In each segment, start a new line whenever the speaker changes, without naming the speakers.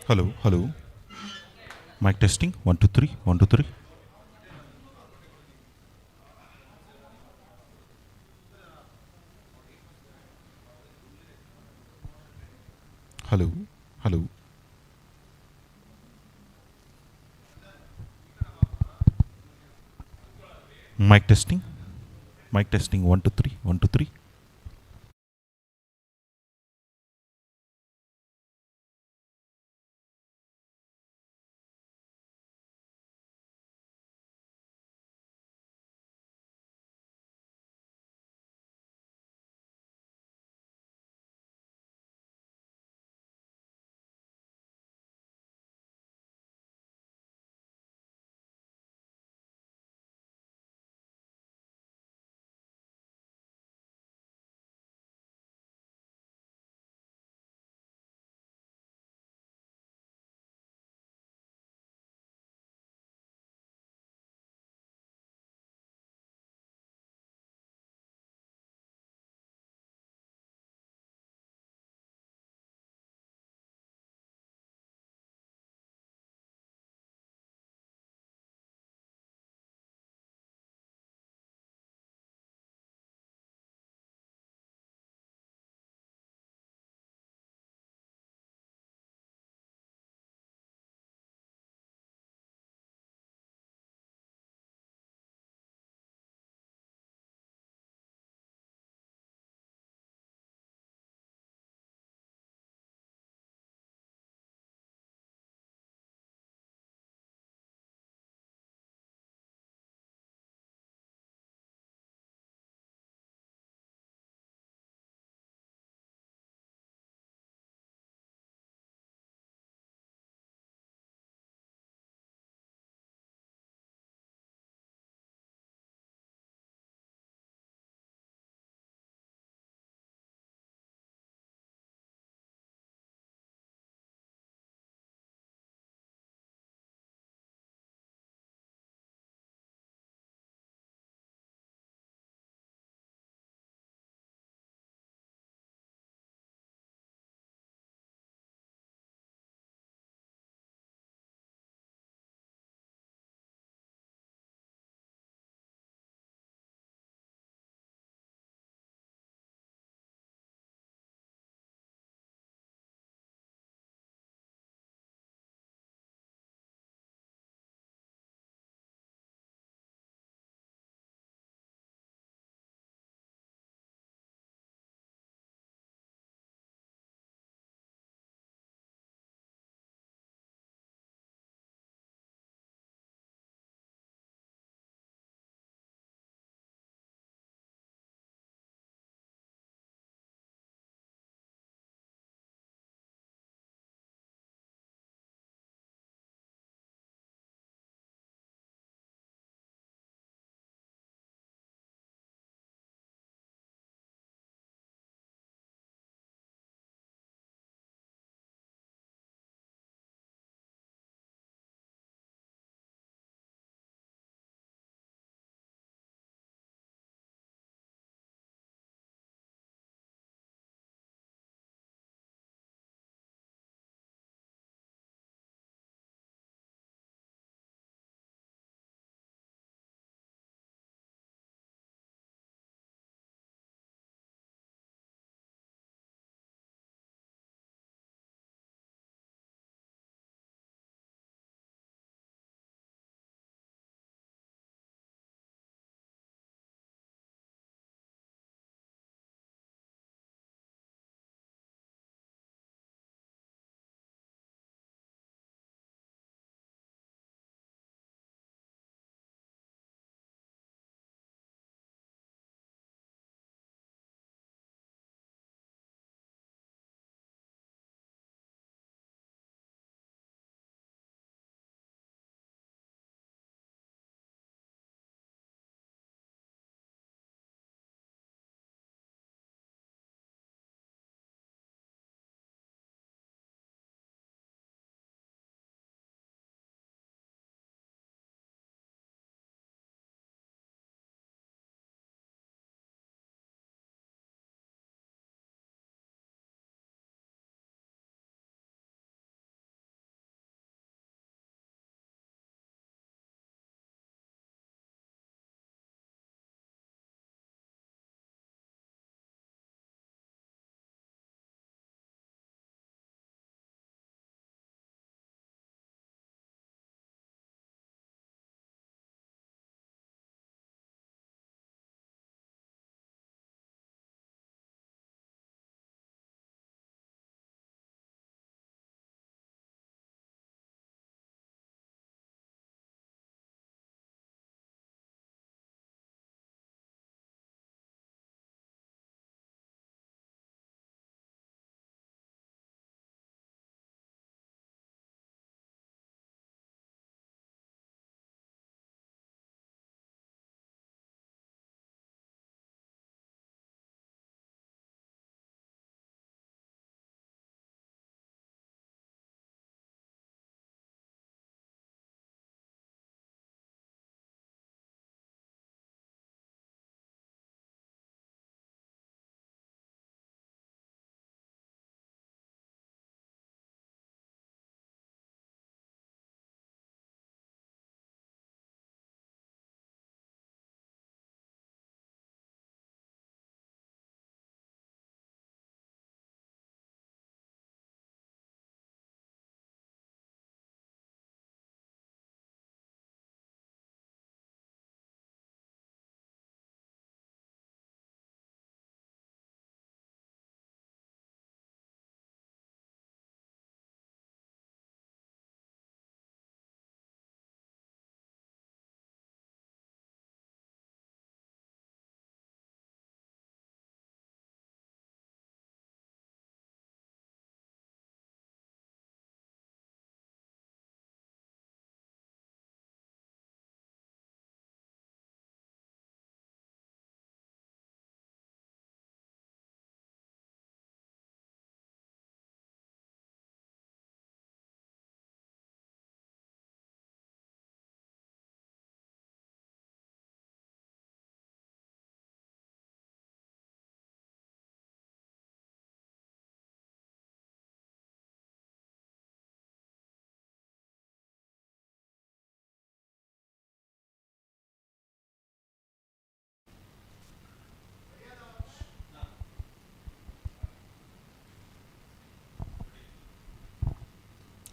Hello, hello. Mic testing. 1 2 3. 1 2 3. Hello, hello. Mic testing. Mic testing. 1 2 3. 1 2 3.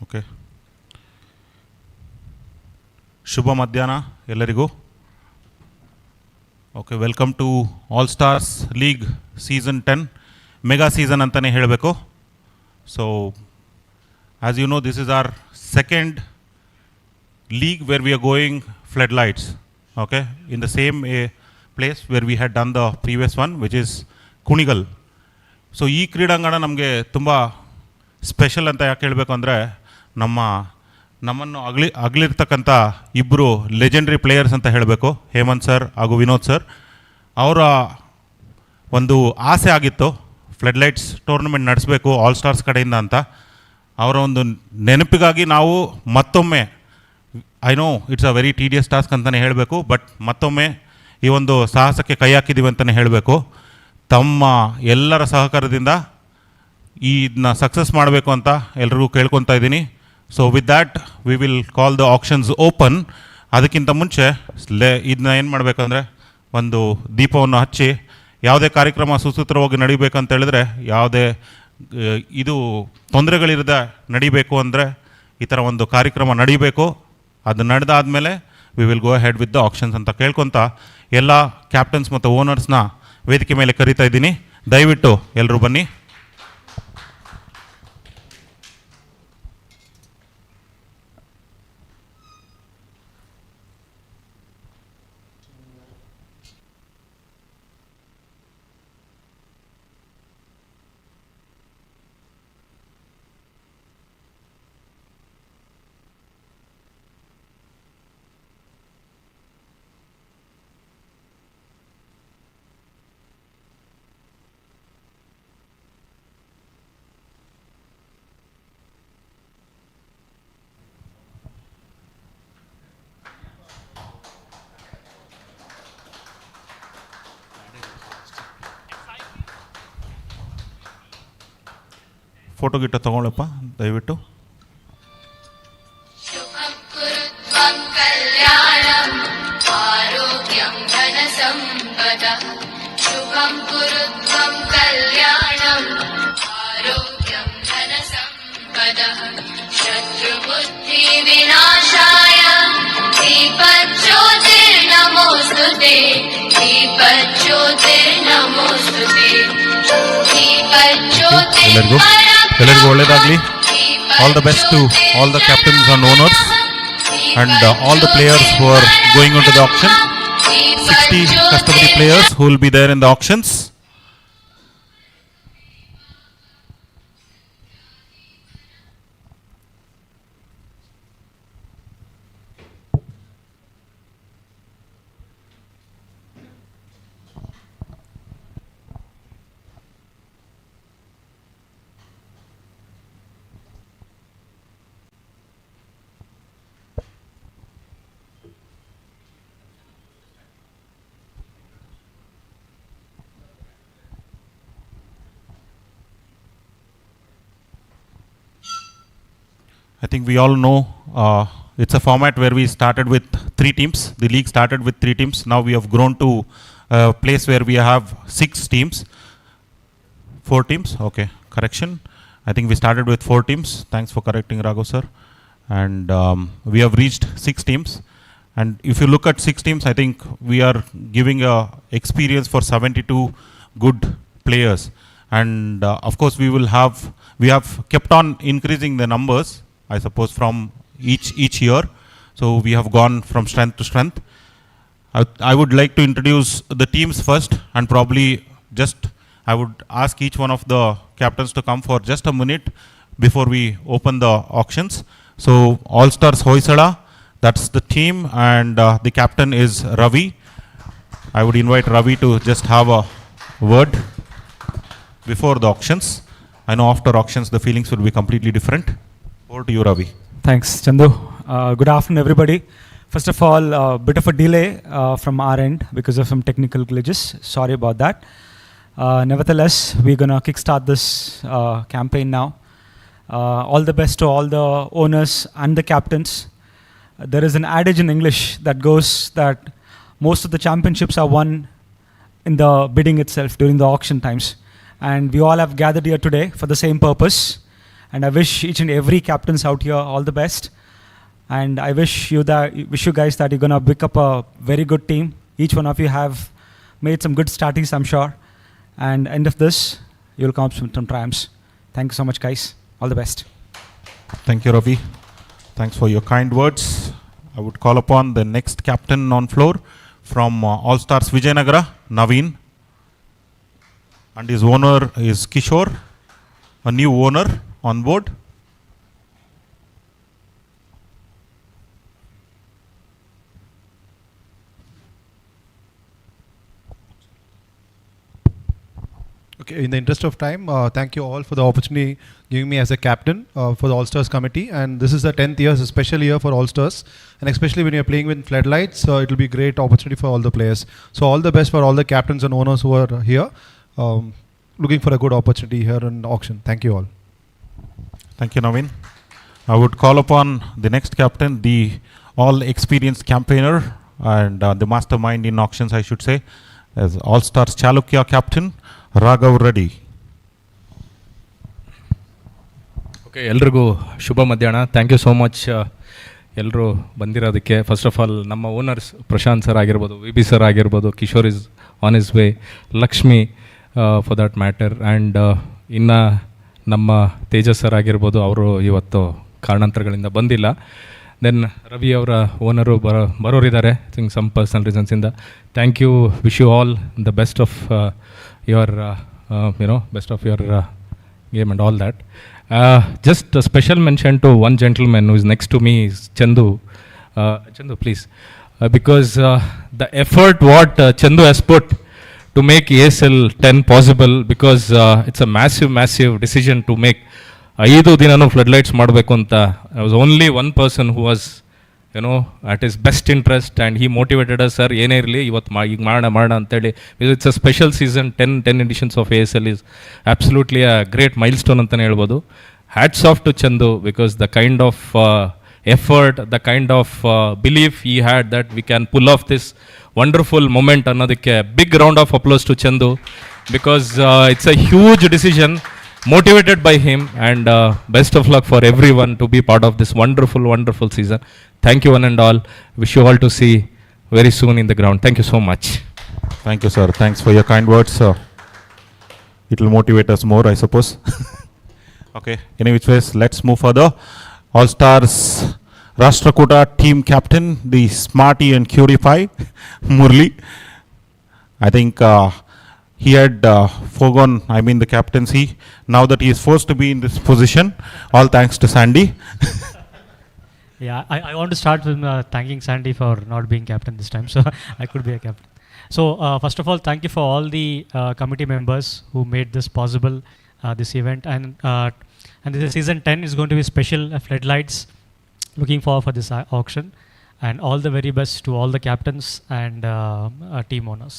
Okay, ಶುಭ ಮಧ್ಯಾಹ್ನ ಎಲ್ಲರಿಗೂ. Okay, welcome to all stars league season 10 mega season ಅಂತಲೇ ಹೇಳಬೇಕು. So as you know, this is our second league where we are going floodlights, okay, in the same place where we had done the previous one, which is Kunigal. So ಈ ಕ್ರೀಡಾಂಗಣ ನಮಗೆ ತುಂಬ special ಅಂತ ಯಾಕೆ ಹೇಳಬೇಕು ಅಂದರೆ, ನಮ್ಮನ್ನು ಅಗಲಿರ್ತಕ್ಕಂಥ ಇಬ್ಬರು ಲೆಜೆಂಡ್ರಿ ಪ್ಲೇಯರ್ಸ್ ಅಂತ ಹೇಳಬೇಕು, ಹೇಮಂತ್ ಸರ್ ಹಾಗೂ ವಿನೋದ್ ಸರ್. ಅವರ ಒಂದು ಆಸೆ ಆಗಿತ್ತು ಫ್ಲಡ್ಲೈಟ್ಸ್ ಟೂರ್ನಮೆಂಟ್ ನಡೆಸಬೇಕು ಆಲ್ ಸ್ಟಾರ್ಸ್ ಕಡೆಯಿಂದ ಅಂತ. ಅವರ ಒಂದು ನೆನಪಿಗಾಗಿ ನಾವು ಮತ್ತೊಮ್ಮೆ, I know it's a very tedious task ಅಂತಲೇ ಹೇಳಬೇಕು, ಬಟ್ ಮತ್ತೊಮ್ಮೆ ಈ ಒಂದು ಸಾಹಸಕ್ಕೆ ಕೈ ಹಾಕಿದ್ದೀವಿ ಅಂತಲೇ ಹೇಳಬೇಕು. ತಮ್ಮ ಎಲ್ಲರ ಸಹಕಾರದಿಂದ ಇದನ್ನ ಸಕ್ಸಸ್ ಮಾಡಬೇಕು ಅಂತ ಎಲ್ರಿಗೂ ಕೇಳ್ಕೊತಾ ಇದ್ದೀನಿ. So with that we will call the actions open. ಅದಕ್ಕಿಂತ ಮುಂಚೆ ಇದನ್ನ ಏನು ಮಾಡಬೇಕಂದ್ರೆ, ಒಂದು ದೀಪವನ್ನು ಹಚ್ಚಿ ಯಾವುದೇ ಕಾರ್ಯಕ್ರಮ ಸುಸೂತ್ರವಾಗಿ ನಡಿಬೇಕಂತ ಹೇಳಿದ್ರೆ, ಯಾವುದೇ ಇದು ತೊಂದರೆಗಳಿರದೆ ನಡಿಬೇಕು ಅಂದರೆ ಈ ಥರ ಒಂದು ಕಾರ್ಯಕ್ರಮ ನಡಿಬೇಕು. ಅದು ನಡೆದಾದಮೇಲೆ we will go head with the auctions ಅಂತ ಕೇಳ್ಕೊತ ಎಲ್ಲ ಕ್ಯಾಪ್ಟನ್ಸ್ ಮತ್ತು ಓನರ್ಸ್ನ ವೇದಿಕೆ ಮೇಲೆ ಕರೀತಾ ಇದ್ದೀನಿ. ದಯವಿಟ್ಟು ಎಲ್ಲರೂ ಬನ್ನಿ. ಫೋಟೋ ಗಿಟ್ಟ ತಗೊಳ್ಳಪ್ಪ ದಯವಿಟ್ಟು. ಎಲ್ಲರಿಗೂ ಒಳ್ಳೆಯದಾಗಲಿ. All the best to all the captains and owners and all the players who are going into the auction. 60 customary players who will be there in the auctions. I think we all know it's a format where we started with 3 teams. The league started with 3 teams. Now we have grown to a place where we have 6 teams. 4 teams? Okay, correction. I think we started with 4 teams. Thanks for correcting, Raghu sir. And we have reached 6 teams. And if you look at 6 teams, I think we are giving a experience for 72 good players. And of course we have kept on increasing the numbers, I suppose, from each year. So we have gone from strength to strength. I would like to introduce the teams first, and probably just I would ask each one of the captains to come for just a minute before we open the auctions. So All Stars Hoysala, that's the team, and the captain is Ravi. I would invite Ravi to just have a word before the auctions. I know after auctions the feelings will be completely different. Over to you, Ravi.
Thanks, Chandu. Good afternoon, everybody. First of all, a bit of a delay from our end because of some technical glitches. Sorry about that. Nevertheless, we're going to kickstart this campaign now. All the best to all the owners and the captains. There is an adage in English that goes that most of the championships are won in the bidding itself during the auction times. And we all have gathered here today for the same purpose. And I wish each and every captains out here all the best. And I wish you guys that you're gonna pick up a very good team. Each one of you have made some good startings, I'm sure. And end of this, you'll come up with some triumphs. Thank you so much, guys. All the best.
Thank you, Ravi. Thanks for your kind words. I would call upon the next captain on floor from All Stars Vijayanagara, Naveen. And his owner is Kishore, a new owner on board.
Okay, in the interest of time, thank you all for the opportunity giving me as a captain for the All-Stars committee. And this is the 10th year, a special year for All-Stars. And especially when you're playing with floodlights, it will be great opportunity for all the players. So all the best for all the captains and owners who are here. Looking for a good opportunity here in auction. Thank you all.
Thank you, Naveen. I would call upon the next captain, the all-experienced campaigner and the mastermind in auctions, I should say, as All-Stars Chalukya captain, Raghav Reddy.
Okay ಎಲ್ರಿಗೂ ಶುಭ ಮಧ್ಯಾಹ್ನ. Thank you so much ಎಲ್ಲರೂ ಬಂದಿರೋದಕ್ಕೆ. First of all ನಮ್ಮ owners Prashant sir ಆಗಿರ್ಬೋದು, V B sir ಆಗಿರ್ಬೋದು, Kishore is on is way, Lakshmi for that matter, and ಇನ್ನು ನಮ್ಮ Tejas sir ಆಗಿರ್ಬೋದು, ಅವರು ಇವತ್ತು ಕಾರಣಾಂತರಗಳಿಂದ ಬಂದಿಲ್ಲ. ದೆನ್ ರವಿ ಅವರ ಓನರು ಬರೋರಿದ್ದಾರೆ, ಥಿಂಕ್ ಸಮ್ ಪರ್ಸನಲ್ ರೀಸನ್ಸಿಂದ. Thank you, wish you all the best of your best of your game and all that. Just a special mention to one gentleman who is next to me is Chandu. Chandu, please, because the effort what Chandu has put to make ASL 10 possible, because it's a massive decision to make. 5 ದಿನನೂ ಫ್ಲಡ್ಲೈಟ್ಸ್ ಮಾಡಬೇಕು ಅಂತ. I was only one person who was at his best interest, and he motivated us, sir, ಏನೇ ಇರಲಿ ಇವತ್ತು ಈಗ ಮಾಡೋಣ ಅಂತೇಳಿ. It's a special season. 10 editions of ASL is absolutely a great milestone ಅಂತಲೇ ಹೇಳ್ಬೋದು. hats off to Chandu, because the kind of effort, the kind of belief he had that we can pull off this wonderful moment ಅನ್ನೋದಕ್ಕೆ big round of applause to Chandu, because it's a huge decision motivated by him, and best of luck for everyone to be part of this wonderful season. Thank you one and all. Wish you all to see very soon in the ground. Thank you so much.
Thank you, sir. Thanks for your kind words. It will motivate us more, I suppose. Okay, in which ways, let's move further. All Stars Rashtrakuta team captain, the smarty and curify, Murli. I think he had foregone, the captaincy. Now that he is forced to be in this position, all thanks to Sandy.
Yeah, I want to start with thanking Sandy for not being captain this time, so I could be a captain. So first of all, thank you for all the committee members who made this possible, this event, and this season 10 is going to be special floodlights. Looking forward for this auction, and all the very best to all the captains and team owners.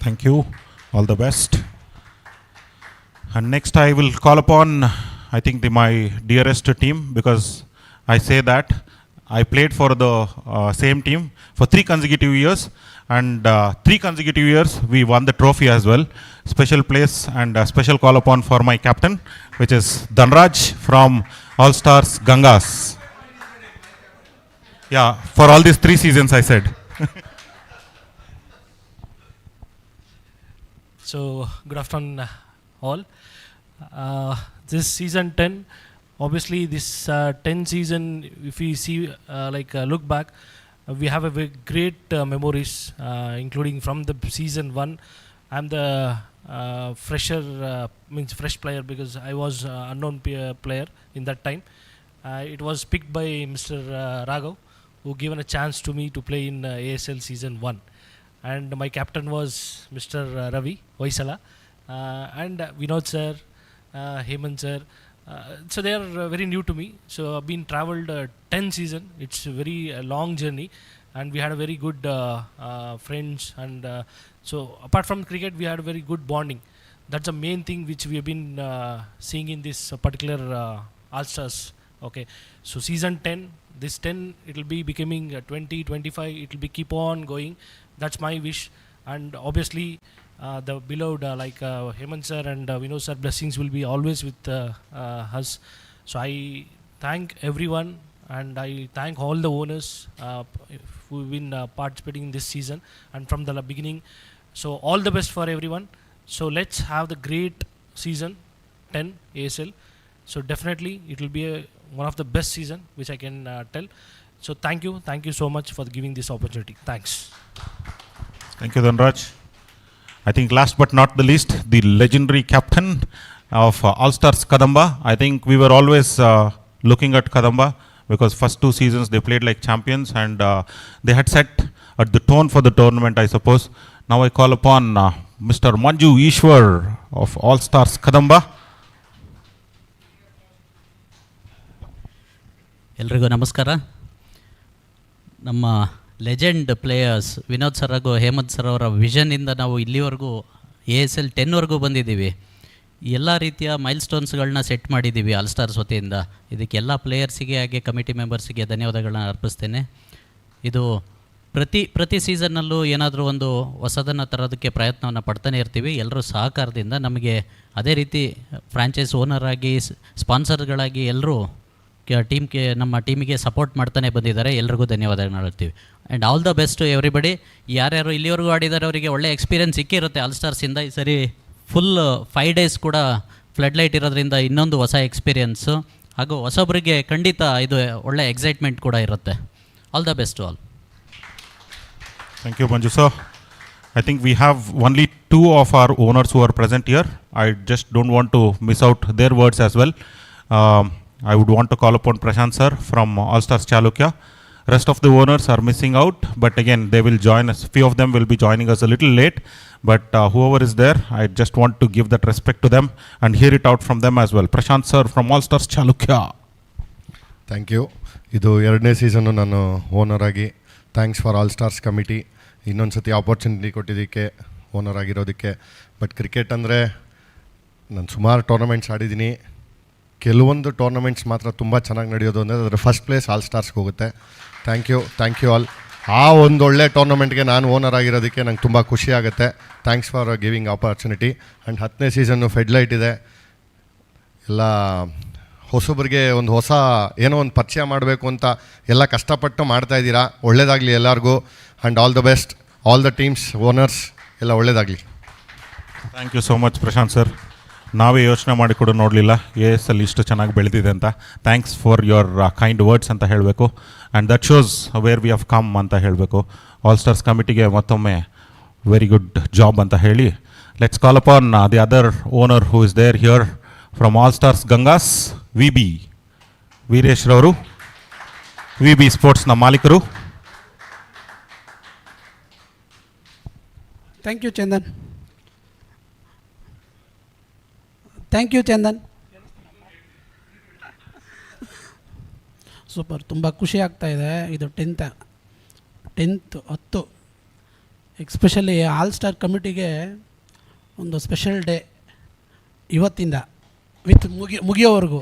Thank you. All the best. And next I will call upon, I think, my dearest team, because I say that I played for the same team for 3 consecutive years, and 3 consecutive years we won the trophy as well. Special place and special call upon for my captain, which is Dhanraj from All Stars Gangas. Yeah, for all these 3 seasons I said.
So, good afternoon all. This season 10, obviously this 10 season, if we see look back, we have a very great memories, including from the season 1. I'm the fresh player, because I was unknown player in that time. It was picked by Mr. Raghav, who given a chance to me to play in ASL season 1. And my captain was Mr. Ravi Vaisala, and Vinod sir, Hemant sir. So they are very new to me. So I've been travelled 10 season. It's a very long journey, and we had a very good friends. And so apart from cricket, we had a very good bonding. That's the main thing which we have been seeing in this particular All Stars. Okay, so season 10, this 10, it will be becoming 20, 25. It will be keep on going. That's my wish. And obviously the beloved Hemant sir and Vinod sir, blessings will be always with us. So I thank everyone, and I thank all the owners who've been participating in this season and from the beginning. So all the best for everyone. So let's have the great season 10 ASL. So definitely it will be one of the best season which I can tell. So thank you so much for giving this opportunity. Thanks.
Thank you, Dhanraj. I think last but not the least, the legendary captain of All Stars Kadamba. I think we were always looking at Kadamba because first 2 seasons they played like champions, and they had set at the tone for the tournament, I suppose. Now I call upon Mr. Manju Ishwar of All Stars Kadamba.
ಎಲ್ರಿಗೂ ನಮಸ್ಕಾರ. ನಮ್ಮ legend players Vinod sir ಹಾಗೂ Hemant sir ಅವರ ವಿಷನ್ನಿಂದ ನಾವು ಇಲ್ಲಿವರೆಗೂ ASL 10ವರೆಗೂ ಬಂದಿದ್ದೀವಿ. ಎಲ್ಲ ರೀತಿಯ ಮೈಲ್ ಸ್ಟೋನ್ಸ್ಗಳನ್ನ ಸೆಟ್ ಮಾಡಿದ್ದೀವಿ ಆಲ್ ಸ್ಟಾರ್ಸ್ ವತಿಯಿಂದ. ಇದಕ್ಕೆಲ್ಲ ಪ್ಲೇಯರ್ಸಿಗೆ ಹಾಗೆ ಕಮಿಟಿ ಮೆಂಬರ್ಸಿಗೆ ಧನ್ಯವಾದಗಳನ್ನ ಅರ್ಪಿಸ್ತೇನೆ. ಇದು ಪ್ರತಿ ಸೀಸನ್ನಲ್ಲೂ ಏನಾದರೂ ಒಂದು ಹೊಸದನ್ನು ತರೋದಕ್ಕೆ ಪ್ರಯತ್ನವನ್ನು ಪಡ್ತಾನೆ ಇರ್ತೀವಿ ಎಲ್ಲರೂ ಸಹಕಾರದಿಂದ. ನಮಗೆ ಅದೇ ರೀತಿ ಫ್ರಾಂಚೈಸ್ ಓನರ್ ಆಗಿ ಸ್ಪಾನ್ಸರ್ಗಳಾಗಿ ಎಲ್ಲರೂ ನಮ್ಮ ಟೀಮಿಗೆ ಸಪೋರ್ಟ್ ಮಾಡ್ತಾನೆ ಬಂದಿದ್ದಾರೆ. ಎಲ್ರಿಗೂ ಧನ್ಯವಾದಗಳನ್ನ ಹೇಳ್ತೀವಿ. And all the best to everybody. ಯಾರ್ಯಾರು ಇಲ್ಲಿವರೆಗೂ ಆಡಿದ್ದಾರೆ ಅವರಿಗೆ ಒಳ್ಳೆ ಎಕ್ಸ್ಪೀರಿಯನ್ಸ್ ಸಿಕ್ಕಿರುತ್ತೆ ಆಲ್ ಸ್ಟಾರ್ಸಿಂದ. ಈ ಸರಿ ಫುಲ್ 5 ಡೇಸ್ ಕೂಡ ಫ್ಲಡ್ ಲೈಟ್ ಇರೋದ್ರಿಂದ ಇನ್ನೊಂದು ಹೊಸ ಎಕ್ಸ್ಪೀರಿಯನ್ಸು, ಹಾಗೂ ಹೊಸೊಬ್ಬರಿಗೆ ಖಂಡಿತ ಇದು ಒಳ್ಳೆ ಎಕ್ಸೈಟ್ಮೆಂಟ್ ಕೂಡ ಇರುತ್ತೆ. All the best to all.
Thank you, Manju sir. I think we have only 2 of our owners who are present here. I just don't want to miss out their words as well. I would want to call upon Prashant sir from All Stars Chalukya. Rest of the owners are missing out, but again they will join us. Few of them will be joining us a little late, but whoever is there, I just want to give that respect to them and hear it out from them as well. Prashant sir from All Stars Chalukya.
Thank you. ಇದು 2ನೇ ಸೀಸನ್ನು ನಾನು owner ಆಗಿ. Thanks for all stars committee ಇನ್ನೊಂದು ಸತಿ opportunity ಕೊಟ್ಟಿದ್ದಕ್ಕೆ, owner ಆಗಿರೋದಕ್ಕೆ. But cricket ಅಂದರೆ ನಾನು ಸುಮಾರು ಟೂರ್ನಮೆಂಟ್ಸ್ ಆಡಿದ್ದೀನಿ. ಕೆಲವೊಂದು ಟೂರ್ನಮೆಂಟ್ಸ್ ಮಾತ್ರ ತುಂಬ ಚೆನ್ನಾಗಿ ನಡೆಯೋದು ಅಂದರೆ ಅದರ ಫಸ್ಟ್ ಪ್ಲೇಸ್ ಆಲ್ ಸ್ಟಾರ್ಸ್ಗೆ ಹೋಗುತ್ತೆ. Thank you all. ಆ ಒಂದು ಒಳ್ಳೆ ಟೂರ್ನಮೆಂಟ್ಗೆ ನಾನು ಓನರ್ ಆಗಿರೋದಕ್ಕೆ ನಂಗೆ ತುಂಬ ಖುಷಿ ಆಗುತ್ತೆ. Thanks for giving opportunity. And 10ನೇ ಸೀಸನ್ನು ಫೆಡ್ಲೈಟ್ ಇದೆ. ಎಲ್ಲ ಹೊಸಬ್ರಿಗೆ ಒಂದು ಹೊಸ ಏನೋ ಒಂದು ಪರಿಚಯ ಮಾಡಬೇಕು ಅಂತ ಎಲ್ಲ ಕಷ್ಟಪಟ್ಟು ಮಾಡ್ತಾಯಿದ್ದೀರಾ. ಒಳ್ಳೆಯದಾಗಲಿ ಎಲ್ಲರಿಗೂ. And all the best all the teams owners ಎಲ್ಲ ಒಳ್ಳೆಯದಾಗಲಿ.
Thank you so much Prashanth sir. ನಾವೇ ಯೋಚನೆ ಮಾಡಿ ಕೂಡ ನೋಡಲಿಲ್ಲ ASL ಇಷ್ಟು ಚೆನ್ನಾಗಿ ಬೆಳೆದಿದೆ ಅಂತ. Thanks for your kind words ಅಂತ ಹೇಳಬೇಕು. And that shows where we have come ಅಂತ ಹೇಳಬೇಕು. ಆಲ್ ಸ್ಟಾರ್ಸ್ ಕಮಿಟಿಗೆ ಮತ್ತೊಮ್ಮೆ ವೆರಿ ಗುಡ್ ಜಾಬ್ ಅಂತ ಹೇಳಿ, let's call upon the other owner who is there here from all stars Gangas, VB Veeresh ರವರು, VB ಸ್ಪೋರ್ಟ್ಸ್ನ ಮಾಲೀಕರು.
Thank you Chandan. Thank you Chandan. Super. ತುಂಬ ಖುಷಿ ಆಗ್ತಾ ಇದೆ. ಇದು 10th ಎಕ್ಸ್ಪೆಷಲಿ ಆಲ್ ಸ್ಟಾರ್ ಕಮಿಟಿಗೆ ಒಂದು ಸ್ಪೆಷಲ್ ಡೇ ಇವತ್ತಿಂದ ವಿತ್ ಮುಗಿಯೋವರೆಗೂ.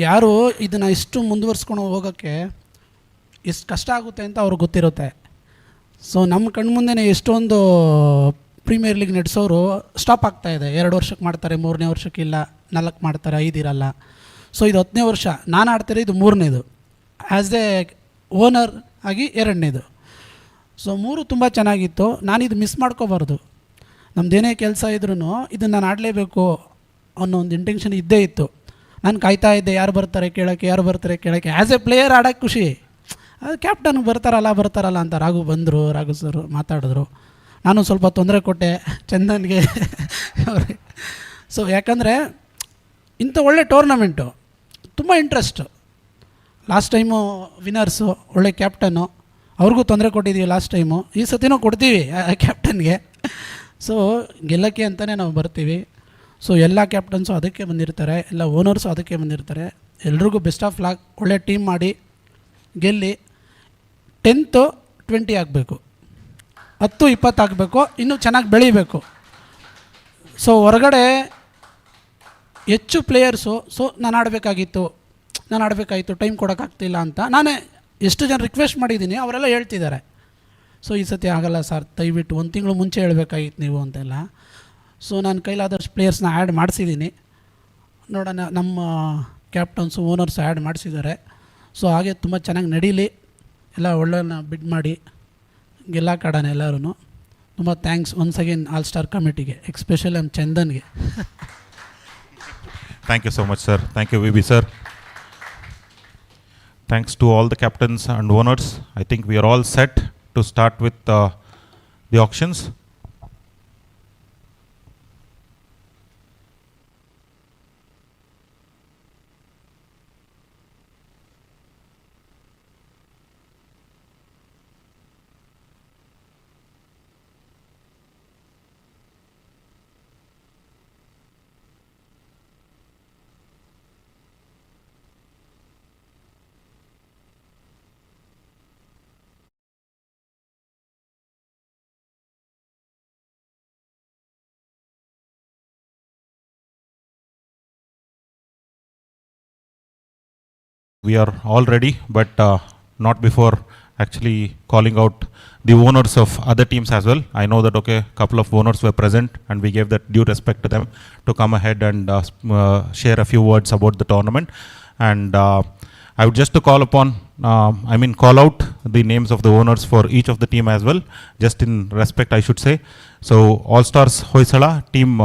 ಯಾರು ಇದನ್ನು ಇಷ್ಟು ಮುಂದುವರ್ಸ್ಕೊಂಡು ಹೋಗೋಕ್ಕೆ ಎಷ್ಟು ಕಷ್ಟ ಆಗುತ್ತೆ ಅಂತ ಅವ್ರಿಗೆ ಗೊತ್ತಿರುತ್ತೆ. ಸೊ ನಮ್ಮ ಕಣ್ಮುಂದೆ ಎಷ್ಟೊಂದು ಪ್ರೀಮಿಯರ್ ಲೀಗ್ ನಡೆಸೋರು ಸ್ಟಾಪ್ ಆಗ್ತಾಯಿದೆ. 2 ವರ್ಷಕ್ಕೆ ಮಾಡ್ತಾರೆ, 3ನೇ ವರ್ಷಕ್ಕಿಲ್ಲ, 4 ಮಾಡ್ತಾರೆ, 5 ಇರಲ್ಲ. ಸೊ ಇದು 10ನೇ ವರ್ಷ ನಾನು ಆಡ್ತಾರೆ. ಇದು 3ನೇದು ಆ್ಯಸ್ ಎ ಓನರ್ ಆಗಿ 2ನೇದು. ಸೊ 3 ತುಂಬ ಚೆನ್ನಾಗಿತ್ತು. ನಾನಿದು ಮಿಸ್ ಮಾಡ್ಕೋಬಾರ್ದು. ನಮ್ಮದೇನೇ ಕೆಲಸ ಇದ್ರೂ ಇದನ್ನು ನಾನು ಆಡಲೇಬೇಕು ಅನ್ನೋ ಒಂದು ಇಂಟೆನ್ಷನ್ ಇದ್ದೇ ಇತ್ತು. ನಾನು ಕಾಯ್ತಾ ಇದ್ದೆ ಯಾರು ಬರ್ತಾರೆ ಕೇಳೋಕ್ಕೆ. ಆ್ಯಸ್ ಎ ಪ್ಲೇಯರ್ ಆಡೋಕ್ಕೆ ಖುಷಿ. ಅದು ಕ್ಯಾಪ್ಟನ್ಗೆ ಬರ್ತಾರಲ್ಲ ಅಂತ ರಾಘು ಸರ್ ಮಾತಾಡಿದ್ರು. ನಾನು ಸ್ವಲ್ಪ ತೊಂದರೆ ಕೊಟ್ಟೆ ಚಂದನ್ಗೆ ಅವ್ರಿಗೆ. ಸೊ ಯಾಕಂದರೆ ಇಂಥ ಒಳ್ಳೆ ಟೂರ್ನಮೆಂಟು ತುಂಬ ಇಂಟ್ರೆಸ್ಟು. ಲಾಸ್ಟ್ ಟೈಮು ವಿನ್ನರ್ಸು ಒಳ್ಳೆ ಕ್ಯಾಪ್ಟನ್ನು, ಅವ್ರಿಗೂ ತೊಂದರೆ ಕೊಟ್ಟಿದ್ದೀವಿ ಲಾಸ್ಟ್ ಟೈಮು. ಈ ಸತಿನೂ ಕೊಡ್ತೀವಿ ಕ್ಯಾಪ್ಟನ್ಗೆ. ಸೊ ಗೆಲ್ಲಕ್ಕೆ ಅಂತಲೇ ನಾವು ಬರ್ತೀವಿ. ಸೊ ಎಲ್ಲ ಕ್ಯಾಪ್ಟನ್ಸು ಅದಕ್ಕೆ ಬಂದಿರ್ತಾರೆ, ಎಲ್ಲ ಓನರ್ಸು ಅದಕ್ಕೆ ಬಂದಿರ್ತಾರೆ. ಎಲ್ರಿಗೂ ಬೆಸ್ಟ್ ಆಫ್ ಲಾಕ್. ಒಳ್ಳೆ ಟೀಮ್ ಮಾಡಿ ಗೆಲ್ಲಿ 10th 20 ಆಗಬೇಕು, 10 20 ಆಗಬೇಕು, ಇನ್ನೂ ಚೆನ್ನಾಗಿ ಬೆಳೀಬೇಕು. ಸೊ ಹೊರಗಡೆ ಹೆಚ್ಚು ಪ್ಲೇಯರ್ಸು ನಾನು ಆಡಬೇಕಾಗಿತ್ತು, ಟೈಮ್ ಕೊಡೋಕ್ಕಾಗ್ತಿಲ್ಲ ಅಂತ ನಾನೇ ಎಷ್ಟು ಜನ ರಿಕ್ವೆಸ್ಟ್ ಮಾಡಿದ್ದೀನಿ ಅವರೆಲ್ಲ ಹೇಳ್ತಿದ್ದಾರೆ. ಸೊ ಈ ಸತಿ ಆಗಲ್ಲ ಸರ್, ದಯವಿಟ್ಟು 1 ತಿಂಗಳು ಮುಂಚೆ ಹೇಳಬೇಕಾಗಿತ್ತು ನೀವು ಅಂತೆಲ್ಲ. ಸೊ ನಾನು ಕೈಲಾದಷ್ಟು ಪ್ಲೇಯರ್ಸ್ನ ಆ್ಯಡ್ ಮಾಡಿಸಿದ್ದೀನಿ. ನೋಡೋಣ, ನಮ್ಮ ಕ್ಯಾಪ್ಟನ್ಸು ಓನರ್ಸ್ ಆ್ಯಡ್ ಮಾಡಿಸಿದ್ದಾರೆ. ಸೊ ಹಾಗೆ ತುಂಬ ಚೆನ್ನಾಗಿ ನಡೀಲಿ, ಎಲ್ಲ ಒಳ್ಳೆಯ ಬಿಡ್ ಮಾಡಿ ಗೆಲ್ಲಕ್ಕಾಡೋಣ ಎಲ್ಲರೂ. ತುಂಬ thanks once again all star ಕಮಿಟಿಗೆ, ಎಕ್ಸ್ಪೆಷಲಿ ನಮ್ಮ ಚಂದನ್ಗೆ.
Thank you so much, sir. Thank you, VB sir. Thanks to all the captains and owners. I think we are all set to start with the auctions. We are all ready, but not before actually calling out the owners of other teams as well. I know that, okay, a couple of owners were present and we gave that due respect to them to come ahead and share a few words about the tournament. And I would just to call upon, call out the names of the owners for each of the team as well, just in respect, I should say. So, All Stars Hoysala team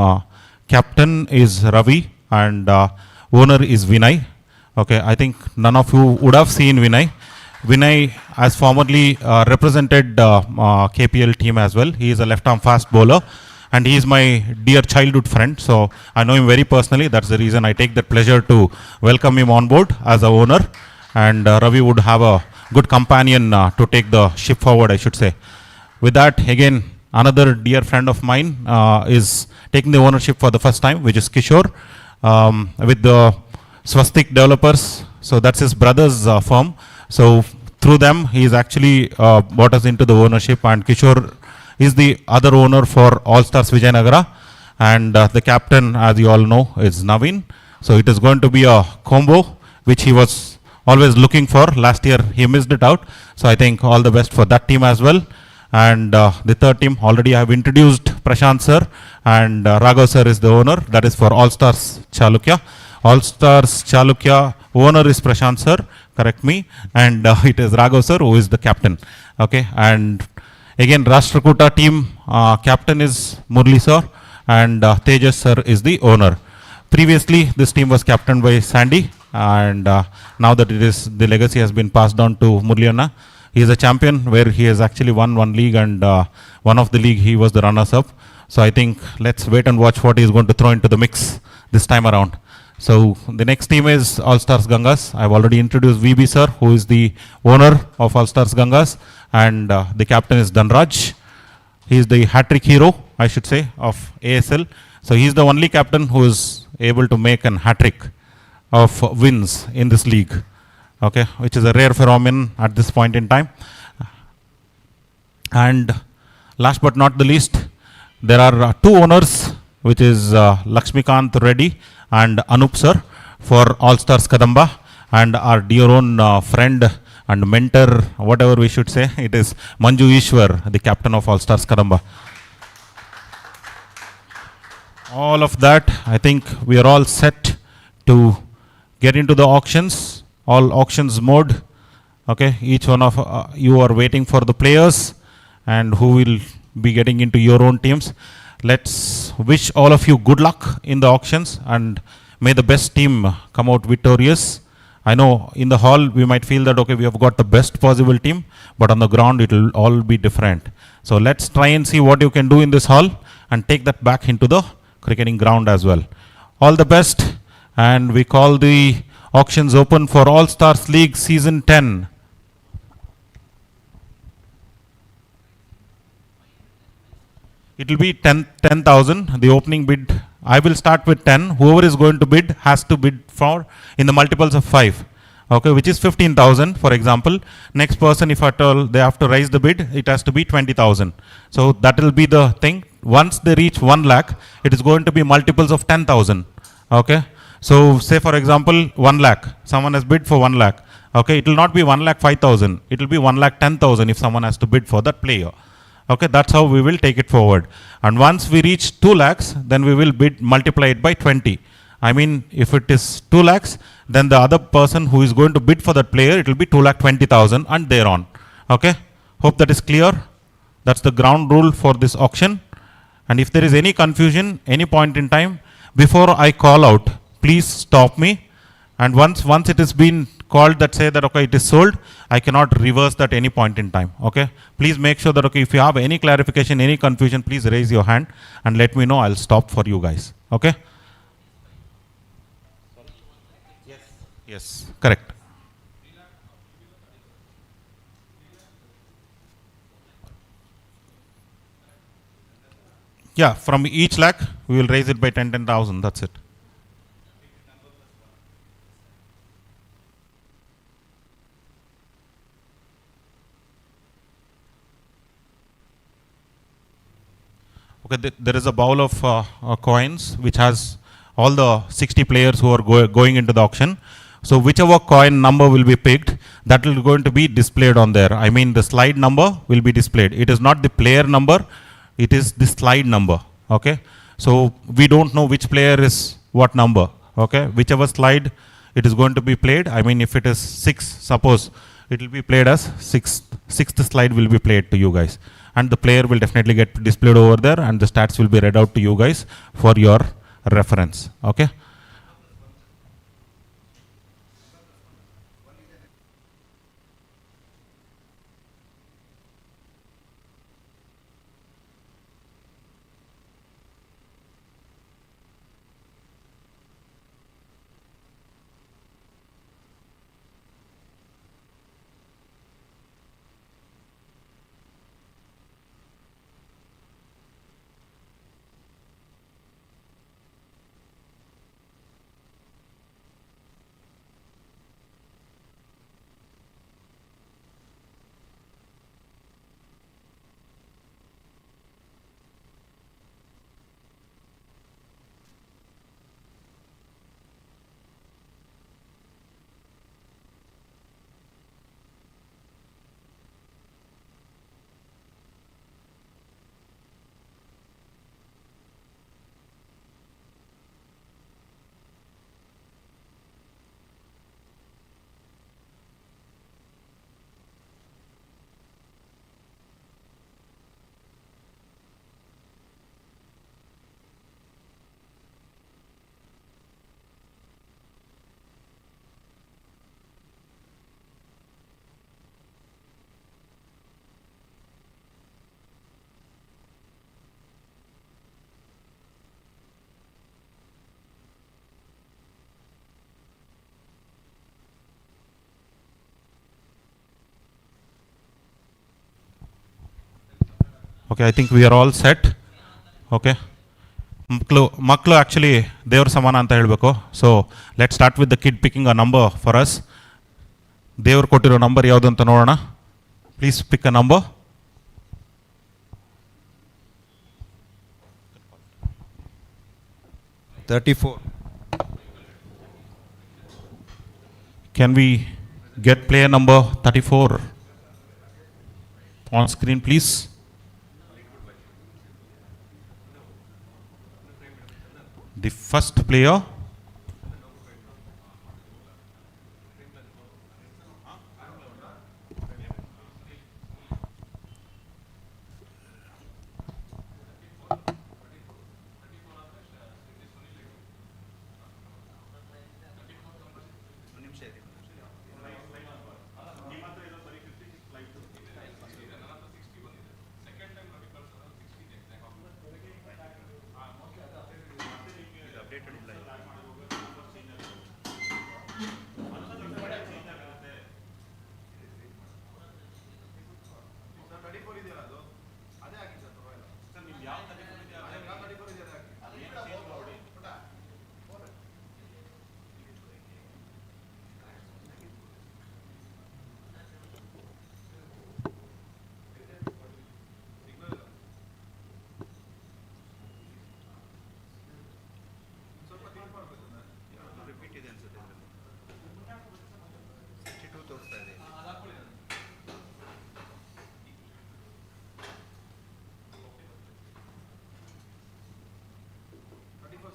captain is Ravi and owner is Vinay. Okay, I think none of you would have seen Vinay. Vinay has formerly represented KPL team as well. He is a left-arm fast bowler and he is my dear childhood friend. So I know him very personally. That's the reason I take that pleasure to welcome him on board as a owner. And Ravi would have a good companion to take the ship forward, I should say. With that, again, another dear friend of mine is taking the ownership for the first time, which is Kishore, with the Swastik Developers. So that's his brother's firm. So through them, he is actually brought us into the ownership, and Kishore is the other owner for All Stars Vijayanagara, and the captain, as you all know, is Naveen. So it is going to be a combo which he was always looking for. Last year he missed it out. So I think all the best for that team as well. And the third team, already I have introduced Prashant sir, and Raghav sir is the owner. That is for All Stars Chalukya. All Stars Chalukya owner is Prashant sir, correct me, and it is Raghav sir who is the captain. Okay, and again Rashtrakuta team captain is Murli sir, and Tejas sir is the owner. Previously this team was captained by Sandy, and now that it is, the legacy has been passed down to Murli Anna. He is a champion where he has actually won one league, and one of the league he was the runners up. So I think let's wait and watch what he is going to throw into the mix this time around. So the next team is All Stars Gangas. I've already introduced VB sir, who is the owner of All Stars Gangas, and the captain is Dhanraj. He is the hat-trick hero, I should say, of ASL. So he is the only captain who is able to make an hat-trick of wins in this league. Okay, which is a rare phenomenon at this point in time. And last but not the least, there are two owners, which is Lakshmikant Reddy and Anup sir for All Stars Kadamba, and our dear own friend and mentor, whatever we should say, it is Manju Ishwar, the captain of All Stars Kadamba. All of that, I think we are all set to get into the auctions, all auctions mode. Okay, each one of you are waiting for the players and who will be getting into your own teams. Let's wish all of you good luck in the auctions, and may the best team come out victorious. I know in the hall we might feel that, okay, we have got the best possible team, but on the ground it will all be different. So let's try and see what you can do in this hall and take that back into the cricketing ground as well. All the best, and we call the auctions open for All Stars League Season 10. It will be 10,000. The opening bid, I will start with 10. Whoever is going to bid has to bid for in the multiples of 5. Okay, which is 15,000, for example. Next person, if at all they have to raise the bid, it has to be 20,000. So that will be the thing. Once they reach 1 lakh, it is going to be multiples of 10,000. Okay. So say for example 1 lakh. Someone has bid for 1 lakh. Okay, it will not be 1,05,000. It will be 1,10,000 if someone has to bid for that player. Okay, that's how we will take it forward. And once we reach 2 lakhs, then we will bid multiply it by 20. I mean, if it is 2 lakhs, then the other person who is going to bid for that player, it will be 2,20,000 and thereon. Okay, hope that is clear. That's the ground rule for this auction. And if there is any confusion, any point in time, before I call out, please stop me. And once it has been called that say that okay, it is sold, I cannot reverse that any point in time. Okay, please make sure that okay, if you have any clarification, any confusion, please raise your hand and let me know. I'll stop for you guys. Okay. Yes, correct. Yeah, from each lakh, we will raise it by 10,000. That's it. Okay, there is a bowl of coins which has all the 60 players who are going into the auction. So whichever coin number will be picked, that will going to be displayed on there. I mean, the slide number will be displayed. It is not the player number, it is the slide number. Okay, so we don't know which player is what number. Okay, whichever slide it is going to be played. I mean, if it is 6, suppose it will be played as sixth slide will be played to you guys, and the player will definitely get displayed over there, and the stats will be read out to you guys for your reference. Okay. Okay, I think we are all set. Okay. ಮಕ್ಕಳು actually ದೇವ್ರ ಸಮಾನ ಅಂತ ಹೇಳಬೇಕು. So let start with the kid picking a number for us. ದೇವ್ರು ಕೊಟ್ಟಿರೋ number ಯಾವುದು ಅಂತ ನೋಡೋಣ. Please pick a number. Can we get player number 34 on screen, please? The first player.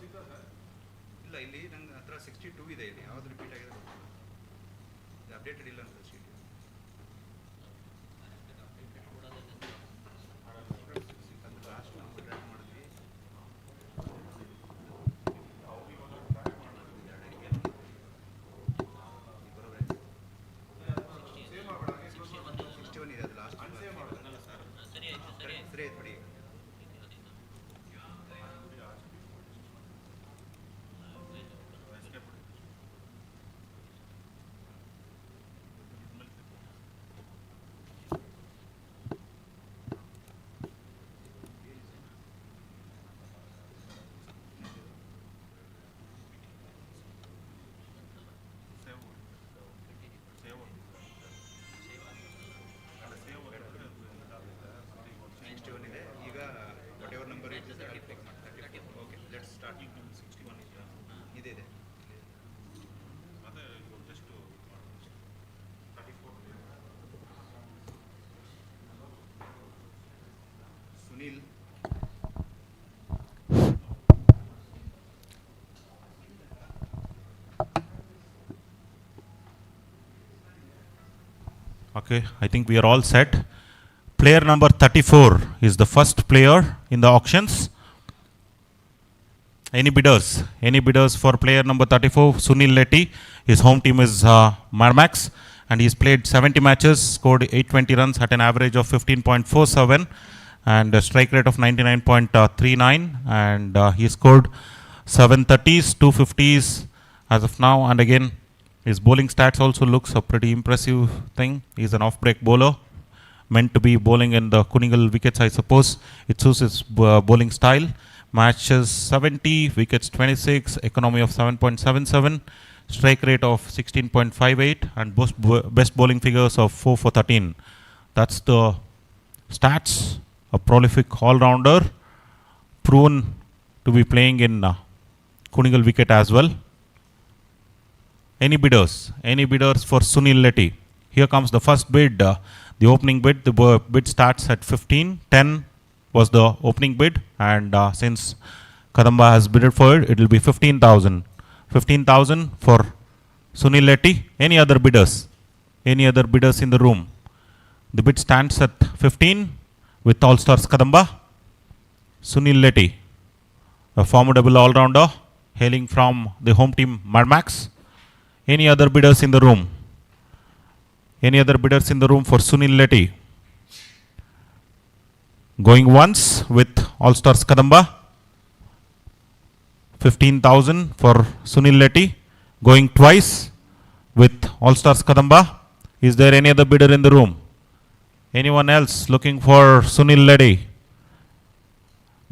ಇಲ್ಲ ಇಲ್ಲಿ ನನ್ನ ಹತ್ರ 62 ಇದೆ ಇಲ್ಲಿ ಯಾವ್ದು ರಿಪೀಟ್ ಆಗಿದೆ ಅಪ್ಡೇಟೆಡ್ ಇಲ್ಲ ಅಂತ ಶೀಟ್ ಲಾಸ್ಟ್ ನಾವು ಟ್ರ್ಯಾಕ್ ಮಾಡಿದ್ವಿ ಬರೋದ್ರೆ 61 ಇದೆ ಅದು ಲಾಸ್ಟ್ ಸರಿ ಆಯ್ತು ಬಿಡಿ Sunil.
Okay, I think we are all set. Player number 34 is the first player in the auctions. Any bidders? Any bidders for player number 34? Sunil Letty. His home team is Marmax, and he's played 70 matches, scored 820 runs at an average of 15.47 and a strike rate of 99.39, and he scored 730s, 250s as of now. And again, his bowling stats also looks a pretty impressive thing. He's an off-break bowler, meant to be bowling in the Kunigal wickets, I suppose. It suits his bowling style. Matches 70, wickets 26, economy of 7.77, strike rate of 16.58, and best bowling figures of 4 for 13. That's the stats. A prolific all-rounder, proven to be playing in Kunigal wicket as well. Any bidders? Any bidders for Sunil Letty? Here comes the first bid. The opening bid. The bid starts at 15. 10 was the opening bid, and since Kadamba has bidded for it, it will be 15,000. 15,000 for Sunil Letty. Any other bidders? Any other bidders in the room? The bid stands at 15 with All Stars Kadamba. Sunil Letty, a formidable all-rounder hailing from the home team Marmax. Any other bidders in the room? Any other bidders in the room for Sunil Letty? Going once with All Stars Kadamba. 15,000 for Sunil Letty. Going twice with All Stars Kadamba. Is there any other bidder in the room? Anyone else looking for Sunil Letty?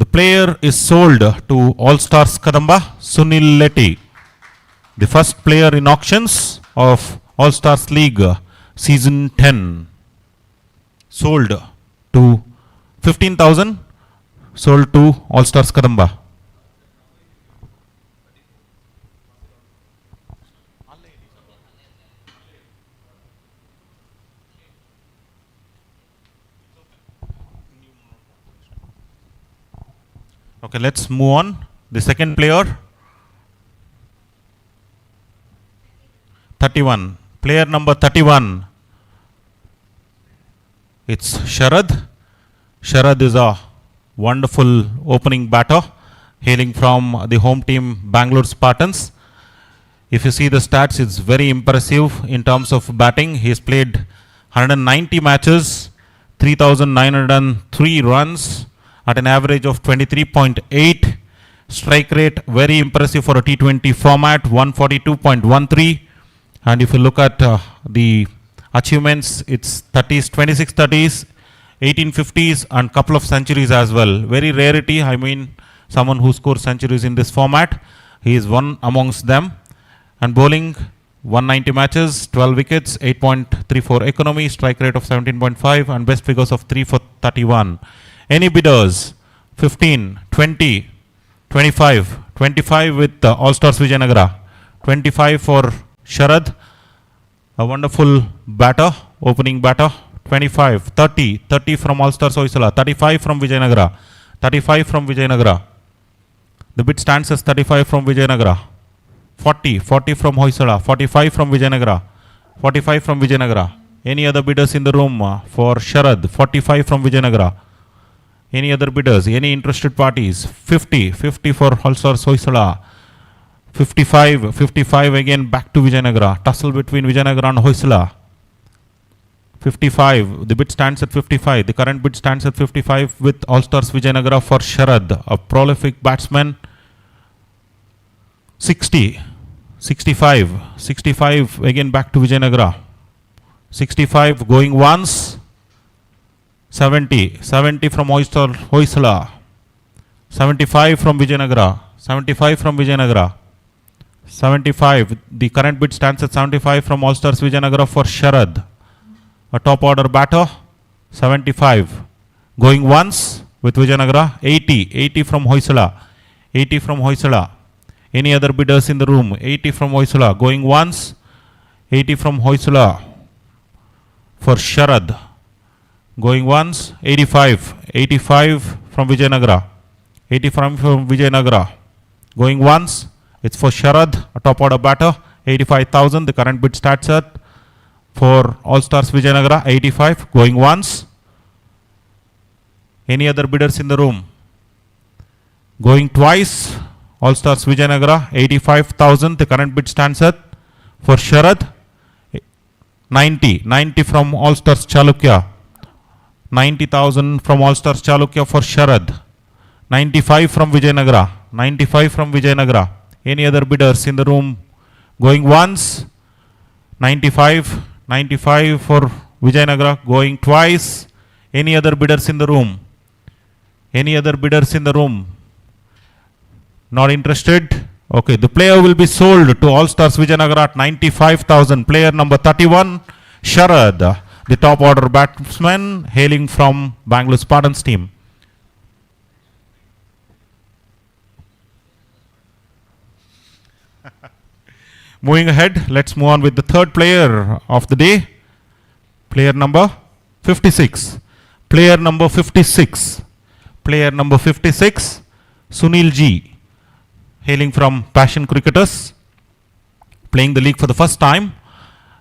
The player is sold to All Stars Kadamba, Sunil Letty, the first player in auctions of All Stars League Season 10. Sold to 15,000, sold to All Stars Kadamba. Okay, let's move on. The second player, 31. Player number 31. It's Sharad. Sharad is a wonderful opening batter hailing from the home team Bangalore Spartans. If you see the stats, it's very impressive in terms of batting. He's played 190 matches, 3,903 runs at an average of 23.8. Strike rate, very impressive for a T20 format, 142.13. And if you look at the achievements, it's 30s, 26 30s, 18 50s, and couple of centuries as well. Very rarity, I mean, someone who scores centuries in this format. He is one amongst them. And bowling, 190 matches, 12 wickets, 8.34 economy, strike rate of 17.5, and best figures of 3 for 31. Any bidders? 15, 20, 25. 25 with All Stars Vijayanagara. 25 for Sharad, a wonderful batter, opening batter. 25, 30, 30 from All Stars Hoysala, 35 from Vijayanagara, 35 from Vijayanagara. The bid stands as 35 from Vijayanagara. 40 from Hoysala. 45 from Vijayanagara. 45 from Vijayanagara. Any other bidders in the room for Sharad? 45 from Vijayanagara. Any other bidders? Any interested parties? 50 for All-Stars Hoysala. 55 again back to Vijayanagara. Tussle between Vijayanagara and Hoysala. 55. The bid stands at 55. The current bid stands at 55 with All-Stars Vijayanagara for Sharad, a prolific batsman. 65 again back to Vijayanagara. 65 going once. 70 from Hoysala. 75 from Vijayanagara. 75. The current bid stands at 75 from All-Stars Vijayanagara for Sharad, a top order batter. 75 going once with Vijayanagara. 80 from Hoysala. 80 from Hoysala. Any other bidders in the room? 80 from Hoysala going once. 80 from Hoysala for Sharad going once. 85 from Vijayanagara. 85 from Vijayanagara going once. It's for Sharad, a top order batter. 85,000. The current bid starts at for All-Stars Vijayanagara. 85 going once. Any other bidders in the room? Going twice. All-Stars Vijayanagara. 85,000. The current bid stands at for Sharad. 90 from All-Stars Chalukya. 90,000 from All-Stars Chalukya for Sharad. 95 from Vijayanagara. 95 from Vijayanagara. Any other bidders in the room? Going once. 95 for Vijayanagara going twice. Any other bidders in the room? Any other bidders in the room? Not interested? Okay, the player will be sold to All-Stars Vijayanagara at 95,000. Player number 31, Sharad, the top order batsman hailing from Bangalore Spartans team. Moving ahead, let's move on with the third player of the day. Player number 56. Player number 56. Player number 56, Sunil G, hailing from Passion Cricketers, playing the league for the first time.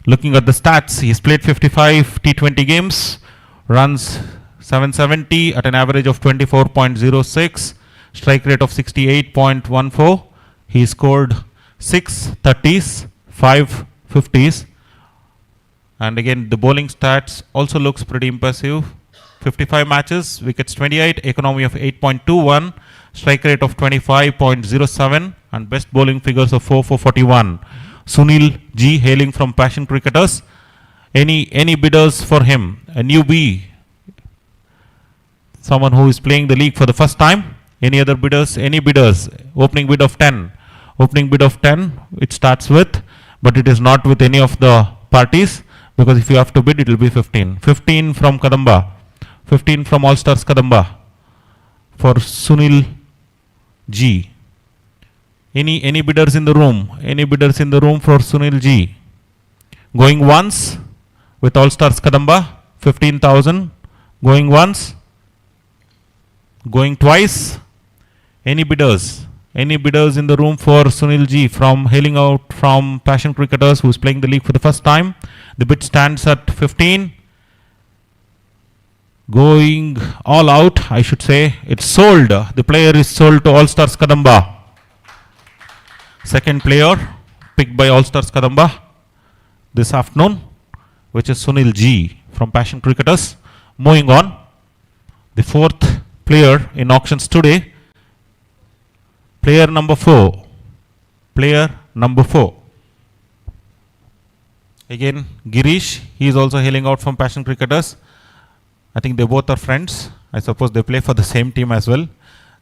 Looking at the stats, he's played 55 T20 games, runs 770 at an average of 24.06, strike rate of 68.14. He scored 6 30s, 5 50s, and again the bowling stats also looks pretty impressive. 55 matches, wickets 28, economy of 8.21, strike rate of 25.07, and best bowling figures of 4 for 41. Sunil G, hailing from Passion Cricketers. Any bidders for him? A newbie, someone who is playing the league for the first time. Any other bidders? Any bidders? Opening bid of 10. Opening bid of 10, it starts with, but it is not with any of the parties, because if you have to bid, it will be 15. 15 from Kadamba. 15 from All-Stars Kadamba for Sunil G. Any bidders in the room? Any bidders in the room for Sunil G? Going once with All-Stars Kadamba, 15,000. Going once. Going twice. Any bidders? Any bidders in the room for Sunil G from hailing out from Passion Cricketers, who is playing the league for the first time? The bid stands at 15. Going all out, I should say. It's sold. The player is sold to All-Stars Kadamba. Second player picked by All-Stars Kadamba this afternoon, which is Sunil G from Passion Cricketers. Moving on, the fourth player in auctions today, player number 4. Player number 4. Again, Girish, he is also hailing out from Passion Cricketers. I think they both are friends. I suppose they play for the same team as well.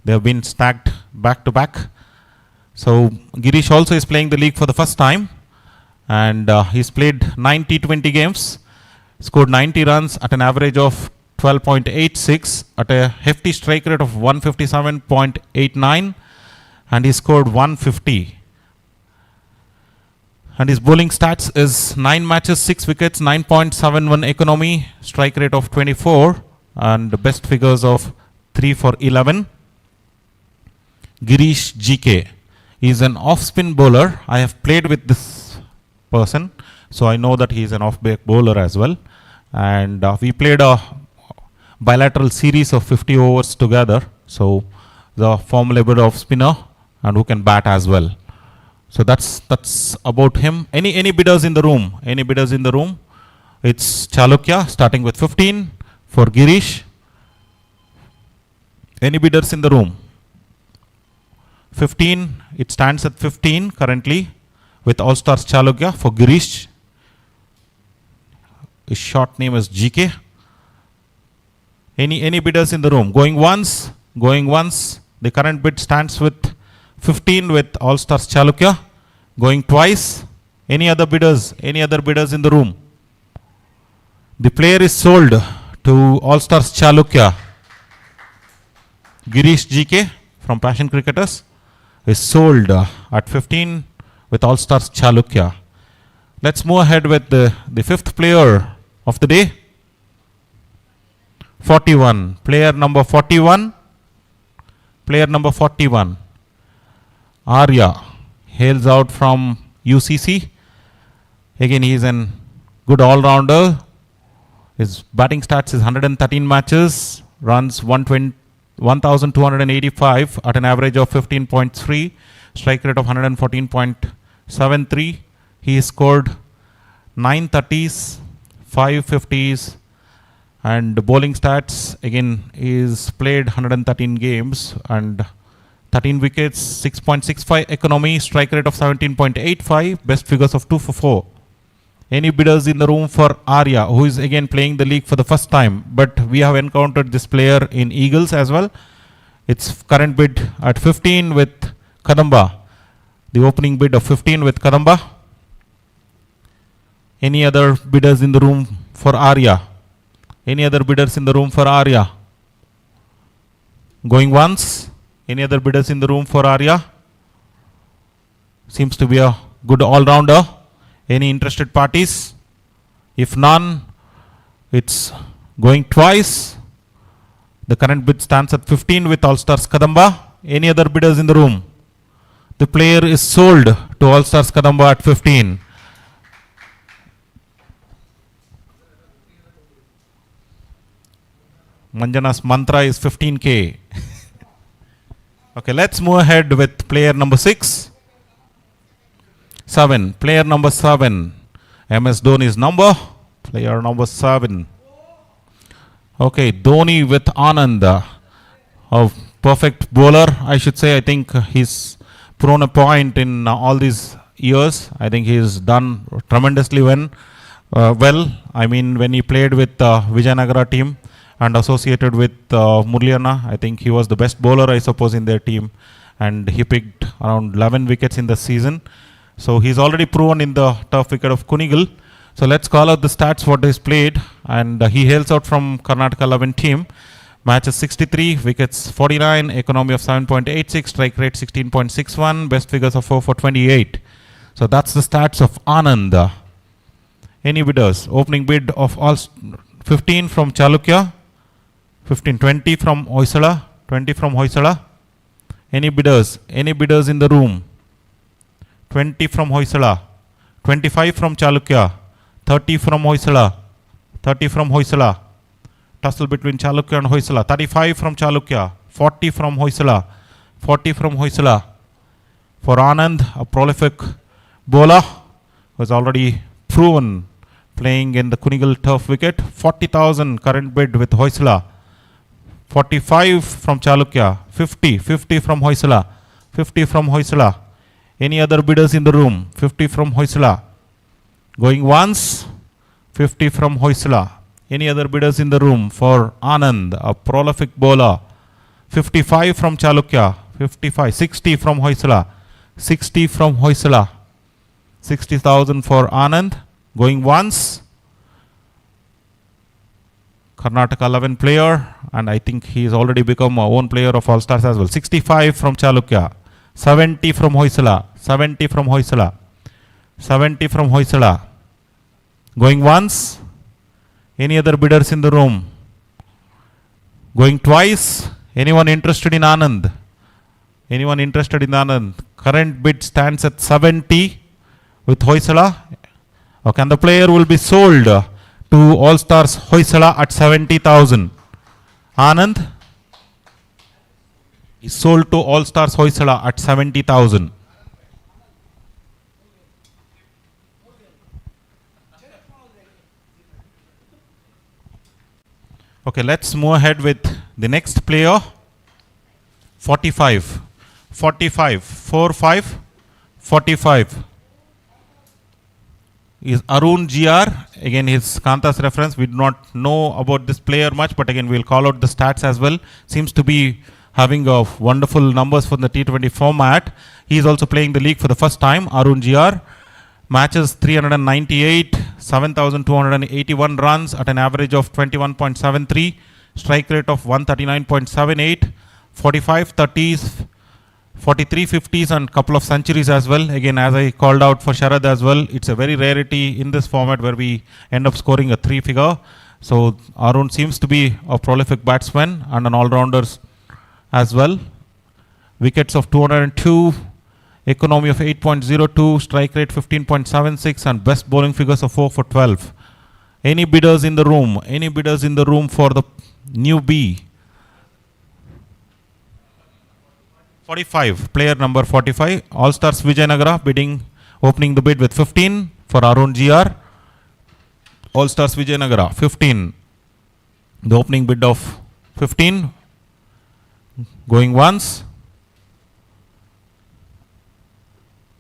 They have been stacked back to back. So Girish also is playing the league for the first time, and he's played 90 T20 games, scored 90 runs at an average of 12.86 at a hefty strike rate of 157.89, and he scored 150. And his bowling stats is 9 matches, 6 wickets, 9.71 economy, strike rate of 24, and the best figures of 3 for 11. Girish GK. He's an off-spin bowler. I have played with this person, so I know that he is an off-break bowler as well. And we played a bilateral series of 50 overs together. So the formidable off-spinner and who can bat as well. So that's about him. Any bidders in the room? Any bidders in the room? It's Chalukya starting with 15 for Girish. Any bidders in the room? 15, it stands at 15 currently with All Stars Chalukya for Girish. His short name is GK. Any bidders in the room? Going once, going once. The current bid stands with 15 with All Stars Chalukya. Going twice. Any other bidders? Any other bidders in the room? The player is sold to All Stars Chalukya. Girish GK from Passion Cricketers is sold at 15 with All Stars Chalukya. Let's move ahead with the fifth player of the day. 41. Player number 41. Player number 41. Arya hails out from UCC. Again, he is a good all-rounder. His batting stats is 113 matches, runs 1,285 at an average of 15.3, strike rate of 114.73. He scored 9 30s, 5 50s, and bowling stats again is played 113 games and 13 wickets, 6.65 economy, strike rate of 17.85, best figures of 2 for 4. Any bidders in the room for Arya, who is again playing the league for the first time, but we have encountered this player in Eagles as well. Its current bid at 15 with Kadamba. The opening bid of 15 with Kadamba. Any other bidders in the room for Arya? Any other bidders in the room for Arya? Going once. Any other bidders in the room for Arya? Seems to be a good all-rounder. Any interested parties? If none, it's going twice. The current bid stands at 15 with All Stars Kadamba. Any other bidders in the room? The player is sold to All Stars Kadamba at 15. Manjana's mantra is 15K. Okay, let's move ahead with player number 6. 7. Player number 7. MS Dhoni's number. Player number 7. Okay, Dhoni with Anand. A perfect bowler, I should say. I think he's thrown a point in all these years. I think he's done tremendously well. I mean, when he played with Vijayanagara team and associated with Murliana, I think he was the best bowler, I suppose, in their team. And he picked around 11 wickets in the season. So he's already proven in the turf wicket of Kunigal. So let's call out the stats what he's played. And he hails out from Karnataka 11 team. Matches 63, wickets 49, economy of 7.86, strike rate 16.61, best figures of 4 for 28. So that's the stats of Anand. Any bidders? Opening bid of all 15 from Chalukya, 15, 20 from Hoysala, 20 from Hoysala. Any bidders? Any bidders in the room? 20 from Hoysala, 25 from Chalukya, 30 from Hoysala, 30 from Hoysala. Tussle between Chalukya and Hoysala. 35 from Chalukya, 40 from Hoysala, 40 from Hoysala. For Anand, a prolific bowler, was already proven playing in the Kunigal turf wicket. 40,000 current bid with Hoysala. 45 from Chalukya, 50 from Hoysala, 50 from Hoysala. Any other bidders in the room? 50 from Hoysala. Going once, 50 from Hoysala. Any other bidders in the room for Anand, a prolific bowler? 55 from Chalukya, 55, 60 from Hoysala, 60 from Hoysala. 60,000 for Anand. Going once, Karnataka 11 player, and I think he has already become our own player of All Stars as well. 65 from Chalukya. 70 from Hoysala, 70 from Hoysala, 70 from Hoysala. Going once. Any other bidders in the room? Going twice. Anyone interested in Anand? Anyone interested in Anand? Current bid stands at 70 with Hoysala. Okay, and the player will be sold to All Stars Hoysala at 70,000. Anand is sold to All Stars Hoysala at 70,000. Okay, let's move ahead with the next player. 45. 45. 4-5. 45. Is Arun GR. Again, his Kantas reference. We do not know about this player much, but again, we'll call out the stats as well. Seems to be having a wonderful numbers for the T20 format. He is also playing the league for the first time. Arun GR. Matches 398, 7,281 runs at an average of 21.73, strike rate of 139.78, 45 30s, 43 50s and couple of centuries as well. Again, as I called out for Sharad as well, it's a very rarity in this format where we end up scoring a 3-figure. So Arun seems to be a prolific batsman and an all-rounder as well. Wickets of 202, economy of 8.02, strike rate 15.76 and best bowling figures of 4 for 12. Any bidders in the room? Any bidders in the room for the newbie? 45, player number 45. All Stars Vijayanagara bidding, opening the bid with 15 for Arun GR. All Stars Vijayanagara, 15. The opening bid of 15. Going once.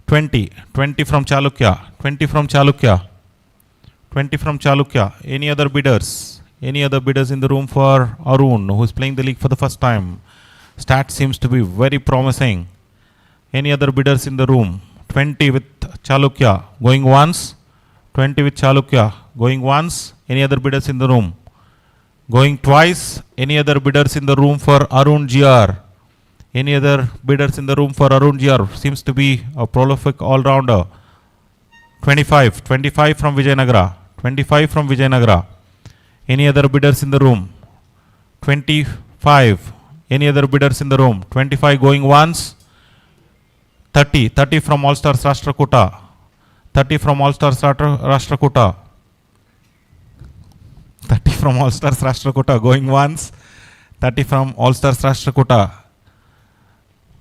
20 from Chalukya, 20 from Chalukya, 20 from Chalukya. Any other bidders? Any other bidders in the room for Arun, who is playing the league for the first time? Stat seems to be very promising. Any other bidders in the room? 20 with Chalukya, going once. 20 with Chalukya, going once. Any other bidders in the room? Going twice. Any other bidders in the room for Arun GR? Any other bidders in the room for Arun GR? Seems to be a prolific all-rounder. 25 from Vijayanagara. 25 from Vijayanagara. Any other bidders in the room? 25. Any other bidders in the room? 25 going once. 30 from All Stars Rashtrakuta. 30 from All Stars Rashtrakuta. 30 from All Stars Rashtrakuta going once. 30 from All Stars Rashtrakuta.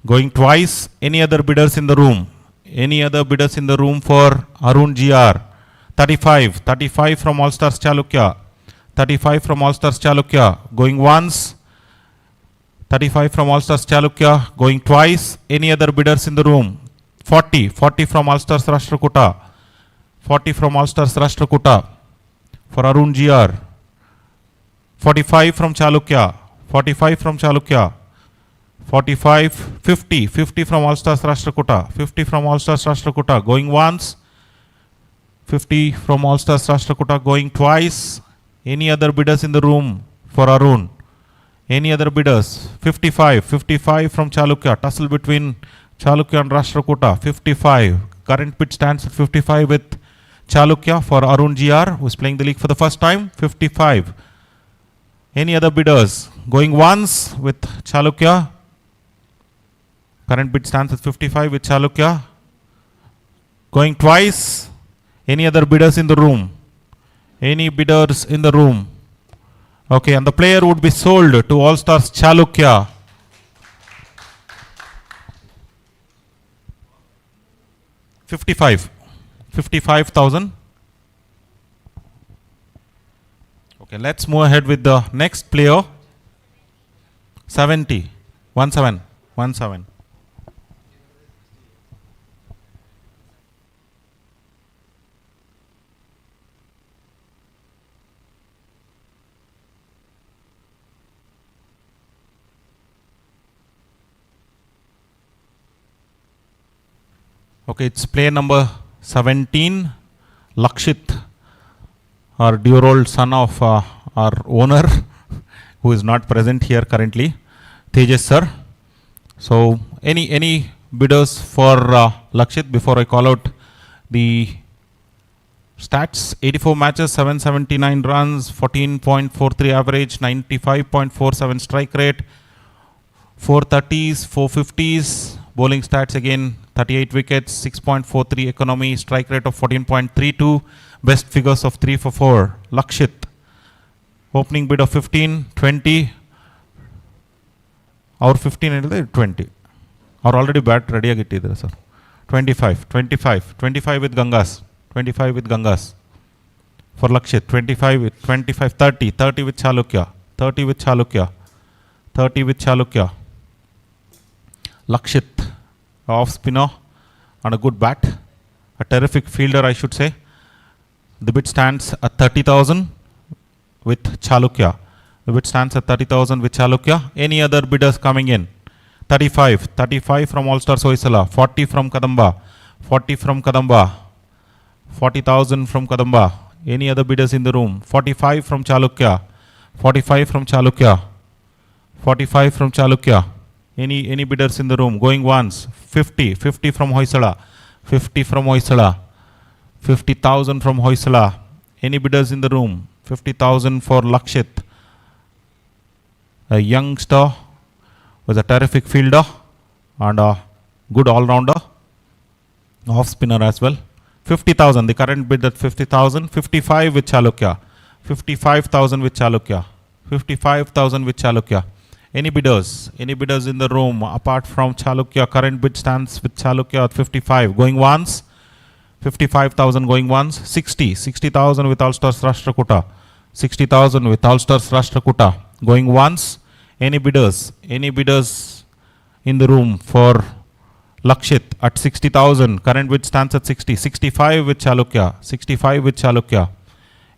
Going twice. Any other bidders in the room? Any other bidders in the room for Arun GR? 35 from All Stars Chalukya. 35 from All Stars Chalukya. Going once. 35 from All Stars Chalukya. Going twice. Any other bidders in the room? 40 from All Stars Rashtrakuta. 40 from All Stars Rashtrakuta for Arun GR. 45 from Chalukya. 45 from Chalukya. 45, 50 from All Stars Rashtrakuta. 50 from All Stars Rashtrakuta. Going once. 50 from All Stars Rashtrakuta. Going twice. Any other bidders in the room for Arun? Any other bidders? 55 from Chalukya. Tussle between Chalukya and Rashtrakuta. 55. Current bid stands at 55 with Chalukya for Arun GR, who is playing the league for the first time. 55. Any other bidders? Going once with Chalukya. Current bid stands at 55 with Chalukya. Going twice. Any other bidders in the room? Any bidders in the room? Okay, and the player would be sold to All Stars Chalukya. $55,000. Okay, let's move ahead with the next player. 17. Okay, it's player number 17, Lakshit, our dear-old son of our owner, who is not present here currently, Tejas sir. So, any bidders for Lakshit before I call out the stats? 84 matches, 779 runs, 14.43 average, 95.47 strike rate, 430s, 450s, bowling stats again 38 wickets, 6.43 economy, strike rate of 14.32, best figures of 3 for 4. Lakshit, opening bid of 15, 20, our 15 and 20. Our already bat ready agitidare sir. 25 with Gangas, 25 with Gangas. For Lakshit, 25 with 25, 30 with Chalukya, 30 with Chalukya, 30 with Chalukya. Lakshit, off spinner and a good bat, a terrific fielder I should say. The bid stands at 30,000 with Chalukya. The bid stands at 30,000 with Chalukya. Any other bidders coming in? 35 from All Stars Hoysala, 40 from Kadamba, 40 from Kadamba, 40,000 from Kadamba. Any other bidders in the room? 45 from Chalukya, 45 from Chalukya, 45 from Chalukya. Any bidders in the room? Going once. 50 from Hoysala, 50 from Hoysala, 50,000 from Hoysala. Any bidders in the room? 50,000 for Lakshit, a youngster was a terrific fielder and a good all-rounder, off spinner as well. 50,000, the current bid at 50,000. 55 with Chalukya, 55,000 with Chalukya, 55,000 with Chalukya. Any bidders in the room apart from Chalukya? Current bid stands with Chalukya at 55. Going once, 55,000 going once. 60,000 with All Stars Rashtrakuta, 60,000 with All Stars Rashtrakuta. Going once. Any bidders in the room for Lakshit at 60,000. Current bid stands at 60. 65 with Chalukya, 65 with Chalukya.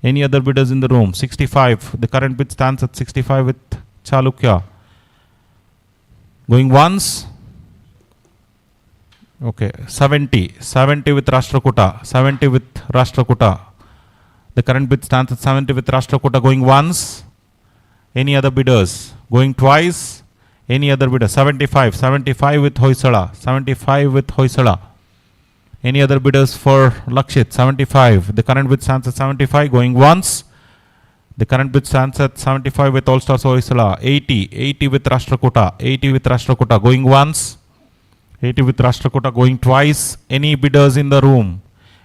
Any other bidders in the room? 65. The current bid stands at 65 with Chalukya. Going once. Okay, 70 with Rashtrakuta, 70 with Rashtrakuta. The current bid stands at 70 with Rashtrakuta. Going once. Any other bidders? Going twice. Any other bidder? 75 with Hoysala, 75 with Hoysala. Any other bidders for Lakshit? 75. The current bid stands at 75. Going once. The current bid stands at 75 with All Stars Hoysala. 80 with Rashtrakuta, 80 with Rashtrakuta. Going once. 80 with Rashtrakuta. Going twice. Any bidders in the room?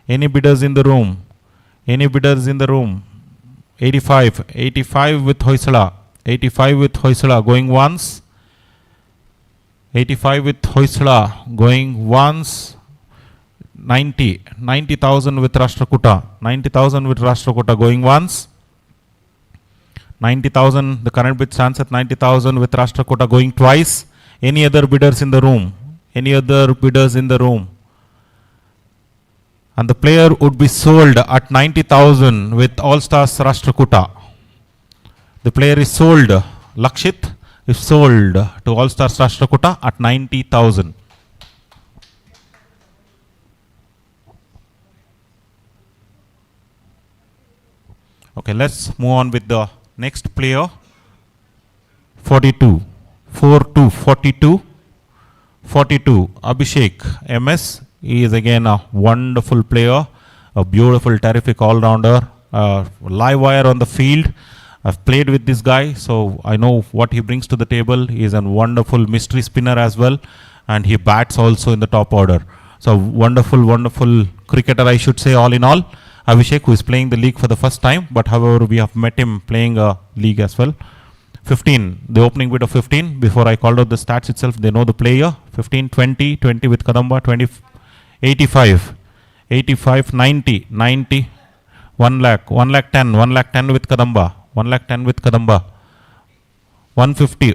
Any bidders in the room? Any bidders in the room? 85 with Hoysala, 85 with Hoysala. Going once. 85 with Hoysala. Going once. 90,000 with Rashtrakuta, 90,000 with Rashtrakuta. Going once. 90,000. The current bid stands at 90,000 with Rashtrakuta. Going twice. Any other bidders in the room? Any other bidders in the room? And the player would be sold at 90,000 with All Stars Rashtrakuta. The player is sold. Lakshit is sold to All Stars Rashtrakuta at 90,000. Okay, let's move on with the next player. 42, 42, Abhishek MS. He is again a wonderful player, a beautiful, terrific all-rounder, live wire on the field. I've played with this guy, so I know what he brings to the table. He is a wonderful mystery spinner as well, and he bats also in the top order. So wonderful cricketer, I should say, all in all. Abhishek, who is playing the league for the first time, but however we have met him playing a league as well. 15, the opening bid of 15. Before I called out the stats itself, they know the player. 15, 20 with Kadamba, 20, 85, 90, 1 lakh 10 with Kadamba, 1 lakh 10 with Kadamba. 150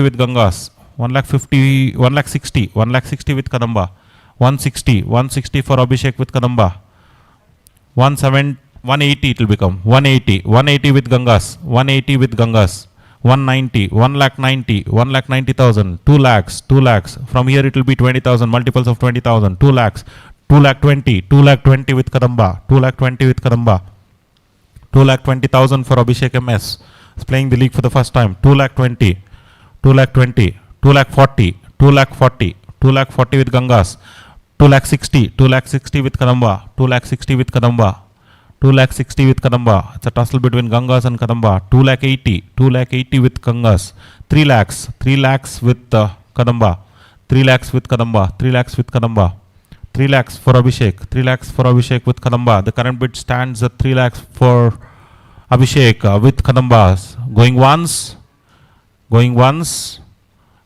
with Gangas, 1 lakh 60 with Kadamba. 160 for Abhishek with Kadamba. 180 it will become. 180 with Gangas, 180 with Gangas. 190, 1 lakh 90,000, 2 lakhs. From here it will be 20,000, multiples of 20,000, 2 lakhs, 2 lakh 20 with Kadamba, 2 lakh 20 with Kadamba. 2 lakh 20,000 for Abhishek MS. Is playing the league for the first time. 2 lakh 20, 2 lakh 20, 2 lakh 40, 2 lakh 40, 2 lakh 40 with Gangas. 2 lakh 60 with Kadamba, 2 lakh 60 with Kadamba. 2,60,000 with Kadamba. It's a tussle between Gangas and Kadamba. 2,80,000. 2,80,000 with Gangas. 3 lakhs. 3 lakhs with Kadamba. 3 lakhs with Kadamba. 3 lakhs with Kadamba. 3 lakhs for Abhishek. 3 lakhs for Abhishek with Kadamba. The current bid stands at 3 lakhs for Abhishek with Kadambas. Going once. Going once.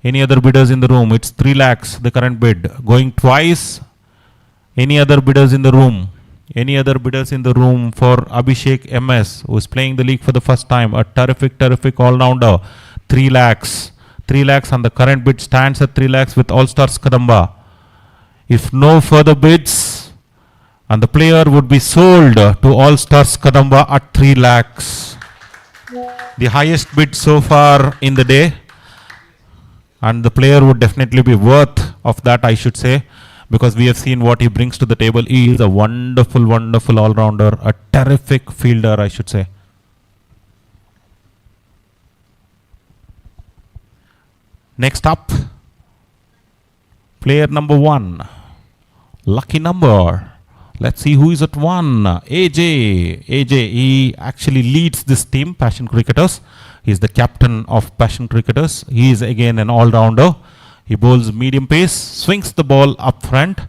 Any other bidders in the room? It's 3 lakhs, the current bid. Going twice. Any other bidders in the room? Any other bidders in the room for Abhishek MS, who is playing the league for the first time? A terrific all-rounder. 3 lakhs. 3 lakhs, and the current bid stands at 3 lakhs with All-Stars Kadamba. If no further bids, and the player would be sold to All-Stars Kadamba at 3 lakhs. The highest bid so far in the day, and the player would definitely be worth of that, I should say, because we have seen what he brings to the table. He is a wonderful all-rounder, a terrific fielder, I should say. Next up, player number 1. Lucky number. Let's see who is at 1. AJ. He actually leads this team, Passion Cricketers. He is the captain of Passion Cricketers. He is again an all-rounder. He bowls medium pace, swings the ball up front,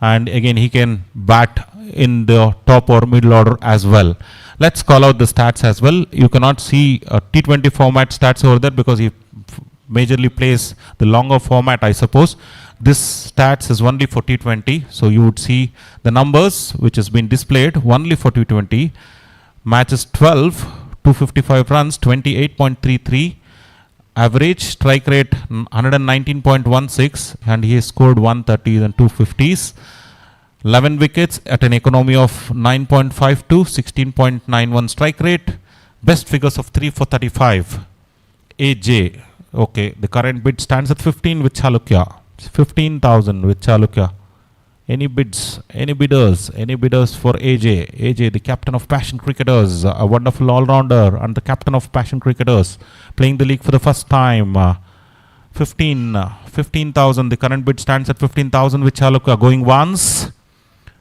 and again he can bat in the top or middle order as well. Let's call out the stats as well. You cannot see T20 format stats over there because he majorly plays the longer format, I suppose. This stats is only for T20, so you would see the numbers which has been displayed only for T20. Matches 12, 255 runs, 28.33. Average strike rate 119.16, and he has scored 130s and 250s. 11 wickets at an economy of 9.52, 16.91 strike rate. Best figures of 3 for 35. AJ. Okay, the current bid stands at 15 with Chalukya. 15,000 with Chalukya. Any bids? Any bidders? Any bidders for AJ? AJ, the captain of Passion Cricketers, a wonderful all-rounder, and the captain of Passion Cricketers, playing the league for the first time. 15,000. The current bid stands at 15,000 with Chalukya. Going once.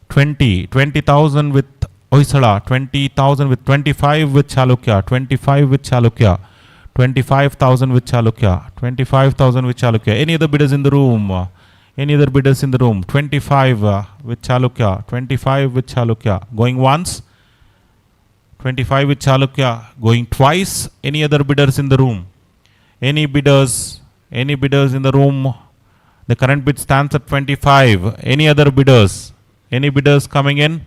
20,000 with Oisala. 20,000 with 25 with Chalukya. 25 with Chalukya. 25,000 with Chalukya. 25,000 with Chalukya. Any other bidders in the room? Any other bidders in the room? 25 with Chalukya. 25 with Chalukya. Going once. 25 with Chalukya. Going twice. Any other bidders in the room? Any bidders? Any bidders in the room? The current bid stands at 25. Any other bidders? Any bidders coming in?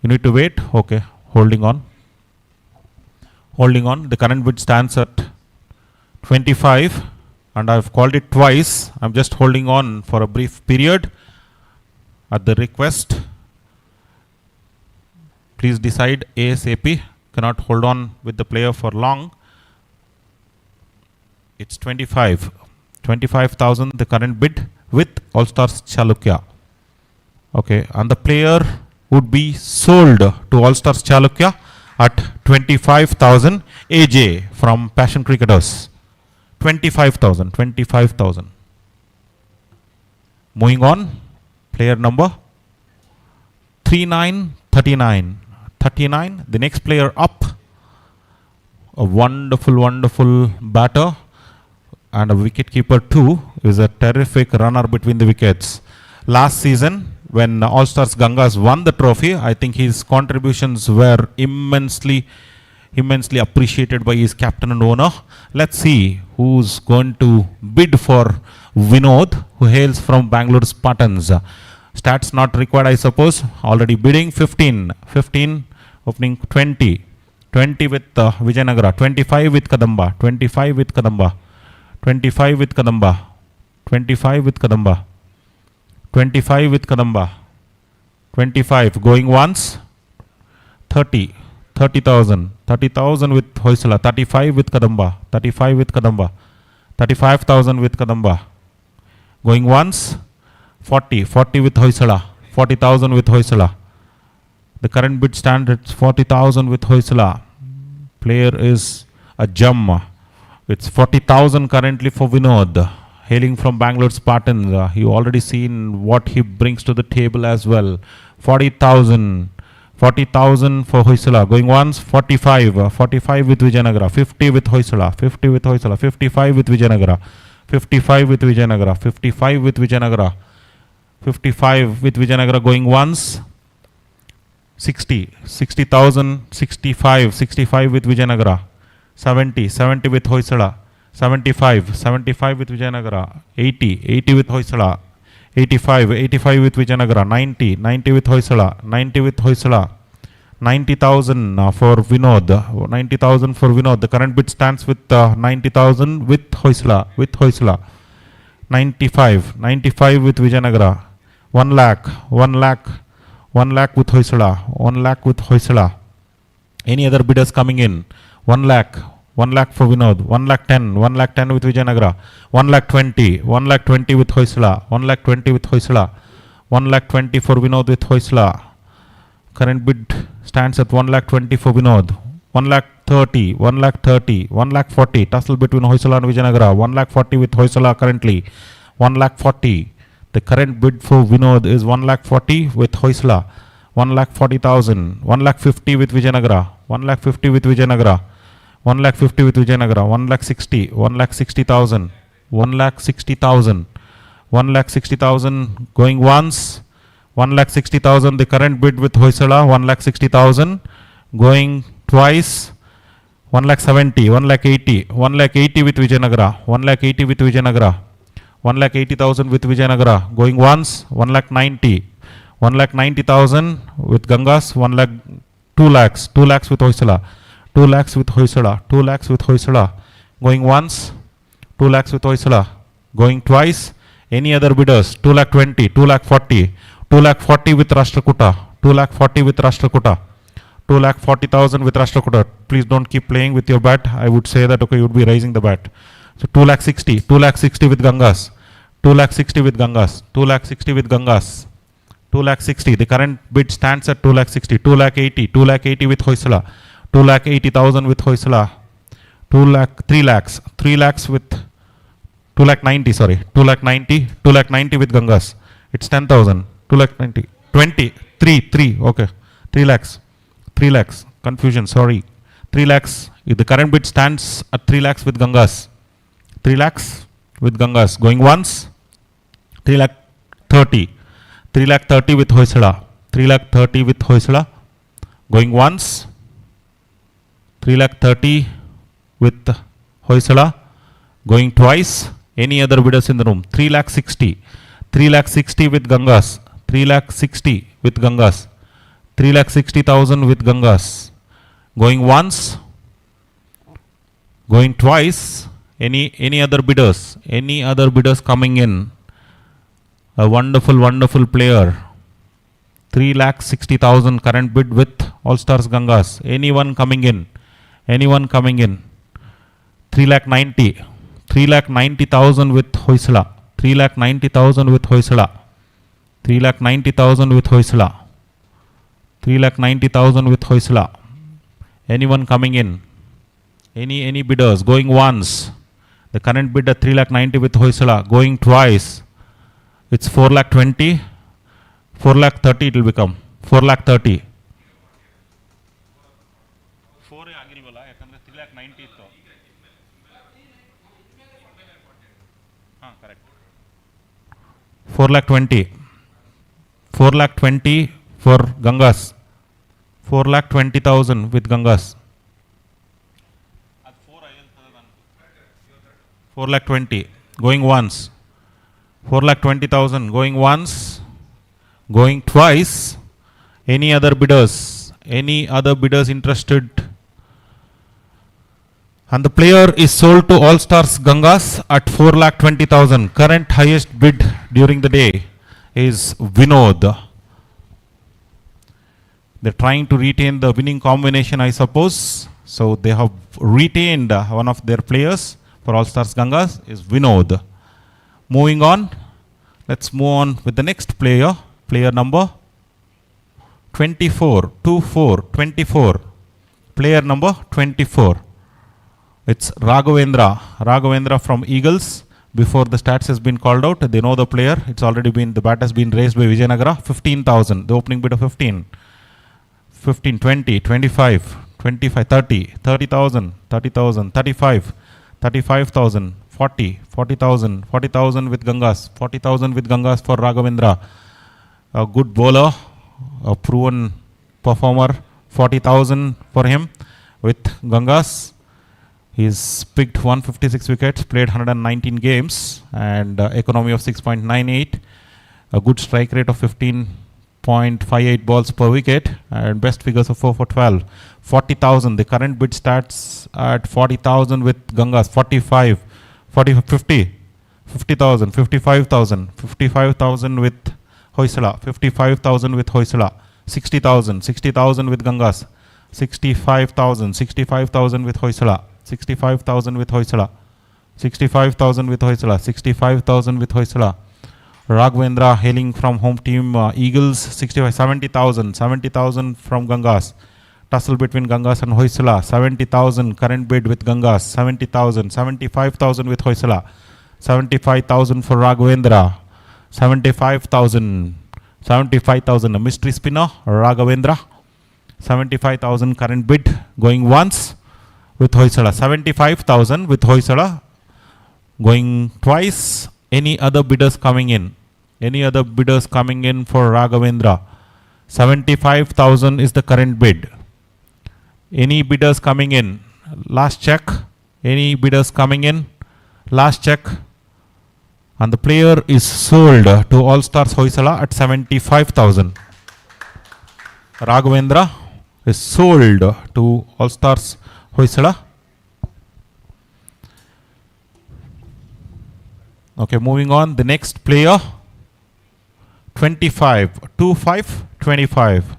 You need to wait. Okay. Holding on. Holding on. The current bid stands at 25. And I've called it twice. I'm just holding on for a brief period at the request. Please decide ASAP. Cannot hold on with the player for long. It's 25. 25,000 the current bid with All-Stars Chalukya. Okay, and the player would be sold to All-Stars Chalukya at 25,000. AJ from Passion Cricketers. 25,000. 25,000. Moving on, player number 39. The next player up, a wonderful batter and a wicket keeper too, is a terrific runner between the wickets. Last season, when All-Stars Gangas won the trophy, I think his contributions were immensely appreciated by his captain and owner. Let's see who's going to bid for Vinod, who hails from Bangalore Spartans. Stats not required, I suppose. Already bidding. 15, opening 20 with Vijayanagara, 25 with Kadamba, 25 with Kadamba, 25 with Kadamba, 25 with Kadamba, 25 with Kadamba, 25 going once. 30,000 with Hoysala, 35 with Kadamba, 35 with Kadamba, 35,000 with Kadamba. Going once. 40 with Hoysala, 40,000 with Hoysala. The current bid stands at 40,000 with Hoysala. Player is a gem. It's 40,000 currently for Vinod, hailing from Bangalore Spartans. You already seen what he brings to the table as well. 40,000. 40,000 for Hoysala. Going once, 45. 45 with Vijayanagara. 50 with Hoysala. 50 with Hoysala. 55 with Vijayanagara. 55 with Vijayanagara. 55 with Vijayanagara. 55 with Vijayanagara. Going once, 60. 60,000. 65. 65 with Vijayanagara. 70. 70 with Hoysala. 75. 75 with Vijayanagara. 80. 80 with Hoysala. 85. 85 with Vijayanagara. 90. 90 with Hoysala. 90 with Hoysala. 90,000 for Vinod. 90,000 for Vinod. The current bid stands with 90,000 with Hoysala. With Hoysala. 95. 95 with Vijayanagara. 1 lakh. 1 lakh. 1 lakh with Hoysala. 1 lakh with Hoysala. Any other bidders coming in? 1 lakh. 1 lakh for Vinod. 1 lakh 10. 1 lakh 10 with Vijayanagara. 1 lakh 20. 1 lakh 20 with Hoysala. 1 lakh 20 with Hoysala. 1 lakh 20 for Vinod with Hoysala. Current bid stands at 1 lakh 20 for Vinod. 1 lakh 30. 1 lakh 30. 1 lakh 40. Tussle between Hoysala and Vijayanagara. 1 lakh 40 with Hoysala currently. 1 lakh 40. The current bid for Vinod is 1 lakh 40 with Hoysala. 1 lakh 40,000. 1 lakh 50 with Vijayanagara. 1 lakh 50 with Vijayanagara. 1 lakh 50 with Vijayanagara. 1 lakh 60. 1 lakh 60,000. 1 lakh 60,000. 1 lakh 60,000 going once. 1 lakh 60,000. The current bid with Hoysala. 1 lakh 60,000 going twice. 1 lakh 70. 1 lakh 80. 1 lakh 80 with Vijayanagara. 1 lakh 80 with Vijayanagara. 1 lakh 80,000 with Vijayanagara going once. 1 lakh 90. 1 lakh 90,000 with Gangas. 1 lakh 2 lakhs. 2 lakhs with Hoysala. 2 lakhs with Hoysala. 2 lakhs with Hoysala going once. 2 lakhs with Hoysala going twice. Any other bidders? 2 lakh 20. 2 lakh 40. 2 lakh 40 with Rashtrakuta. 2 lakh 40 with Rashtrakuta. 2 lakh 40,000 with Rashtrakuta. Please don't keep playing with your bat. I would say that, okay, you would be raising the bat. So 2 lakh 60. 2 lakh 60 with Gangas. 2 lakh 60 with Gangas. 2 lakh 60 with Gangas. 2 lakh 60. The current bid stands at 2 lakh 60. 2 lakh 80. 2 lakh 80 with Hoysala. 2 lakh 80,000 with Hoysala. 3 lakhs. 3 lakhs with 2 lakh 90. Sorry. 2 lakh 90. 2 lakh 90 with Gangas. It's 10,000. 2 lakh 90. 20. 3. Okay. 3 lakhs. 3 lakhs. Confusion. Sorry. 3 lakhs. The current bid stands at 3 lakhs with Gangas. 3 lakhs with Gangas. Going once. 3 lakh 30. 3 lakh 30 with Hoysala. 3 lakh 30 with Hoysala. Going once. 3 lakh 30 with Hoysala. Going twice. Any other bidders in the room? 3 lakh 60. 3 lakh 60 with Gangas. 3 lakh 60 with Gangas. 3 lakh 60,000 with Gangas. Going once. Going twice. Any other bidders? Any other bidders coming in? A wonderful player. 3 lakh 60,000 current bid with All Stars Gangas. Anyone coming in? Anyone coming in? 3 lakh 90. 3 lakh 90,000 with Hoysala. 3 lakh 90,000 with Hoysala. 3 lakh 90,000 with Hoysala. 3 lakh 90,000 with Hoysala. Anyone coming in? Any bidders? Going once. The current bid at 3 lakh 90 with Hoysala. Going twice. It's 4 lakh 20. 4 lakh 30 it will become. 4 lakh 30. 4 lakh 20. 4 lakh 20 for Gangas. 4 lakh 20,000 with Gangas. 4 lakh 20 going once. 4 lakh 20,000 going once. Going twice. Any other bidders? Any other bidders interested? And the player is sold to All Stars Gangas at 4 lakh 20,000. Current highest bid during the day is Vinod. They're trying to retain the winning combination, I suppose. So they have retained one of their players for All Stars Gangas is Vinod. Moving on, let's move on with the next player. Player number 24. 24. Player number 24. It's Raghavendra. Raghavendra from Eagles. before the stats has been called out. They know the player. It's already been, the bat has been raised by Vijayanagara. 15,000. The opening bid of 15. 15, 20, 25, 25, 30, 30,000, 30,000, 35, 35,000, 40, 40,000, 40,000 with Gangas, 40,000 with Gangas for Raghavendra. A good bowler, a proven performer, 40,000 for him with Gangas. He's picked 156 wickets, played 119 games, and economy of 6.98, a good strike rate of 15.58 balls per wicket, and best figures of 4 for 12. 40,000, the current bid starts at 40,000 with Gangas, 45, 40, 50, 50,000, 55,000, 55,000 with Hoysala, 55,000 with Hoysala, 60,000, 60,000 with Gangas, 65,000, 65,000 with Hoysala, 65,000 with Hoysala, 65,000 with Hoysala, 65,000 with Hoysala. Raghavendra hailing from home team Eagles, 65, 70,000, 70,000 from Gangas. Tussle between Gangas and Hoysala, 70,000 current bid with Gangas, 70,000, 75,000 with Hoysala, 75,000 for Raghavendra, 75,000, 75,000 a mystery spinner, Raghavendra, 75,000 current bid going once with Hoysala, 75,000 with Hoysala going twice. Any other bidders coming in? Any other bidders coming in for Raghavendra? 75,000 is the current bid. Any bidders coming in? Last check. Any bidders coming in? Last check. And the player is sold to All Stars Hoysala at 75,000. Raghavendra is sold to All Stars Hoysala. Okay, moving on. The next player, 25, 25, 25.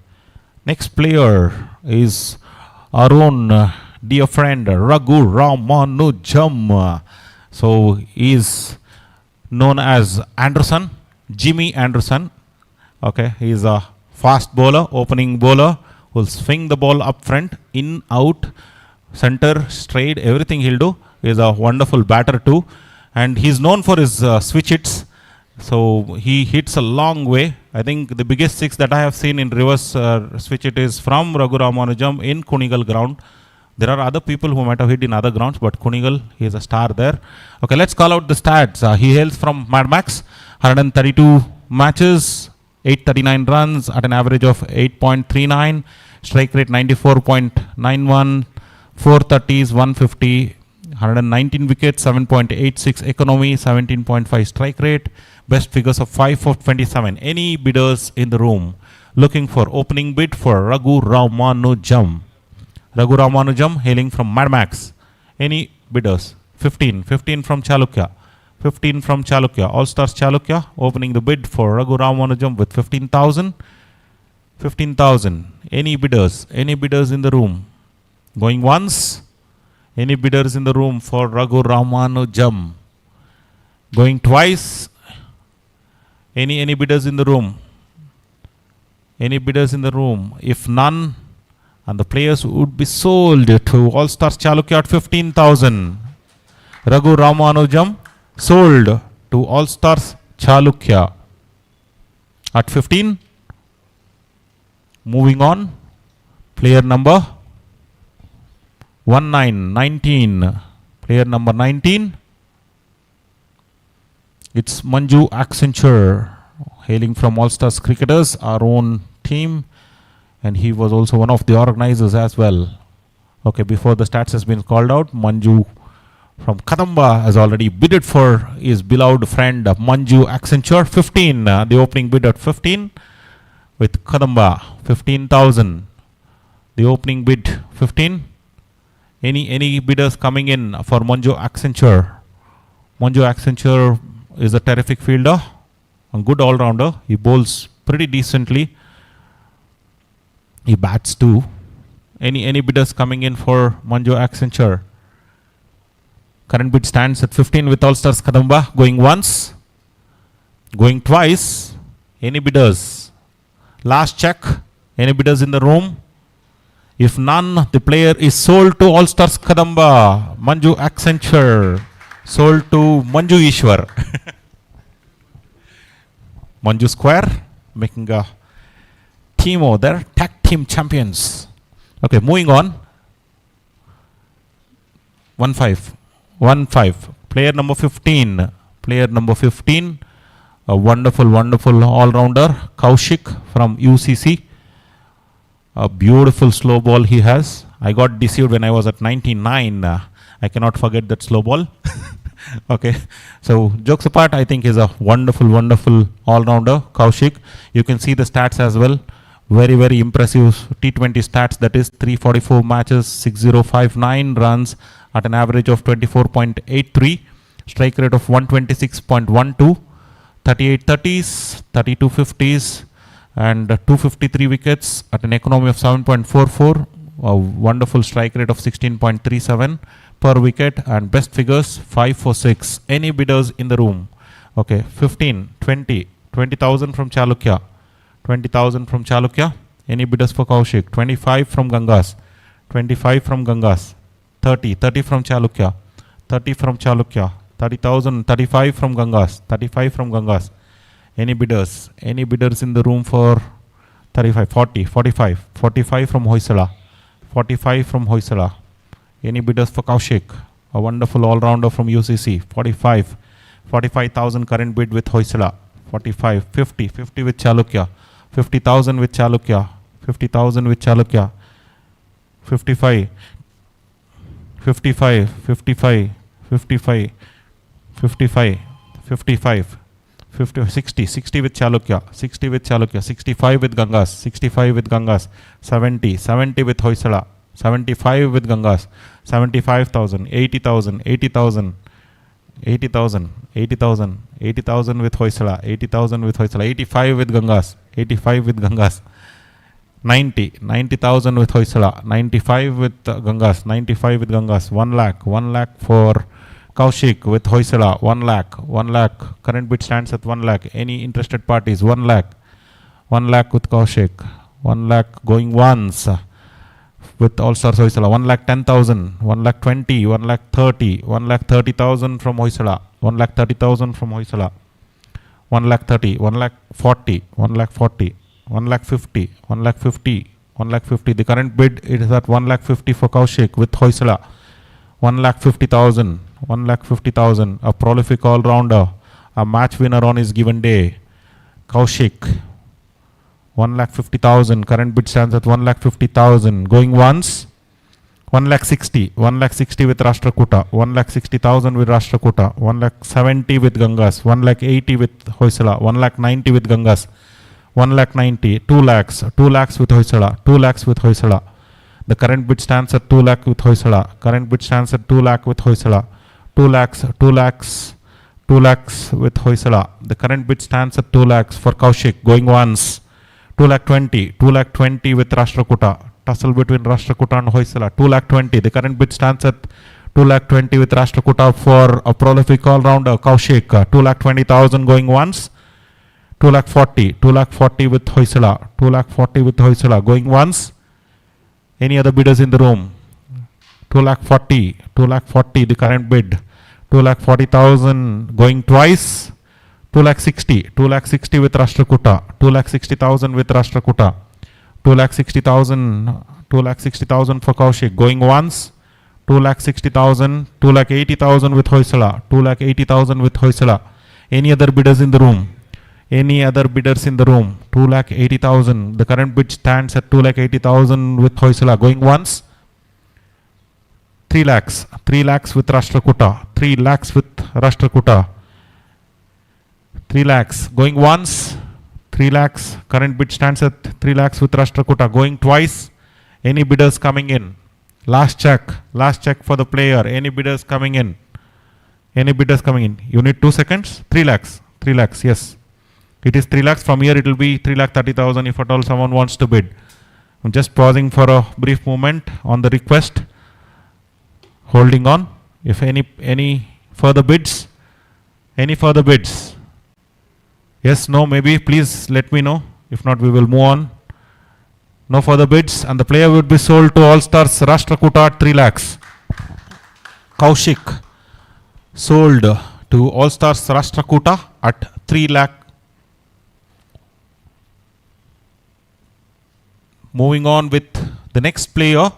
Next player is our own dear friend Raghu Ramanujam. So he is known as Anderson, Jimmy Anderson. Okay, he is a fast bowler, opening bowler, who will swing the ball up front, in, out, center, straight, everything he'll do. He is a wonderful batter too. And he's known for his switch hits. So he hits a long way. I think the biggest six that I have seen in reverse switch it is from Raghu Ramanujam in Kunigal ground. There are other people who might have hit in other grounds, but Kunigal, he is a star there. Okay, let's call out the stats. He hails from Mad Max, 132 matches, 839 runs at an average of 8.39, strike rate 94.91, 430s, 150, 119 wickets, 7.86 economy, 17.5 strike rate, best figures of 5 for 27. Any bidders in the room looking for opening bid for Raghu Ramanujam? Raghu Ramanujam hailing from Mad Max. Any bidders? 15. 15 from Chalukya. 15 from Chalukya. All Stars Chalukya opening the bid for Raghu Ramanujam with 15,000. 15,000. Any bidders? Any bidders in the room? Going once? Any bidders in the room for Raghu Ramanujam? Going twice? Any bidders in the room? Any bidders in the room? If none, and the players would be sold to All Stars Chalukya at 15,000. Raghu Ramanujam sold to All Stars Chalukya at 15. Moving on, player number 19. Player number 19. It's Manju Accenture, hailing from All Stars Cricketers, our own team. And he was also one of the organizers as well. Okay, before the stats has been called out, Manju from Kadamba has already bidded for his beloved friend Manju Accenture. 15, the opening bid at 15 with Kadamba, 15,000. The opening bid 15. Any bidders coming in for Manju Accenture? Manju Accenture is a terrific fielder, a good all-rounder. He bowls pretty decently. He bats too. Any bidders coming in for Manju Accenture? Current bid stands at 15 with All Stars Kadamba. Going once. Going twice. Any bidders? Last check. Any bidders in the room? If none, the player is sold to All Stars Kadamba. Manju Accenture sold to Manju Ishwar. Manju Square making a team over there, tag team champions. Okay, moving on. 1-5. 1-5. Player number 15. Player number 15. A wonderful, wonderful all-rounder. Kaushik from UCC. A beautiful slow ball he has. I got deceived when I was at 99. I cannot forget that slow ball. Okay. So, jokes apart, I think he's a wonderful, wonderful all-rounder. Kaushik. You can see the stats as well. Very, very impressive T20 stats. That is 344 matches, 6059 runs at an average of 24.83. Strike rate of 126.12. 38 30s, 32 50s, and 253 wickets at an economy of 7.44. A wonderful strike rate of 16.37 per wicket, and best figures 5 for 6. Any bidders in the room? Okay, 15, 20, 20,000 from Chalukya. 20,000 from Chalukya. Any bidders for Kaushik? 25 from Gangas. 25 from Gangas. 30 from Chalukya. 30 from Chalukya. 30,000, 35 from Gangas. 35 from Gangas. Any bidders? Any bidders in the room for 35, 40, 45. 45 from Hoysala. 45 from Hoysala. Any bidders for Kaushik? A wonderful all-rounder from UCC. 45. 45,000 current bid with Hoysala. 45, 50, 50 with Chalukya. 50,000 with Chalukya. 50,000 with Chalukya. 55. 55, 55, 55, 55, 55, 50, 60, 60 with Chalukya, 60 with Chalukya, 65 with Gangas, 65 with Gangas, 70, 70 with Hoysala, 75 with Gangas, 75,000, 80,000, 80,000, 80,000, 80,000, 80,000 with Hoysala, 80,000 with Hoysala, 85 with Gangas, 85 with Gangas, 90,000 with Hoysala, 95 with Gangas, 95 with Gangas, 1 lakh for Kaushik with Hoysala, 1 lakh, current bid stands at 1 lakh, any interested parties, 1 lakh with Kaushik, 1 lakh going once with All Stars Hoysala, 1,10,000, 1,20,000, 1,30,000, 1,30,000 from Hoysala, 1,30,000 from Hoysala, 1,30,000, 1,40,000, 1,40,000, 1,50,000, 1,50,000, 1,50,000. The current bid is at 1,50,000 for Kaushik with Hoysala, 1,50,000, 1,50,000. A prolific all-rounder, a match winner on his given day. Kaushik, 1,50,000. Current bid stands at 1,50,000. Going once, 1,60,000 with Rashtrakuta, 1,60,000 with Rashtrakuta, 1,70,000 with Gangas, 1,80,000 with Hoysala, 1,90,000 with Gangas, 1,90,000, 2 lakhs with Hoysala, 2 lakhs with Hoysala. The current bid stands at 2 lakh with Hoysala. Current bid stands at 2 lakh with Hoysala. 2 lakhs with Hoysala. The current bid stands at 2 lakhs for Kaushik. Going once, 2,20,000 with Rashtrakuta. Tussle between Rashtrakuta and Hoysala. 2,20,000. The current bid stands at 2,20,000 with Rashtrakuta for a prolific all-rounder Kaushik. 2,20,000 going once. 2,40,000 with Hoysala. 2,40,000 with Hoysala. Going once. Any other bidders in the room? 2,40,000 the current bid. 2,40,000 going twice. 2,60,000 with Rashtrakuta. 2,60,000 with Rashtrakuta. 2,60,000 for Kaushik. Going once. 2,60,000. 2,80,000 with Hoysala. 2,80,000 with Hoysala. Any other bidders in the room? Any other bidders in the room? 2,80,000. The current bid stands at 2,80,000 with Hoysala. Going once. 3 lakhs. 3 lakhs with Rashtrakuta. 3 lakhs with Rashtrakuta. 3 lakhs. Going once. 3 lakhs. Current bid stands at 3 lakhs with Rashtrakuta. Going twice. Any bidders coming in? Last check. Last check for the player. Any bidders coming in? Any bidders coming in? You need 2 seconds. 3 lakhs. 3 lakhs. Yes. It is 3 lakhs. From here it will be 3,30,000 if at all someone wants to bid. I'm just pausing for a brief moment on the request. Holding on. If any further bids? Any further bids? Yes, no, maybe. Please let me know. If not, we will move on. No further bids, and the player would be sold to All Stars Rashtrakuta at 3 lakhs. Kaushik sold to All Stars Rashtrakuta at 3 lakh. Moving on with the next player,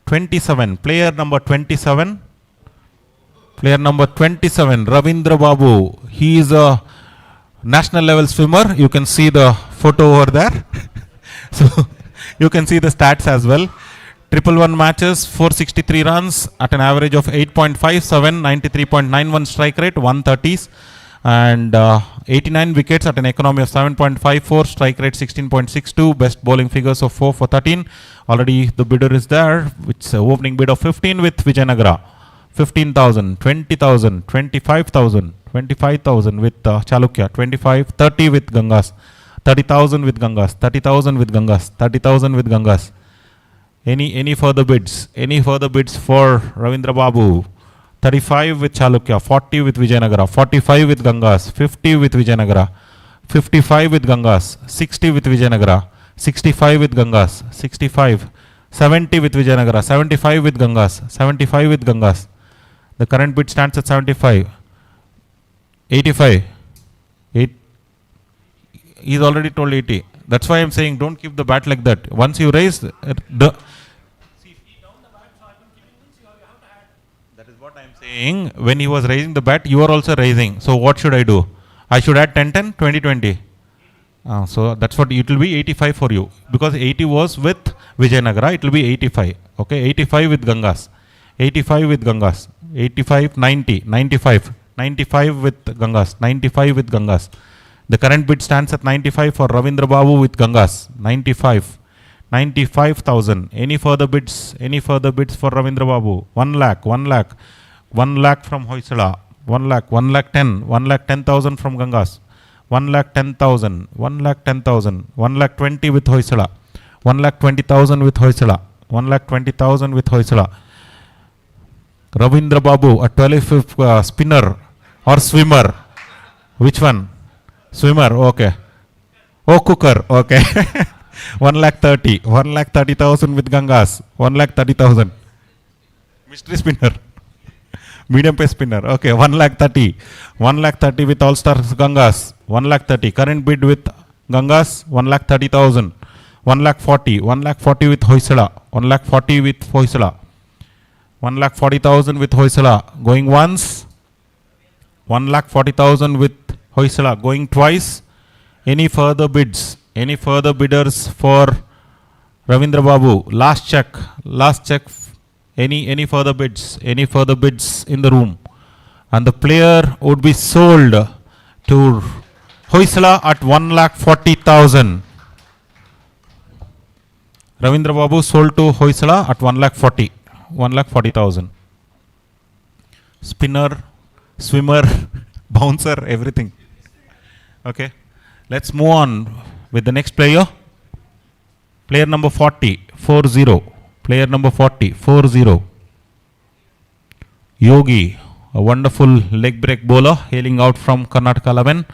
27, player number 27. Player number 27, Ravindra Babu. He is a national level swimmer. You can see the photo over there. So you can see the stats as well. 111 matches, 463 runs at an average of 8.57, 93.91 strike rate, 130s, and 89 wickets at an economy of 7.54, strike rate 16.62, best bowling figures of 4 for 13. Already the bidder is there, which is opening bid of 15 with Vijayanagara. 15,000, 20,000, 25,000, 25,000 with Chalukya, 25, 30 with Gangas, 30,000 with Gangas, 30,000 with Gangas, 30,000 with Gangas. Any further bids? Any further bids for Ravindra Babu? 35 with Chalukya, 40 with Vijayanagara, 45 with Gangas, 50 with Vijayanagara, 55 with Gangas, 60 with Vijayanagara, 65 with Gangas, 65, 70 with Vijayanagara, 75 with Gangas, 75 with Gangas. The current bid stands at 75. 85. He's already told 80. That's why I'm saying don't keep the bat like that. Once you raise the... That is what I'm saying. When he was raising the bat, you are also raising. So what should I do? I should add 10-10, 20-20. So that's what it will be 85 for you. Because 80 was with Vijayanagara, it will be 85. Okay, 85 with Gangas. 85 with Gangas. 85, 90, 95. 95 with Gangas. 95 with Gangas. The current bid stands at 95 for Ravindra Babu with Gangas. 95. 95,000. Any further bids? Any further bids for Ravindra Babu? 1 lakh, 1 lakh. 1 lakh from Hoysala. 1 lakh, 1 lakh 10. 1 lakh 10,000 from Gangas. 1 lakh 10,000. 1 lakh 10,000. 1 lakh 20 with Hoysala. 1 lakh 20,000 with Hoysala. 1 lakh 20,000 with Hoysala. Ravindra Babu, a 12th spinner or swimmer. Which one? Swimmer, okay. Oh, cooker, okay. 1 lakh 30. 1 lakh 30,000 with Gangas. 1 lakh 30,000. Mystery spinner. Medium pace spinner, okay. 1 lakh 30. 1 lakh 30 with All Stars Gangas. 1 lakh 30. Current bid with Gangas, 1 lakh 30,000. 1 lakh 40. 1 lakh 40 with Hoysala. 1 lakh 40 with Hoysala. 1 lakh 40,000 with Hoysala. Going once. 1 lakh 40,000 with Hoysala. Going twice. Any further bids? Any further bidders for Ravindra Babu? Last check. Last check. Any further bids? Any further bids in the room? And the player would be sold to Hoysala at 1 lakh 40,000. Ravindra Babu sold to Hoysala at 1 lakh 40. 1 lakh 40,000. Spinner, swimmer, bouncer, everything. Okay. Let's move on with the next player. Player number 40, 40. Player number 40, 40. Yogi, a wonderful leg break bowler hailing out from Karnataka 11.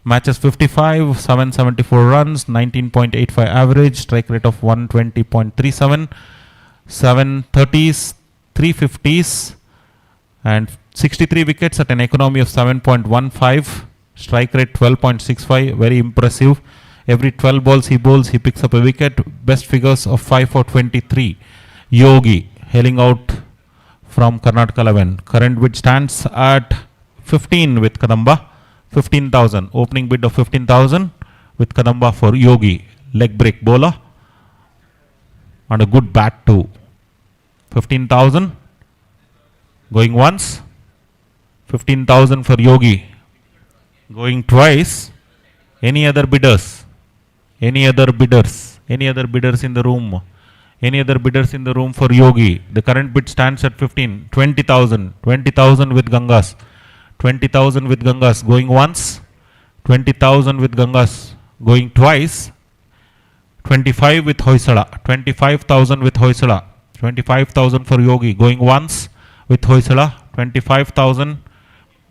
Matches 55, 774 runs, 19.85 average, strike rate of 120.37. 730s, 350s, and 63 wickets at an economy of 7.15, strike rate 12.65, very impressive. Every 12 balls he bowls, he picks up a wicket. Best figures of 5 for 23. Yogi, hailing out from Karnataka 11. Current bid stands at 15 with Kadamba, 15,000. Opening bid of 15,000 with Kadamba for Yogi, leg break bowler, and a good bat too. 15,000. Going once. 15,000 for Yogi. Going twice. Any other bidders? Any other bidders? Any other bidders in the room? Any other bidders in the room for Yogi? The current bid stands at 15. 20,000. 20,000 with Gangas. 20,000 with Gangas. Going once. 20,000 with Gangas. Going twice. 25 with Hoysala. 25,000 with Hoysala. 25,000 for Yogi. Going once with Hoysala. 25,000.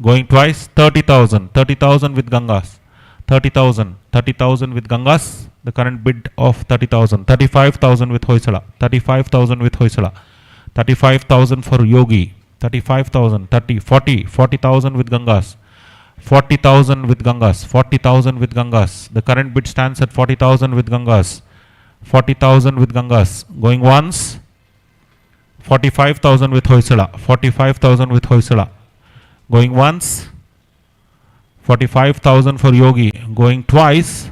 Going twice. 30,000. 30,000 with Gangas. 30,000. 30,000 with Gangas. The current bid of 30,000. 35,000 with Hoysala. 35,000 with Hoysala. 35,000 for Yogi. 35,000, 30, 40, 40,000 with Gangas. 40,000 with Gangas, 40,000 with Gangas. The current bid stands at 40,000 with Gangas. 40,000 with Gangas. Going once. 45,000 with Hoysala. 45,000 with Hoysala. Going once. 45,000 for Yogi. Going twice.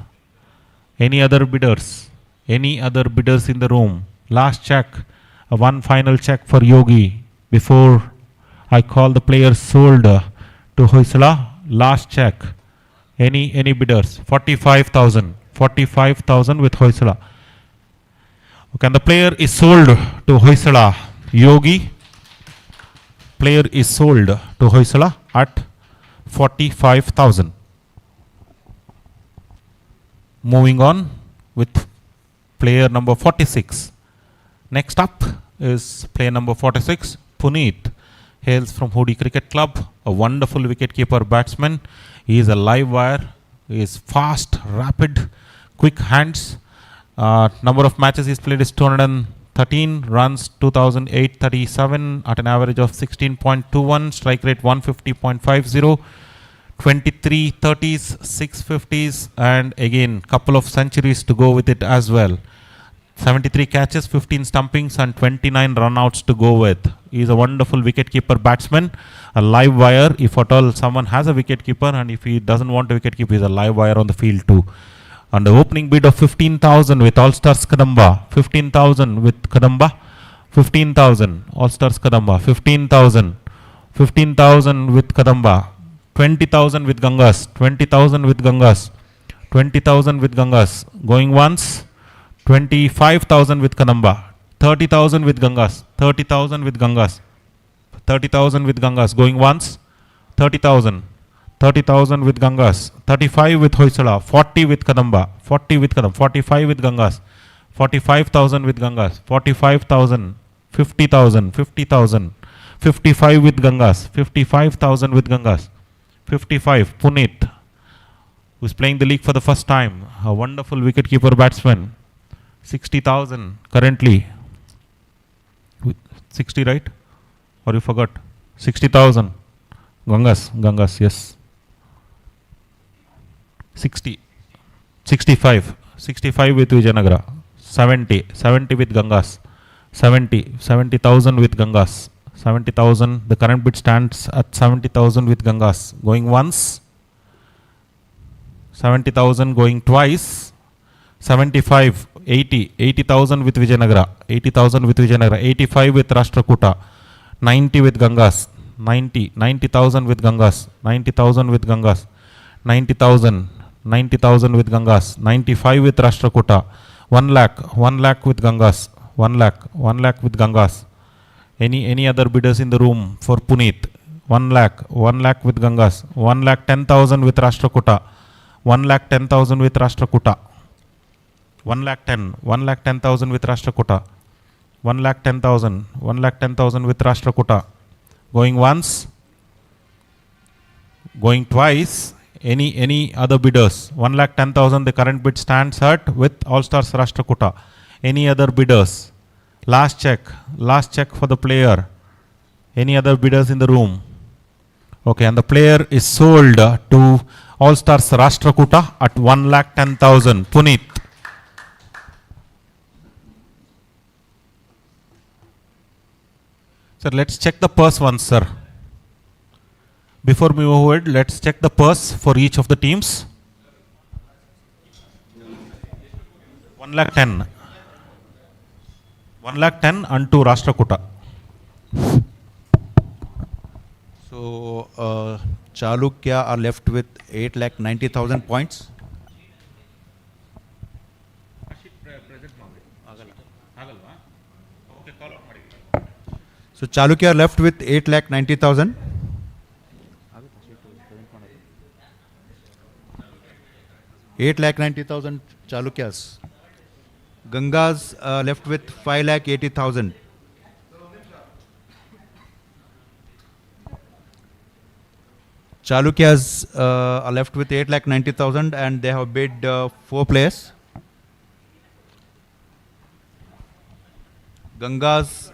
Any other bidders? Any other bidders in the room? Last check. One final check for Yogi before I call the player sold to Hoysala. Last check. Any bidders? 45,000. 45,000 with Hoysala. Okay, and the player is sold to Hoysala. Yogi. Player is sold to Hoysala at 45,000. Moving on with player number 46. Next up is player number 46, Puneet. Hails from Hodi Cricket Club, a wonderful wicketkeeper batsman. He is a live wire. He is fast, rapid, quick hands. Number of matches he's played is 213, runs 2,837 at an average of 16.21, strike rate 150.50, 23 30s, 6 50s, and again couple of centuries to go with it as well. 73 catches, 15 stumpings, and 29 runouts to go with. He is a wonderful wicketkeeper batsman, a live wire. If at all someone has a wicketkeeper, and if he doesn't want a wicketkeeper, he is a live wire on the field too. On the opening bid of 15,000 with All Stars Kadamba, 15,000 with Kadamba, 15,000 All Stars Kadamba, 15,000, 15,000 with Kadamba, 20,000 with Gangas, 20,000 with Gangas, 20,000 with Gangas. Going once. 25,000 with Kadamba, 30,000 with Gangas, 30,000 with Gangas, 30,000 with Gangas. Going once. 30,000, 30,000 with Gangas, 35 with Hoysala, 40 with Kadamba, 40 with Kadamba, 45 with Gangas, 45,000 with Gangas, 45,000, 50,000, 50,000, 55 with Gangas, 55,000 with Gangas, 55, Puneet, who is playing the league for the first time, a wonderful wicketkeeper batsman. 60,000 currently. 60, right? Or you forgot? 60,000. Gangas, yes. 60. 65. 65 with Vijayanagara. 70. 70 with Gangas. 70,000 with Gangas. 70,000. The current bid stands at 70,000 with Gangas. Going once. 70,000 going twice. 75. 80,000 with Vijayanagara, 80,000 with Vijayanagara, 85 with Rashtrakuta, 90 with Gangas, 90,000 with Gangas, 90,000 with Gangas, 90,000 with Gangas, 95 with Rashtrakuta, 1 lakh with Gangas, 1 lakh with Gangas. Any other bidders in the room for Puneet? 1 lakh with Gangas, 1,10,000 with Rashtrakuta, 1,10,000 with Rashtrakuta. 1,10,000 with Rashtrakuta, 1,10,000 with Rashtrakuta. Going once, going twice. Any other bidders? 1,10,000. The current bid stands at with All Stars Rashtrakuta. Any other bidders? Last check for the player. Any other bidders in the room? Okay, and the player is sold to All Stars Rashtrakuta at 1,10,000. Puneet. Sir, let's check the purse once, sir. Before we move forward, let's check the purse for each of the teams. 1,10,000. 1,10,000 unto Rashtrakuta.
So, Chalukya are left with 8,90,000 points. So Chalukya are left with 8,90,000. 8,90,000 Chalukyas. Gangas left with 5,80,000. Chalukyas are left with 8,90,000 and they have bid 4 players. Gangas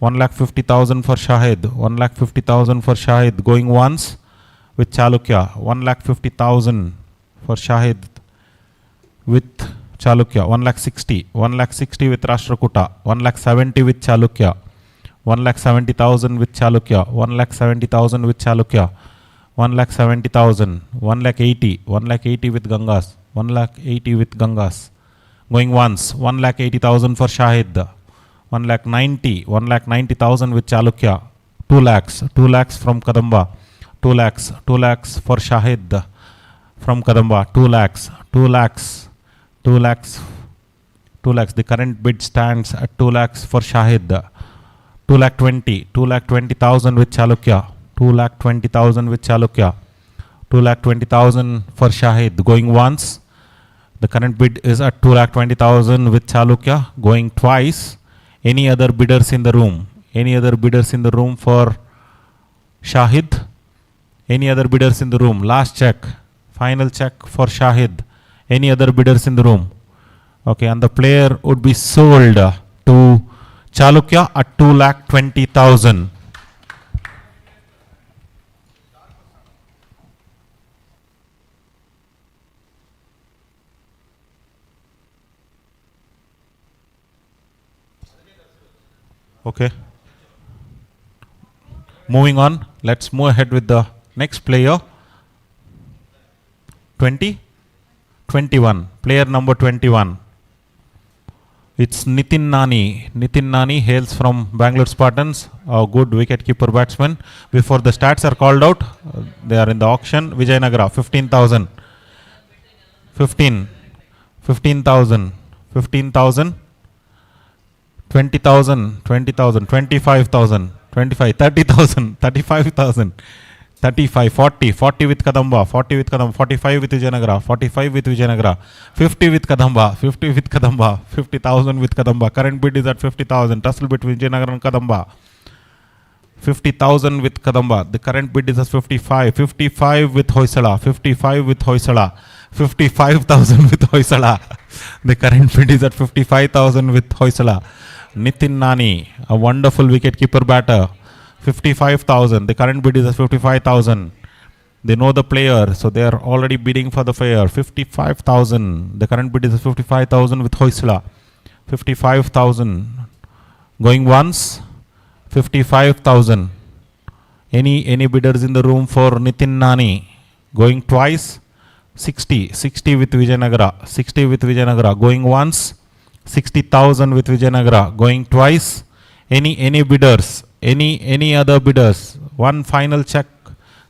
1,50,000 for Shahid. 1,50,000 for Shahid. Going once. with Chalukya. 1,50,000 for Shahid with Chalukya. 1,60,000. 1,60,000 with Rashtrakuta. 1,70,000 with Chalukya. 1,70,000 with Chalukya. 1,70,000 with Chalukya. 1,70,000. 1,80,000. 1,80,000 with Gangas. 1,80,000 with Gangas. Going once. 1,80,000 for Shahid. 1,90,000. 1,90,000 with Chalukya. 2 lakhs. 2 lakhs from Kadamba. 2 lakhs. 2 lakhs for Shahid from Kadamba. 2 lakhs. 2 lakhs. 2 lakhs. 2 lakhs. The current bid stands at 2 lakhs for Shahid. 2,20,000. 2,20,000 with Chalukya. 2,20,000 with Chalukya. 2,20,000 for Shahid. Going once. The current bid is at 2,20,000 with Chalukya. Going twice. Any other bidders in the room? Any other bidders in the room for Shahid? Any other bidders in the room? Last check. Final check for Shahid. Any other bidders in the room? Okay, and the player would be sold to Chalukya at 2,20,000. Okay. Moving on, let's move ahead with the next player. 21. Player number 21. It's Nitin Nani. Nitin Nani hails from Bangalore Spartans, a good wicket-keeper batsman. Before the stats are called out, they are in the auction. Vijayanagara, 15,000. 15,000. 15,000. 20,000. 20,000. 25,000. 25, 30,000, 35,000, 35, 40, 40 with Kadamba, 40 with Kadamba, 45 with Vijayanagara, 45 with Vijayanagara, 50 with Kadamba, 50 with Kadamba, 50,000 with Kadamba. Current bid is at 50,000. Tussle between Vijayanagara and Kadamba. 50,000 with Kadamba. The current bid is at 55. 55 with Hoysala. 55 with Hoysala. 55,000 with Hoysala. The current bid is at 55,000 with Hoysala. Nitin Nani, a wonderful wicket-keeper batter. 55,000. The current bid is at 55,000. They know the player, so they are already bidding for the player. 55,000. The current bid is at 55,000 with Hoysala. 55,000. Going once. 55,000. Any bidders in the room for Nitin Nani? Going twice. 60. 60 with Vijayanagara. 60 with Vijayanagara. Going once. 60,000 with Vijayanagara. Going twice. Any bidders? Any other bidders? One final check.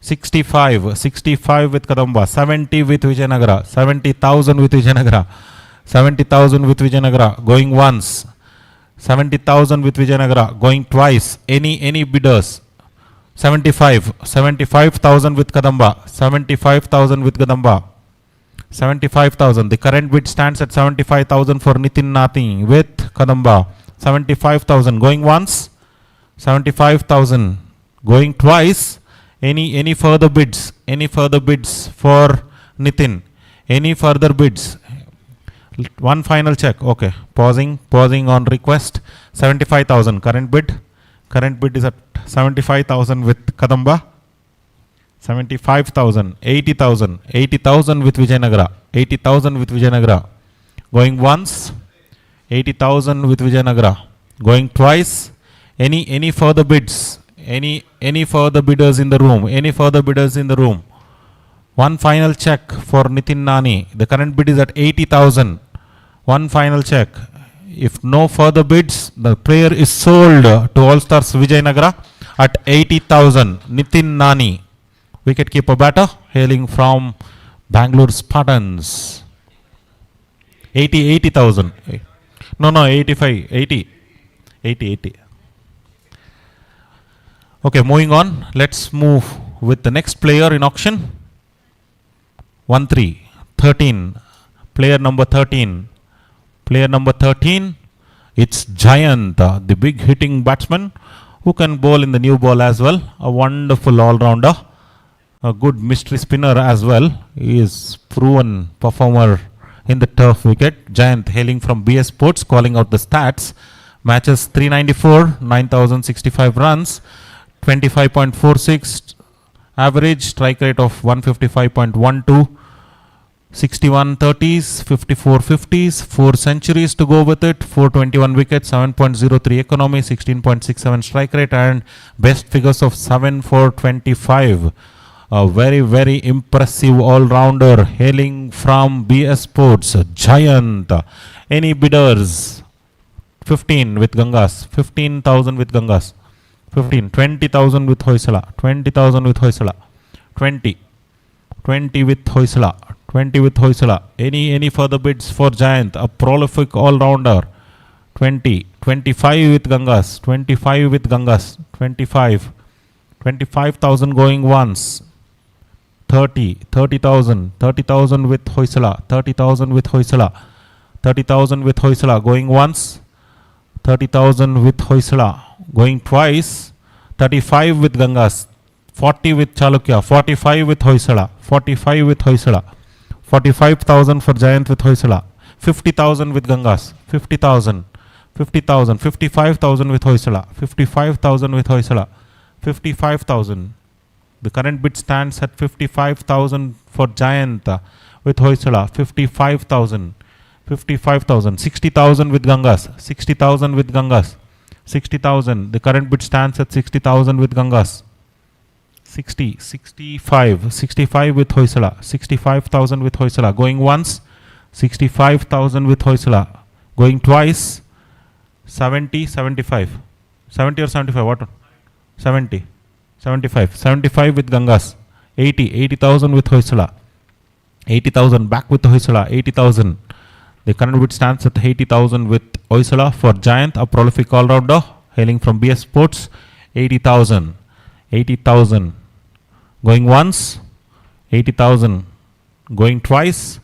65. 65 with Kadamba. 70 with Vijayanagara. 70,000 with Vijayanagara. 70,000 with Vijayanagara. Going once. 70,000 with Vijayanagara. Going twice. Any bidders? 75. 75,000 with Kadamba. 75,000 with Kadamba. 75,000. The current bid stands at 75,000 for Nitin Nani with Kadamba. 75,000. Going once. 75,000. Going twice. Any further bids? Any further bids for Nitin? Any further bids? One final check. Okay. Pausing on request. 75,000. Current bid. Current bid is at 75,000 with Kadamba. 75,000. 80,000. 80,000 with Vijayanagara. 80,000 with Vijayanagara. Going once. 80,000 with Vijayanagara. Going twice. Any further bids? Any further bidders in the room? Any further bidders in the room? One final check for Nitin Nani. The current bid is at 80,000. One final check. If no further bids, the player is sold to All Stars Vijayanagara at 80,000. Nitin Nani, wicket-keeper batter, hailing from Bangalore Spartans. 80,000. No, 85. 80. Okay, moving on. Let's move with the next player in auction. 13. Player number 13. Player number 13. It's Giant, the big hitting batsman who can bowl in the new ball as well. A wonderful all-rounder. A good mystery spinner as well. He is proven performer in the turf wicket. Giant hailing from BS Sports, calling out the stats. Matches 394, 9,065 runs, 25.46 average strike rate of 155.12, 61 30s, 54 50s, 4 centuries to go with it, 421 wickets, 7.03 economy, 16.67 strike rate, and best figures of 7 for 25. A very, very impressive all-rounder hailing from BS Sports, Giant. Any bidders? 15 with Gangas, 15,000 with Gangas, 15, 20,000 with Hoysala, 20,000 with Hoysala, 20 with Hoysala, 20 with Hoysala. Any further bids for Giant, a prolific all-rounder? 20, 25 with Gangas, 25 with Gangas, 25, 25,000 going once, 30,000 with Hoysala, 30,000 with Hoysala, 30,000 with Hoysala going once, 30,000 with Hoysala going twice, 35 with Gangas, 40 with Chalukya, 45 with Hoysala, 45 with Hoysala, 45,000 for Giant with Hoysala, 50,000 with Gangas, 50,000, 50,000, 55,000 with Hoysala, 55,000 with Hoysala, 55,000. The current bid stands at 55,000 for Giant with Hoysala, 55,000, 55,000, 60,000 with Gangas, 60,000 with Gangas, 60,000. The current bid stands at 60,000 with Gangas. 60, 65, 65 with Hoysala, 65,000 with Hoysala going once, 65,000 with Hoysala going twice, 70, 75, 70 or 75, what one? 70, 75, 75 with Gangas, 80, 80,000 with Hoysala, 80,000 back with Hoysala, 80,000. The current bid stands at 80,000 with Hoysala for Giant, a prolific all-rounder hailing from BS Sports, 80,000, 80,000 going once, 80,000 going twice,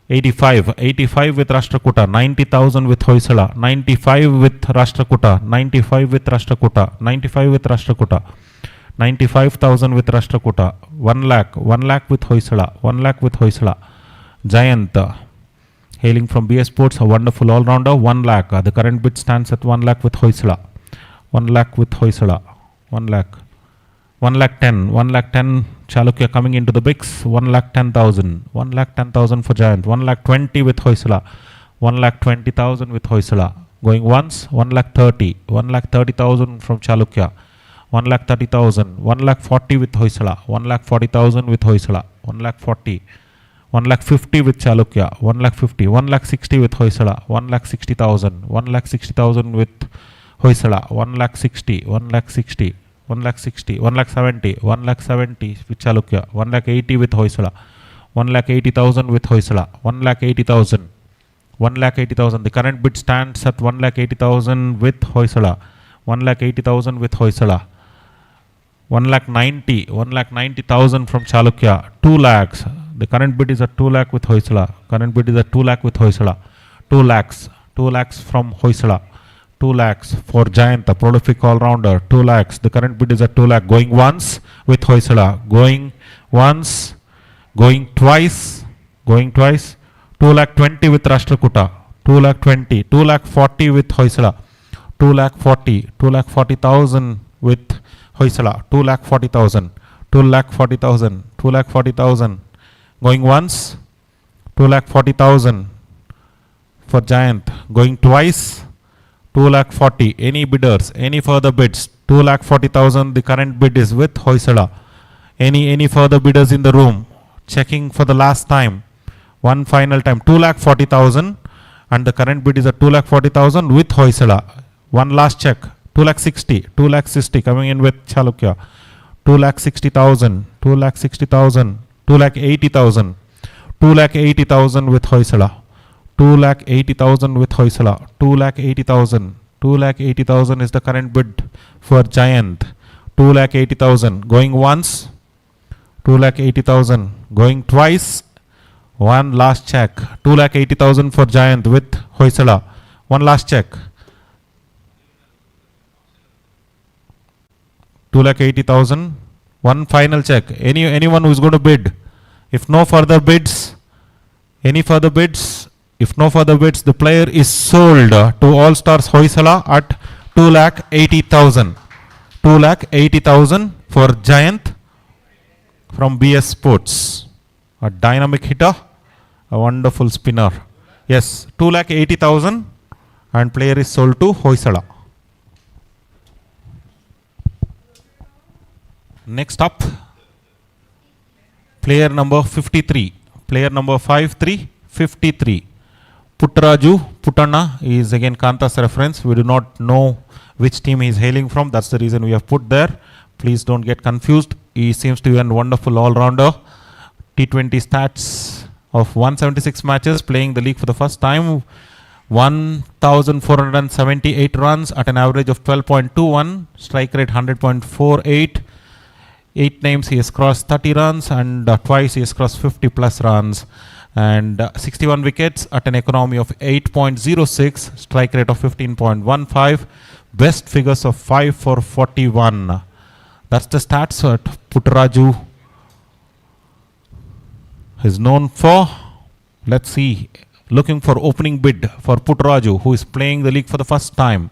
85, 85 with Rashtrakuta, 90,000 with Hoysala, 95 with Rashtrakuta, 95 with Rashtrakuta, 95 with Rashtrakuta, 95,000 with Rashtrakuta, 1 lakh with Hoysala, 1 lakh with Hoysala. Giant hailing from BS Sports, a wonderful all-rounder, 1 lakh. The current bid stands at 1 lakh with Hoysala, 1 lakh with Hoysala, 1 lakh. 1 lakh 10, 1 lakh 10 Chalukya coming into the bigs, 1 lakh 10,000, 1 lakh 10,000 for Giant, 1 lakh 20 with Hoysala, 1 lakh 20,000 with Hoysala. Going once, 1 lakh 30, 1 lakh 30,000 from Chalukya, 1 lakh 30,000, 1 lakh 40 with Hoysala, 1 lakh 40,000 with Hoysala, 1 lakh 40, 1 lakh 50 with Chalukya, 1 lakh 50, 1 lakh 60 with Hoysala, 1 lakh 60,000, 1 lakh 60,000 with Hoysala, 1 lakh 60, 1 lakh 60. 1 lakh 60, 1 lakh 70, 1 lakh 70 with Chalukya, 1 lakh 80 with Hoysala, 1 lakh 80,000 with Hoysala, 1 lakh 80,000, 1 lakh 80,000. The current bid stands at 1 lakh 80,000 with Hoysala, 1 lakh 80,000 with Hoysala, 1 lakh 90, 1 lakh 90,000 from Chalukya, 2 lakhs. The current bid is at 2 lakh with Hoysala, current bid is at 2 lakh with Hoysala, 2 lakhs from Hoysala. 2 lakhs for Giant, the prolific all-rounder, 2 lakhs. The current bid is at 2 lakh. Going once with Hoysala, going once, going twice, 2 lakh 20 with Rashtrakuta, 2 lakh 20, 2 lakh 40 with Hoysala, 2 lakh 40, 2 lakh 40,000 with Hoysala, 2 lakh 40,000, 2 lakh 40,000, 2 lakh 40,000. Going once, 2 lakh 40,000 for Giant. Going twice, 2 lakh 40. Any bidders? Any further bids? 2 lakh 40,000. The current bid is with Hoysala. Any further bidders in the room? Checking for the last time. One final time. 2 lakh 40,000. And the current bid is at 2 lakh 40,000 with Hoysala. One last check. 2 lakh 60. 2 lakh 60 coming in with Chalukya. 2 lakh 60,000. 2 lakh 60,000. 2 lakh 80,000. 2 lakh 80,000 with Hoysala. 2 lakh 80,000 with Hoysala, 2 lakh 80,000, 2 lakh 80,000 is the current bid for Giant, 2 lakh 80,000, going once, 2 lakh 80,000, going twice, one last check, 2 lakh 80,000 for Giant with Hoysala, one last check, 2 lakh 80,000, one final check, anyone who is going to bid, if no further bids, any further bids? If no further bids, the player is sold to All Stars Hoysala at 2 lakh 80,000. 2 lakh 80,000 for Giant. from BS Sports. A dynamic hitter, a wonderful spinner. Yes, 2,80,000 and player is sold to Hoysala. Next up, player number 53. Player number 53. Puttaraju Puttanna is again Kanta's reference. We do not know which team he is hailing from. That's the reason we have put there. Please don't get confused. He seems to be a wonderful all-rounder. T20 stats of 176 matches, playing the league for the first time. 1,478 runs at an average of 12.21. Strike rate 100.48. 8 times he has crossed 30 runs and twice he has crossed 50 plus runs. And 61 wickets at an economy of 8.06. Strike rate of 15.15. Best figures of 5 for 41. That's the stats that Puttaraju is known for. Let's see. Looking for opening bid for Puttaraju, who is playing the league for the first time.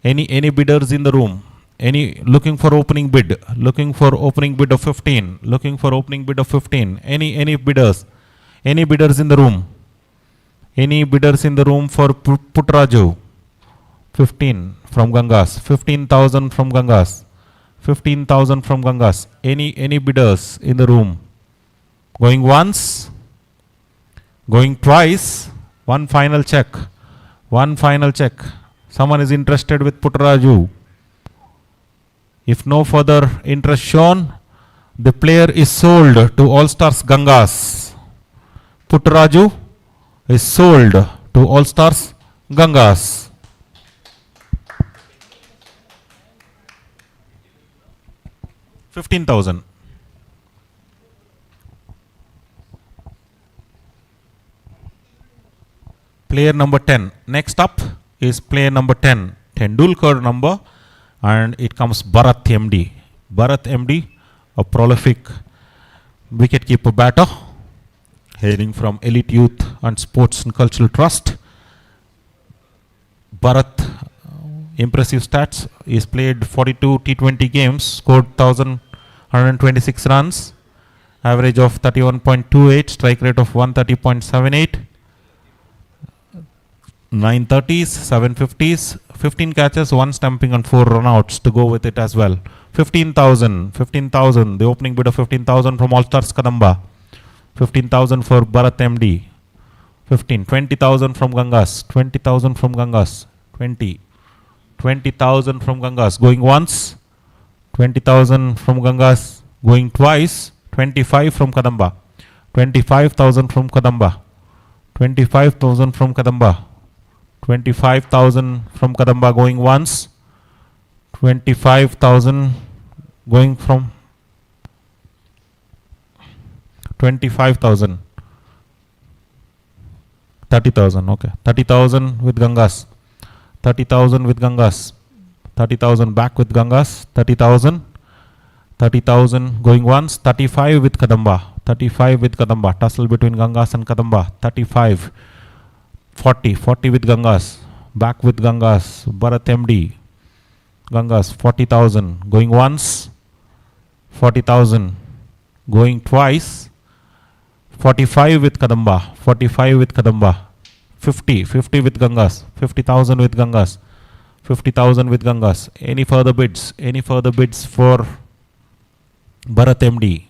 Any bidders in the room? Looking for opening bid? Looking for opening bid of 15. Looking for opening bid of 15. Any bidders? Any bidders in the room? Any bidders in the room for Puttaraju? 15 from Gangas. 15,000 from Gangas. 15,000 from Gangas. Any bidders in the room? Going once? Going twice? One final check. Someone is interested with Puttaraju. If no further interest shown, the player is sold to All Stars Gangas. Puttaraju is sold to All Stars Gangas. 15,000. Player number 10. Next up is player number 10. Tendulkar number, and it comes Bharat MD. Bharat MD, a prolific wicketkeeper batter, hailing from Elite Youth and Sports and Cultural Trust. Bharat, impressive stats. He's played 42 T20 games, scored 1,126 runs, average of 31.28, strike rate of 130.78. 930s, 750s, 15 catches, 1 stumping and 4 runouts to go with it as well. 15,000, the opening bid of 15,000 from All Stars Kadamba. 15,000 for Bharat MD. 20,000 from Gangas. 20,000 from Gangas. 20,000 from Gangas. Going once. 20,000 from Gangas. Going twice. 25 from Kadamba. 25,000 from Kadamba. 25,000 from Kadamba. 25,000 from Kadamba going once. 25,000 going from 25,000. 30,000, okay. 30,000 with Gangas. 30,000 with Gangas. 30,000 back with Gangas. 30,000. 30,000 going once. 35 with Kadamba. 35 with Kadamba. Tussle between Gangas and Kadamba. 35. 40 with Gangas. Back with Gangas. Bharat MD. Gangas 40,000 going once. 40,000 going twice. 45 with Kadamba. 45 with Kadamba. 50 with Gangas. 50,000 with Gangas. 50,000 with Gangas. Any further bids? Any further bids for Bharat MD?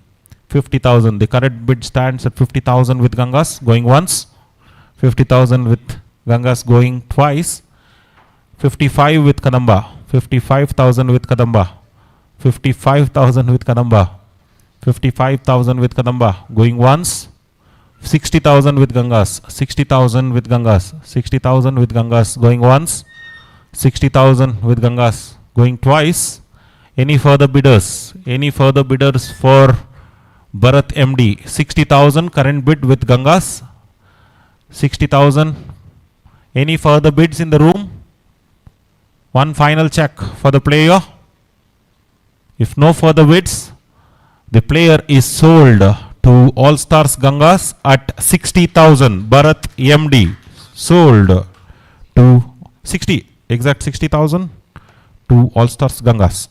50,000. The current bid stands at 50,000 with Gangas going once. 50,000 with Gangas going twice. 55 with Kadamba. 55,000 with Kadamba. 55,000 with Kadamba. 55,000 with Kadamba going once. 60,000 with Gangas. 60,000 with Gangas. 60,000 with Gangas going once. 60,000 with Gangas going twice. Any further bidders? Any further bidders for Bharat MD? 60,000 current bid with Gangas. 60,000. Any further bids in the room? One final check for the player. If no further bids, the player is sold to All Stars Gangas at 60,000. Bharat MD sold to 60,000 to All Stars Gangas.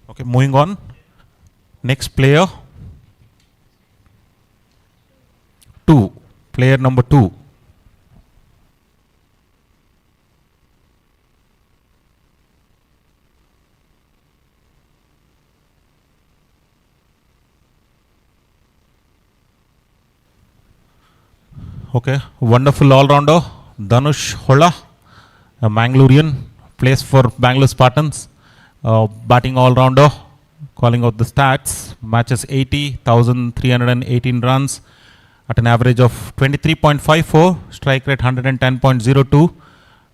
Okay, moving on. Next player, 2. Player number 2. Okay, wonderful all-rounder, Dhanush Holla, a Mangalorean, plays for Bangalore Spartans, batting all-rounder, calling out the stats, matches 80,318 runs at an average of 23.54, strike rate 110.02,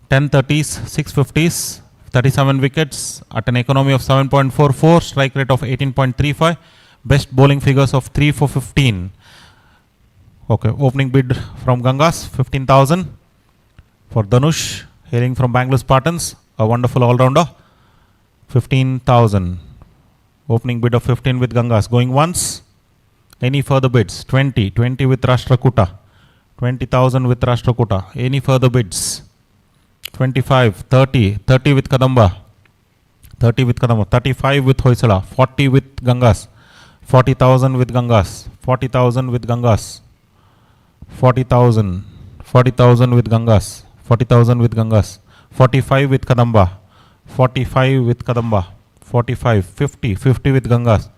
10 30s, 6 50s, 37 wickets at an economy of 7.44, strike rate of 18.35, best bowling figures of 3 for 15. Okay, opening bid from Gangas, 15,000 for Dhanush, hailing from Bangalore Spartans, a wonderful all-rounder, 15,000. Opening bid of 15 with Gangas, going once. Any further bids? 20 with Rashtrakuta, 20,000 with Rashtrakuta. Any further bids? 25, 30 with Kadamba, 35 with Hoysala, 40 with Gangas, 40,000 with Gangas, 40,000 with Gangas. 40,000 with Gangas, 40,000 with Gangas, 45 with Kadamba, 45 with Kadamba, 45, 50 with Gangas,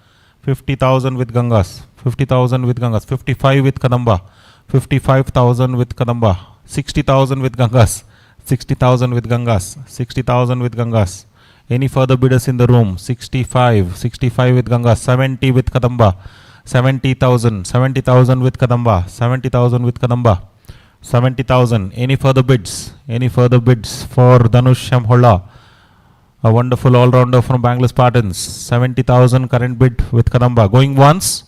50,000 with Gangas, 50,000 with Gangas, 55 with Kadamba, 55,000 with Kadamba, 60,000 with Gangas, 60,000 with Gangas, 60,000 with Gangas. Any further bidders in the room? 65 with Gangas, 70 with Kadamba, 70,000 with Kadamba, 70,000 with Kadamba, 70,000. Any further bids? Any further bids for Dhanush Shamholla, a wonderful all-rounder from Bangalore Spartans, 70,000 current bid with Kadamba. Going once,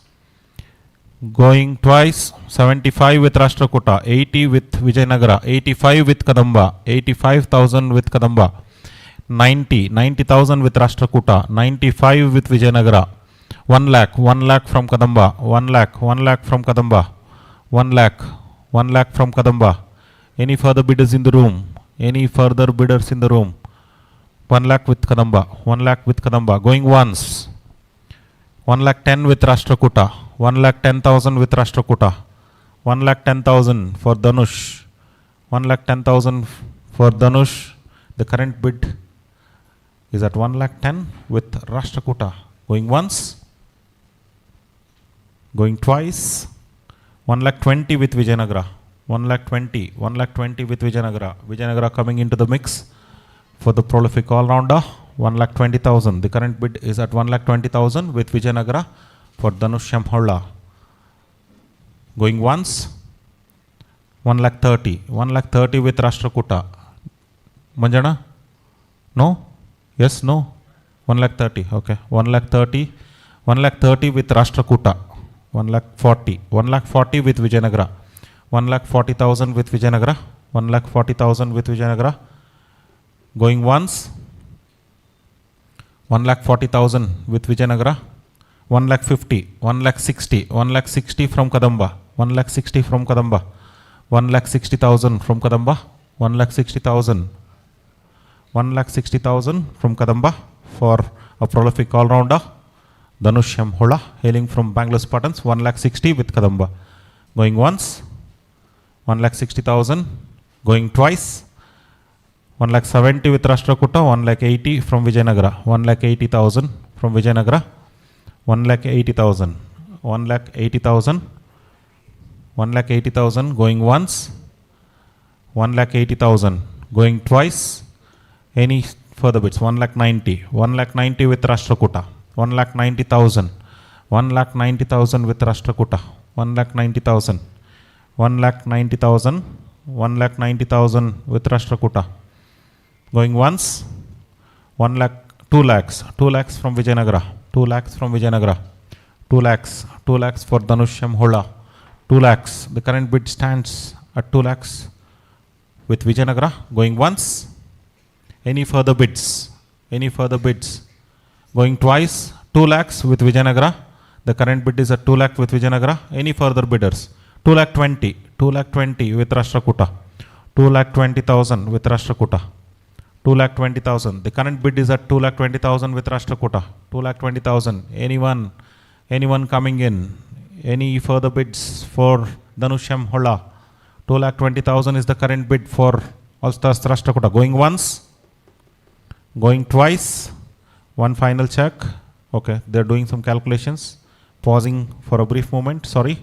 going twice, 75 with Rashtrakuta, 80 with Vijayanagara, 85 with Kadamba, 85,000 with Kadamba, 90,000 with Rashtrakuta, 95 with Vijayanagara. 1 lakh from Kadamba, 1 lakh from Kadamba, 1 lakh from Kadamba. Any further bidders in the room? Any further bidders in the room? 1 lakh with Kadamba, 1 lakh with Kadamba. Going once. 1 lakh 10 with Rashtrakuta, 1 lakh 10,000 with Rashtrakuta, 1 lakh 10,000 for Dhanush, 1 lakh 10,000 for Dhanush. The current bid is at 1 lakh 10 with Rashtrakuta. Going once. Going twice, 1 lakh 20 with Vijayanagara, 1 lakh 20 with Vijayanagara. Vijayanagara coming into the mix for the prolific all-rounder, 1 lakh 20,000. The current bid is at 1 lakh 20,000 with Vijayanagara for Dhanush Shamholla. Going once, 1 lakh 30 with Rashtrakuta. Manjana? No? Yes, no? 1 lakh 30, okay. 1 lakh 30 with Rashtrakuta. 1 lakh 40 with Vijayanagara, 1 lakh 40,000 with Vijayanagara, 1 lakh 40,000 with Vijayanagara. Going once, 1 lakh 40,000 with Vijayanagara, 1 lakh 50, 1 lakh 60 from Kadamba, 1 lakh 60 from Kadamba, 1 lakh 60,000 from Kadamba, 1 lakh 60,000 from Kadamba for a prolific all-rounder, Dhanush Shamholla, hailing from Bangalore Spartans, 1 lakh 60 with Kadamba. Going once, 1 lakh 60,000. Going twice, 1 lakh 70 with Rashtrakuta, 1 lakh 80 from Vijayanagara, 1 lakh 80,000 from Vijayanagara, 1 lakh 80,000, 1 lakh 80,000, 1 lakh 80,000. Going once, 1 lakh 80,000. Going twice, any further bids? 1 lakh 90 with Rashtrakuta. 1 lakh 90,000, 1 lakh 90,000 with Rashtrakuta, 1 lakh 90,000, 1 lakh 90,000, 1 lakh 90,000 with Rashtrakuta. Going once, 2 lakhs from Vijayanagara, 2 lakhs from Vijayanagara, 2 lakhs for Dhanush Shamholla, 2 lakhs. The current bid stands at 2 lakhs with Vijayanagara. Going once, any further bids? Going twice, 2 lakhs with Vijayanagara. The current bid is at 2 lakh with Vijayanagara. Any further bidders? 2 lakh 20 with Rashtrakuta. 2 lakh 20,000 with Rashtrakuta. 2,20,000. The current bid is at 2,20,000 with Rashtrakuta. 2,20,000. Anyone coming in? Any further bids for Dhanusham Holla? 2,20,000 is the current bid for All Stars Rashtrakuta. Going once, going twice. One final check. Okay, they're doing some calculations. Pausing for a brief moment. Sorry.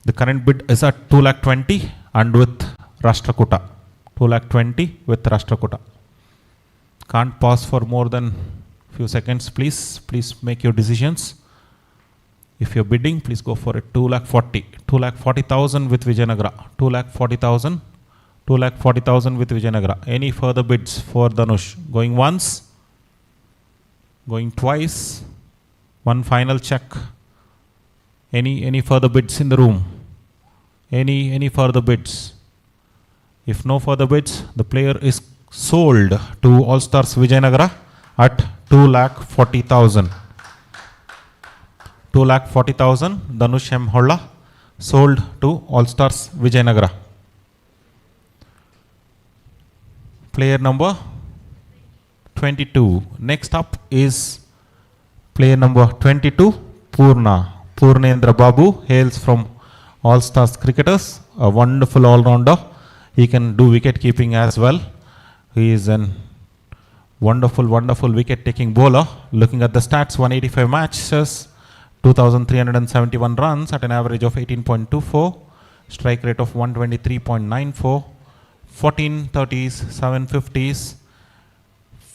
The current bid is at 2,20,000 and with Rashtrakuta. 2,20,000 with Rashtrakuta. Can't pause for more than few seconds, please. Please make your decisions. If you're bidding, please go for it. 2,40,000. 2,40,000 with Vijayanagara. 2,40,000. 2,40,000 with Vijayanagara. Any further bids for Dhanush? Going once, going twice. One final check. Any further bids in the room? Any further bids? If no further bids, the player is sold to All Stars Vijayanagara at 2,40,000. 2,40,000. Dhanush M. Holla sold to All Stars Vijayanagara. Player number 22. Next up is player number 22, Purnendra Babu, hails from All Stars Cricketers, a wonderful all-rounder. He can do wicket keeping as well. He is an wonderful wicket-taking bowler. Looking at the stats, 185 matches, 2,371 runs at an average of 18.24, strike rate of 123.94, 14 30s, 7 50s,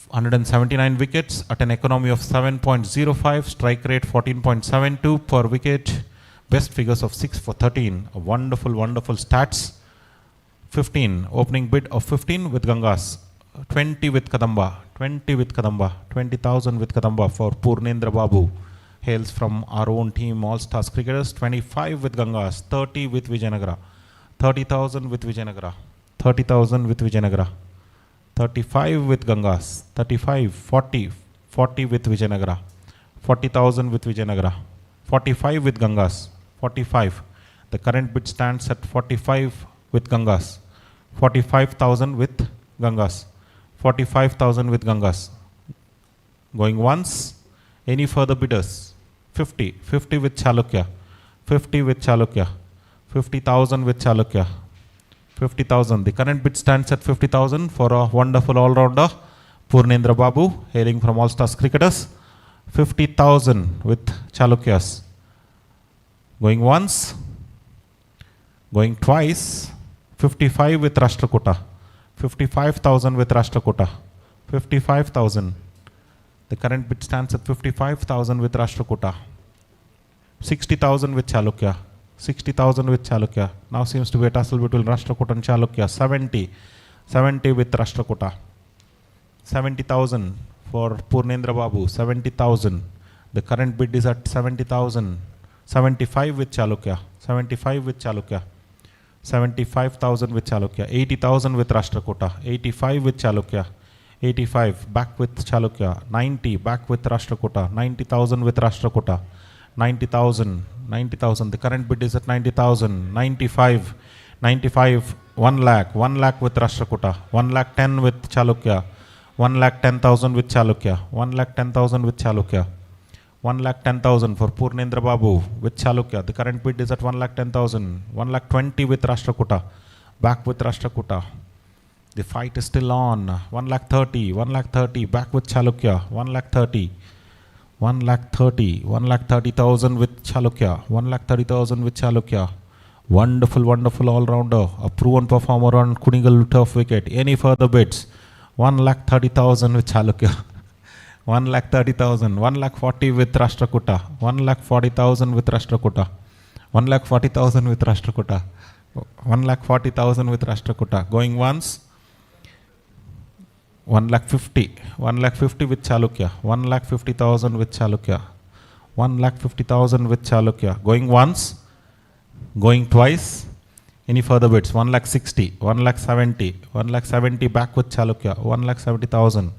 179 wickets at an economy of 7.05, strike rate 14.72 per wicket, best figures of 6 for 13. A wonderful stats. 15, opening bid of 15 with Gangas, 20 with Kadamba, 20,000 with Kadamba for Purnendra Babu, hails from our own team, All Stars Cricketers. 25 with Gangas, 30 with Vijayanagara, 30,000 with Vijayanagara, 30,000 with Vijayanagara, 35 with Gangas, 35, 40 with Vijayanagara, 40,000 with Vijayanagara, 45 with Gangas, 45. The current bid stands at 45 with Gangas, 45,000 with Gangas, 45,000 with Gangas. Going once. Any further bidders? 50 with Chalukya, 50 with Chalukya, 50,000 with Chalukya, 50,000. The current bid stands at 50,000 for a wonderful all-rounder, Purnendra Babu, hailing from All Stars Cricketers. 50,000 with Chalukyas. Going once, going twice. 55 with Rashtrakuta, 55,000 with Rashtrakuta, 55,000. The current bid stands at 55,000 with Rashtrakuta. 60,000 with Chalukya, 60,000 with Chalukya. Now seems to be a tussle between Rashtrakuta and Chalukya. 70 with Rashtrakuta. 70,000 for Purnendra Babu, 70,000. The current bid is at 70,000. 75 with Chalukya, 75 with Chalukya. 75,000 with Chalukya, 80,000 with Rashtrakuta, 85 with Chalukya, 85 back with Chalukya, 90 back with Rashtrakuta, 90,000 with Rashtrakuta, 90,000. The current bid is at 90,000, 95, 1 lakh with Rashtrakuta, 1,10,000 with Chalukya, 1,10,000 with Chalukya, 1,10,000 with Chalukya. 1,10,000 for Purnendra Babu with Chalukya. The current bid is at 1,10,000. 1,20,000 with Rashtrakuta. Back with Rashtrakuta. The fight is still on. 1,30,000 back with Chalukya. 1,30,000. 1,30,000 with Chalukya. 1,30,000 with Chalukya. Wonderful all-rounder. A proven performer on Kunigal turf wicket. Any further bids? 1,30,000 with Chalukya. 1,30,000, 1,40,000 with Rashtrakuta, 1,40,000 with Rashtrakuta, 1,40,000 with Rashtrakuta, 1,40,000 with Rashtrakuta. Going once, 1,50,000 with Chalukya, 1,50,000 with Chalukya, 1,50,000 with Chalukya. Going once, going twice. Any further bids? 1,60,000, 1,70,000 back with Chalukya, 1,70,000.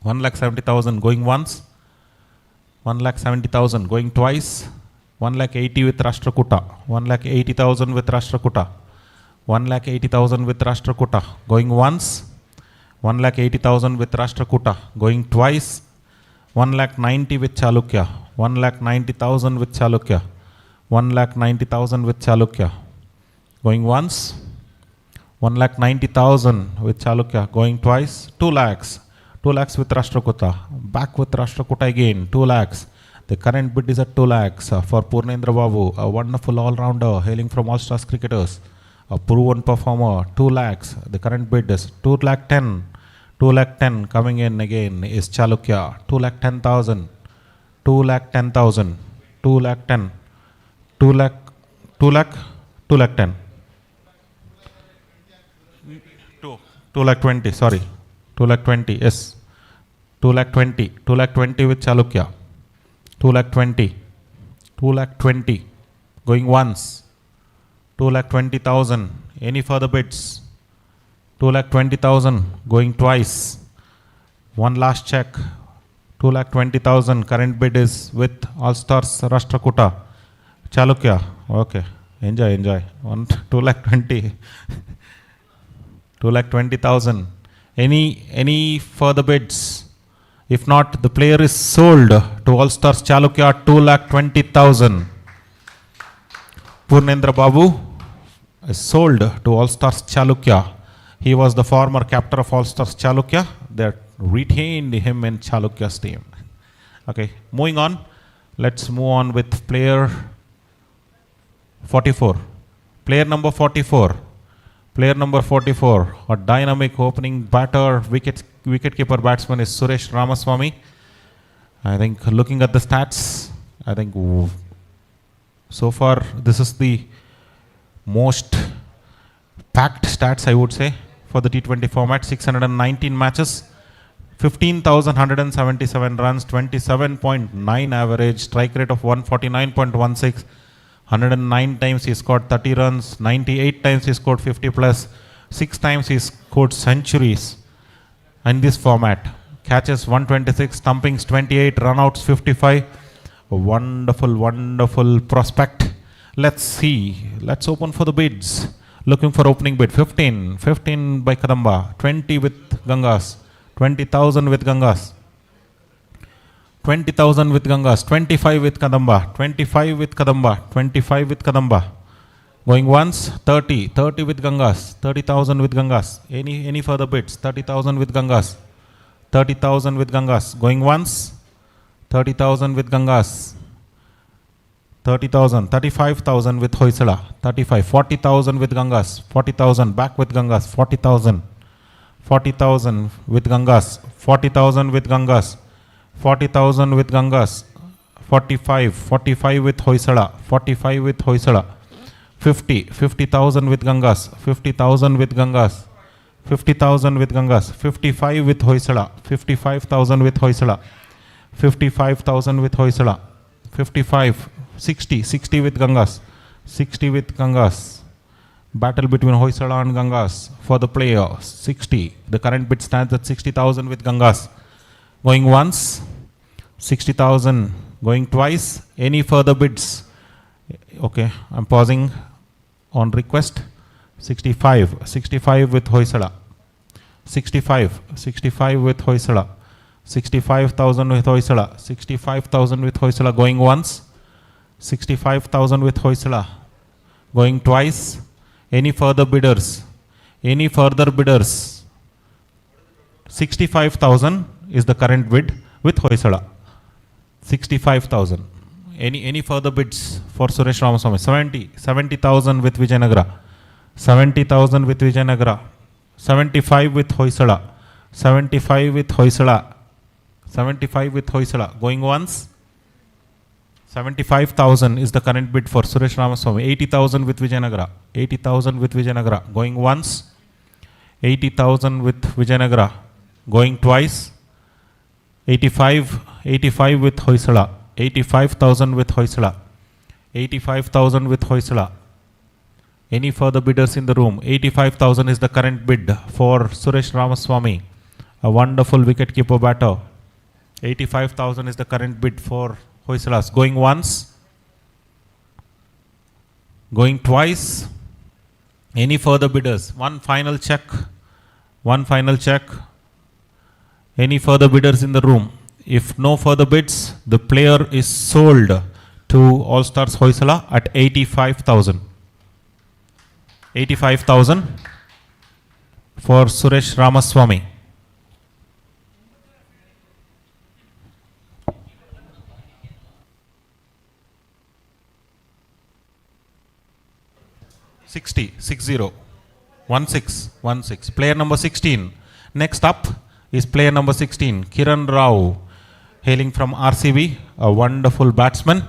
1,70,000 going once, 1,70,000 going twice, 1,80,000 with Rashtrakuta, 1,80,000 with Rashtrakuta, 1,80,000 with Rashtrakuta. Going once, 1,80,000 with Rashtrakuta. Going twice. 1,90,000 with Chalukya. 1,90,000 with Chalukya. 1,90,000 with Chalukya. Going once. 1,90,000 with Chalukya. Going twice. 2 lakhs. 2 lakhs with Rashtrakuta. Back with Rashtrakuta again. 2 lakhs. The current bid is at 2 lakhs for Purnendra Babu, a wonderful all-rounder hailing from All Stars cricketers, a proven performer. 2 lakhs. The current bid is 2,10,000. 2,10,000 coming in again is Chalukya. 2,10,000. 2,10,000. 2,10,000. 2,10,000. 2,20,000, sorry. 2,20,000, yes. 2,20,000. 2,20,000 with Chalukya. 2,20,000. 2,20,000. Going once. 2,20,000. Any further bids? 2,20,000. Going twice. One last check. 2,20,000. Current bid is with All Stars Rashtrakuta. Chalukya. Okay. Enjoy. 2,20,000. 2,20,000. Any further bids? If not, the player is sold to All Stars Chalukya. 2,20,000. Purnendra Babu is sold to All Stars Chalukya. He was the former captain of All Stars Chalukya. They retained him in Chalukya's team. Okay, moving on. Let's move on with player 44. Player number 44. Player number 44, a dynamic opening batter, wicket-keeper batsman is Suresh Ramaswamy. I think looking at the stats, I think so far this is the most packed stats, I would say, for the T20 format. 619 matches, 15,177 runs, 27.9 average, strike rate of 149.16. 109 times he scored 30 runs, 98 times he scored 50 plus, 6 times he scored centuries in this format. Catches 126, stumpings 28, runouts 55. A wonderful prospect. Let's see. Let's open for the bids. Looking for opening bid. 15 by Kadamba, 20 with Gangas, 20,000 with Gangas. 20,000 with Gangas, 25 with Kadamba, 25 with Kadamba, 25 with Kadamba. Going once, 30 with Gangas, 30,000 with Gangas. Any further bids? 30,000 with Gangas, 30,000 with Gangas. Going once, 30,000 with Gangas, 30,000, 35,000 with Hoysala, 35, 40,000 with Gangas, 40,000 back with Gangas, 40,000, 40,000 with Gangas, 40,000 with Gangas. 40,000 with Gangas, 45 with Hoysala, 45 with Hoysala, 50,000 with Gangas, 50,000 with Gangas, 50,000 with Gangas, 55 with Hoysala, 55,000 with Hoysala, 55,000 with Hoysala, 55, 60 with Gangas, 60 with Gangas. Battle between Hoysala and Gangas for the player, 60. The current bid stands at 60,000 with Gangas. Going once, 60,000. Going twice. Any further bids? Okay, I'm pausing on request. 65 with Hoysala. 65 with Hoysala. 65,000 with Hoysala. 65,000 with Hoysala. Going once. 65,000 with Hoysala. Going twice. Any further bidders? 65,000 is the current bid with Hoysala. 65,000. Any further bids for Suresh Ramaswamy? 70,000 with Vijayanagara. 70,000 with Vijayanagara. 75 with Hoysala. 75 with Hoysala. 75 with Hoysala. Going once. 75,000 is the current bid for Suresh Ramaswamy. 80,000 with Vijayanagara. 80,000 with Vijayanagara. Going once. 80,000 with Vijayanagara. Going twice. 85 with Hoysala. 85,000 with Hoysala. 85,000 with Hoysala. Any further bidders in the room? 85,000 is the current bid for Suresh Ramaswamy, a wonderful wicket-keeper batter. 85,000 is the current bid for Hoysalas. Going once. Going twice. Any further bidders? One final check. One final check. Any further bidders in the room? If no further bids, the player is sold to All Stars Hoysala at 85,000. 85,000 for Suresh Ramaswamy. Six zero. 16. Player number 16. Next up is player number 16, Kiran Rao, hailing from RCB, a wonderful batsman.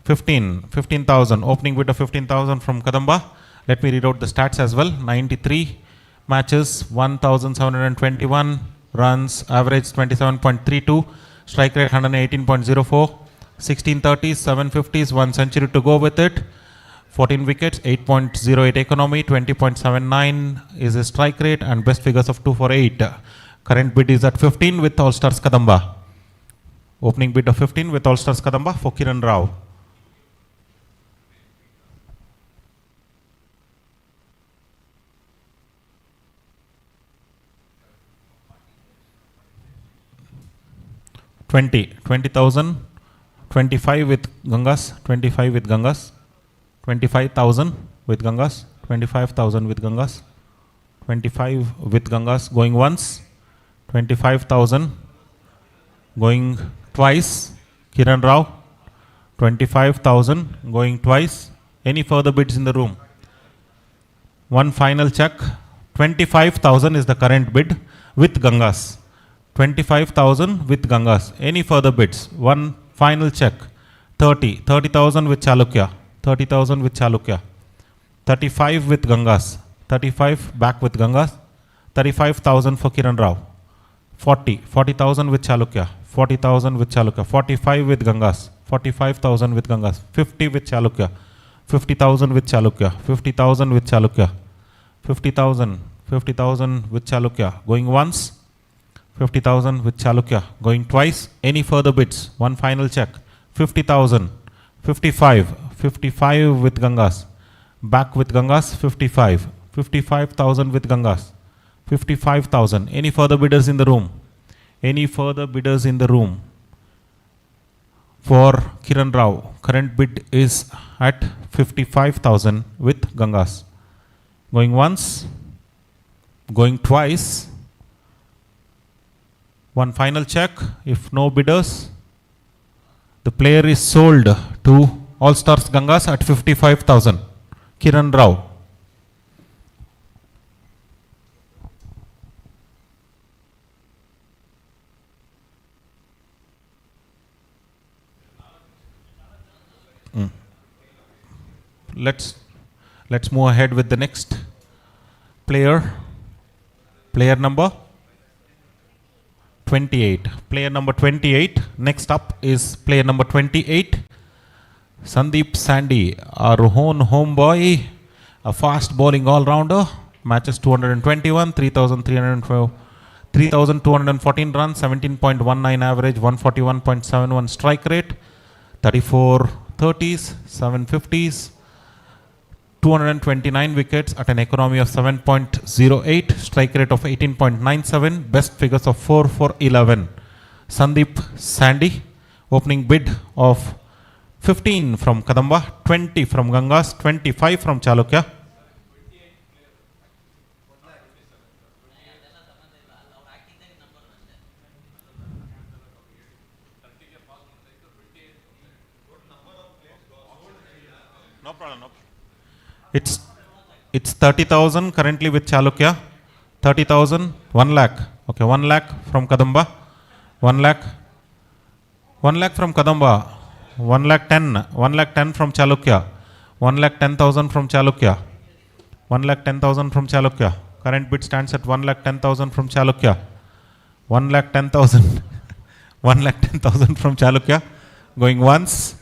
15,000. Opening bid of 15,000 from Kadamba. Let me read out the stats as well. 93 matches, 1,721 runs, average 27.32, strike rate 118.04, 16 30s, 750s, 1 century to go with it. 14 wickets, 8.08 economy, 20.79 is his strike rate, and best figures of 2 for 8. Current bid is at 15 with All Stars Kadamba. Opening bid of 15 with All Stars Kadamba for Kiran Rao. $20,000, 25 with Gangas, 25 with Gangas. 25,000 with Gangas, 25,000 with Gangas, 25 with Gangas going once, 25,000 going twice, Kiran Rao, 25,000 going twice. Any further bids in the room? One final check. 25,000 is the current bid with Gangas. 25,000 with Gangas. Any further bids? One final check. 30,000 with Chalukya. 30,000 with Chalukya. 35 with Gangas. 35 back with Gangas. 35,000 for Kiran Rao. 40,000 with Chalukya. 40,000 with Chalukya. 45 with Gangas. 45,000 with Gangas. 50 with Chalukya. 50,000 with Chalukya. 50,000 with Chalukya. 50,000 with Chalukya. Going once. 50,000 with Chalukya. Going twice. Any further bids? One final check. 50,000. 55 with Gangas. Back with Gangas, 55. 55,000 with Gangas. 55,000. Any further bidders in the room? Any further bidders in the room? For Kiran Rao, current bid is at 55,000 with Gangas. Going once, going twice. One final check. If no bidders, the player is sold to All Stars Gangas at 55,000. Kiran Rao. Let's move ahead with the next player. Player number 28. Player number 28. Next up is player number 28. Sandeep Sandy, our own homeboy, a fast bowling all-rounder. Matches 221, 3,312, 3,214 runs, 17.19 average, 141.71 strike rate, 34 30s, 750s, 229 wickets at an economy of 7.08, strike rate of 18.97, best figures of 4 for 11. Sandeep Sandy, opening bid of 15 from Kadamba, 20 from Gangas, 25 from Chalukya. No problem. It's 30,000 currently with Chalukya. 30,000, 1 lakh. Okay, 1 lakh from Kadamba. 1 lakh. 1 lakh from Kadamba. 1 lakh 10 from Chalukya. 1 lakh 10,000 from Chalukya. 1 lakh 10,000 from Chalukya. Current bid stands at 1 lakh 10,000 from Chalukya. 1 lakh 10,000. 1 lakh 10,000 from Chalukya. Going once.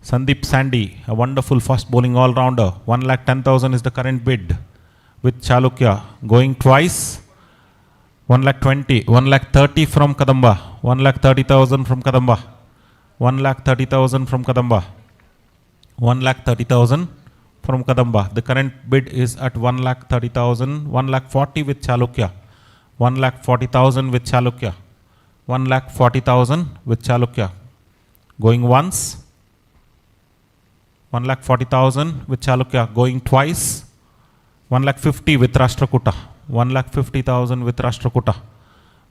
Sandeep Sandy, a wonderful fast bowling all-rounder. 1 lakh 10,000 is the current bid with Chalukya. Going twice. 1 lakh 20, 1 lakh 30 from Kadamba. 1 lakh 30,000 from Kadamba. 1 lakh 30,000 from Kadamba. 1 lakh 30,000. from Kadamba. The current bid is at 1,30,000, 1,40,000 with Chalukya, 1,40,000 with Chalukya, 1,40,000 with Chalukya. Going once, 1,40,000 with Chalukya. Going twice, 1,50,000 with Rashtrakuta, 1,50,000 with Rashtrakuta,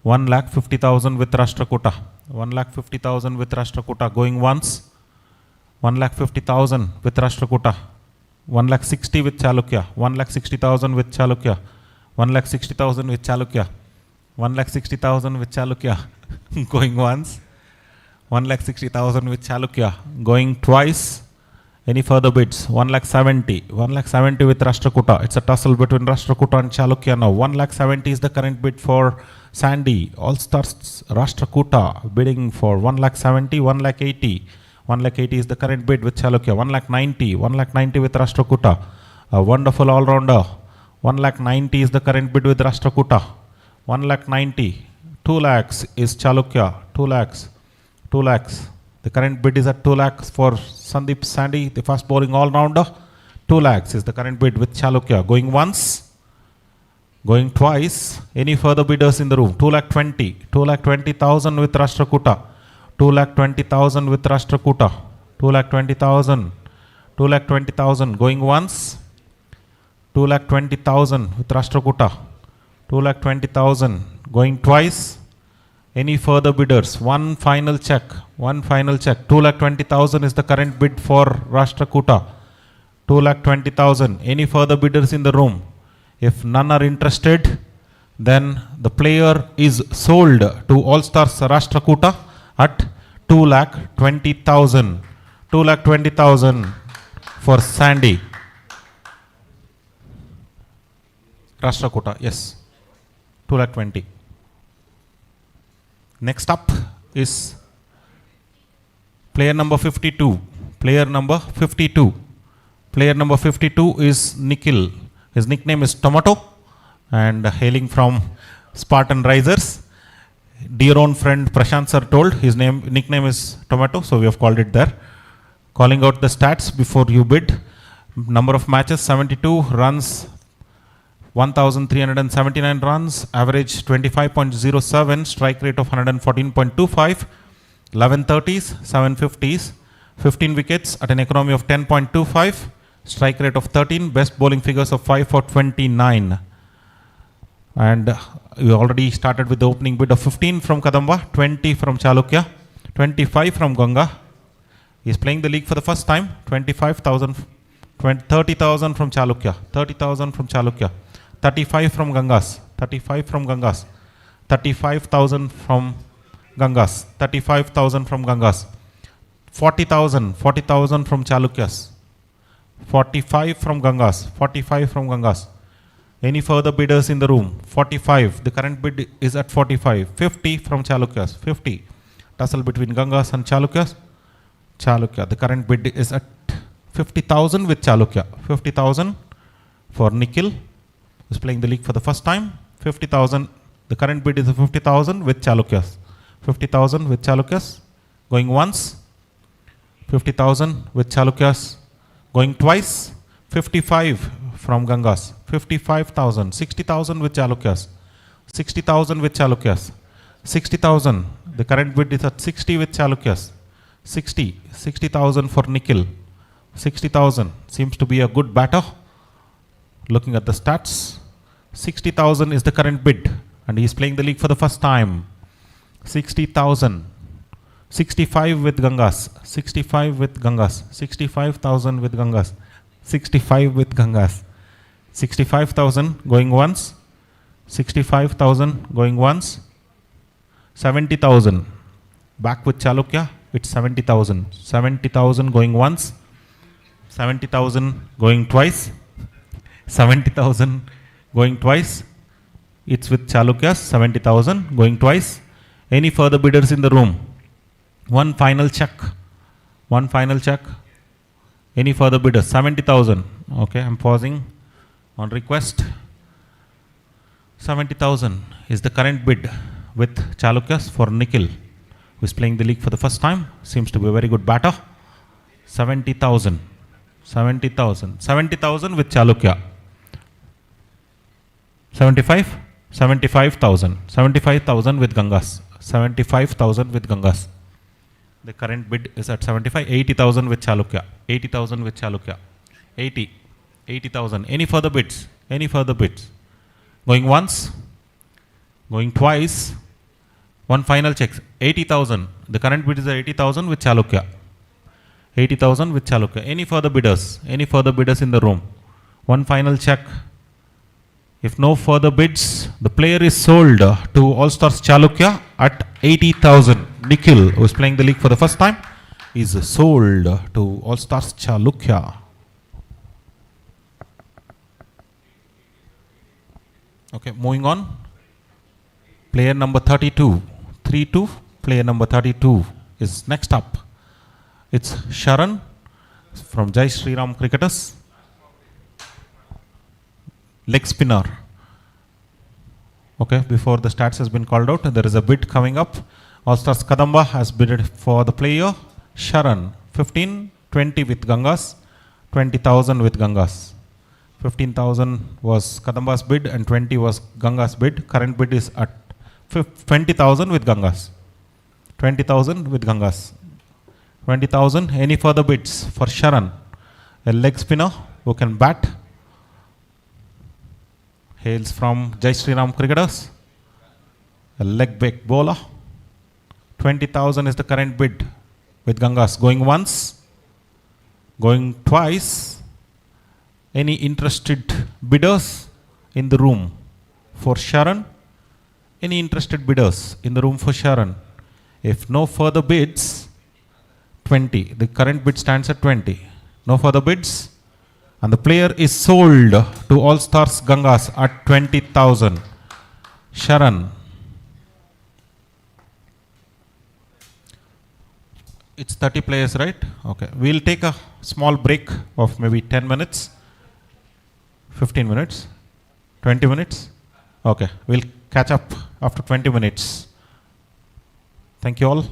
1,50,000 with Rashtrakuta, 1,50,000 with Rashtrakuta. Going once, 1,50,000 with Rashtrakuta, 1,60,000 with Chalukya, 1,60,000 with Chalukya, 1,60,000 with Chalukya, 1,60,000 with Chalukya. Going once, 1,60,000 with Chalukya. Going twice. Any further bids? 1,70,000, 1,70,000 with Rashtrakuta. It's a tussle between Rashtrakuta and Chalukya now. 1,70,000 is the current bid for Sandy. All Stars Rashtrakuta bidding for 1,70,000, 1,80,000. 1,80,000 is the current bid with Chalukya. 1,90,000, 1,90,000 with Rashtrakuta. A wonderful all-rounder. 1,90,000 is the current bid with Rashtrakuta. 1,90,000. 2 lakhs is Chalukya. 2 lakhs. 2 lakhs. The current bid is at 2 lakhs for Sandeep Sandy, the fast bowling all-rounder. 2 lakhs is the current bid with Chalukya. Going once, going twice. Any further bidders in the room? 2,20,000, 2,20,000 with Rashtrakuta. 2,20,000 with Rashtrakuta. 2,20,000, 2,20,000. Going once, 2,20,000 with Rashtrakuta. 2,20,000. Going twice. Any further bidders? One final check. One final check. 2,20,000 is the current bid for Rashtrakuta. 2,20,000. Any further bidders in the room? If none are interested, then the player is sold to All Stars Rashtrakuta at 2,20,000. 2,20,000 for Sandy. Rashtrakuta, yes. 2,20,000. Next up is player number 52. Player number 52. Player number 52 is Nikhil. His nickname is Tomato and hailing from Spartan Risers. Dear own friend Prashant sir told his nickname is Tomato, so we have called it there. Calling out the stats before you bid. Number of matches 72, runs 1,379 runs, average 25.07, strike rate of 114.25, 11 30s, 7 50s, 15 wickets at an economy of 10.25, strike rate of 13, best bowling figures of 5 for 29. And we already started with the opening bid of 15 from Kadamba, 20 from Chalukya, 25 from Ganga. He is playing the league for the first time. 25,000, 30,000 from Chalukya, 30,000 from Chalukya, 35 from Gangas, 35 from Gangas, 35,000 from Gangas, 35,000 from Gangas, 40,000, 40,000 from Chalukyas, 45 from Gangas, 45 from Gangas. Any further bidders in the room? 45. The current bid is at 45. 50 from Chalukyas. 50. Tussle between Gangas and Chalukyas. Chalukya. The current bid is at 50,000 with Chalukya. 50,000 for Nikhil, who's playing the league for the first time. 50,000. The current bid is 50,000 with Chalukyas. 50,000 with Chalukyas. Going once. 50,000 with Chalukyas. Going twice. 55 from Gangas. 55,000. 60,000 with Chalukyas. 60,000 with Chalukyas. 60,000. The current bid is at 60 with Chalukyas. 60,000 for Nikhil. 60,000 seems to be a good batter. Looking at the stats, 60,000 is the current bid, and he is playing the league for the first time. 60,000. 65 with Gangas. 65 with Gangas. 65,000 with Gangas. 65 with Gangas. 65,000 going once. 65,000 going once. 70,000. Back with Chalukya, it's 70,000. 70,000 going once. 70,000 going twice. 70,000 going twice. It's with Chalukyas. 70,000 going twice. Any further bidders in the room? One final check. One final check. Any further bidders? 70,000. Okay, I'm pausing on request. 70,000 is the current bid with Chalukyas for Nikhil, who is playing the league for the first time. Seems to be a very good batter. 70,000. 70,000. 70,000 with Chalukya. 75? 75,000. 75,000 with Gangas. 75,000 with Gangas. The current bid is at 75. 80,000 with Chalukya. 80,000 with Chalukya. 80. 80,000. Any further bids? Any further bids? Going once? Going twice? One final check. 80,000. The current bid is at 80,000 with Chalukya. 80,000 with Chalukya. Any further bidders? Any further bidders in the room? One final check. If no further bids, the player is sold to All Stars Chalukya at 80,000. Nikhil, who is playing the league for the first time, is sold to All Stars Chalukya. Okay, moving on. Player number 32. 3-2. Player number 32 is next up. It's Sharan from Jai Sri Ram Cricketers. Leg spinner. Okay, before the stats has been called out, there is a bid coming up. All Stars Kadamba has bidded for the player Sharan. 15, 20 with Gangas, 20,000 with Gangas. 15,000 was Kadamba's bid and 20 was Ganga's bid. Current bid is at 20,000 with Gangas. 20,000 with Gangas. 20,000. Any further bids for Sharan? A leg spinner who can bat. Hails from Jai Sri Ram Cricketers. A leg break bowler. 20,000 is the current bid with Gangas. Going once. Going twice. Any interested bidders in the room for Sharan? Any interested bidders in the room for Sharan? If no further bids, 20. The current bid stands at 20. No further bids. And the player is sold to All Stars Gangas at 20,000. Sharan. It's 30 players, right? Okay. We'll take a small break of maybe 10 minutes. 15 minutes. 20 minutes. Okay. We'll catch up after 20 minutes. Thank you all.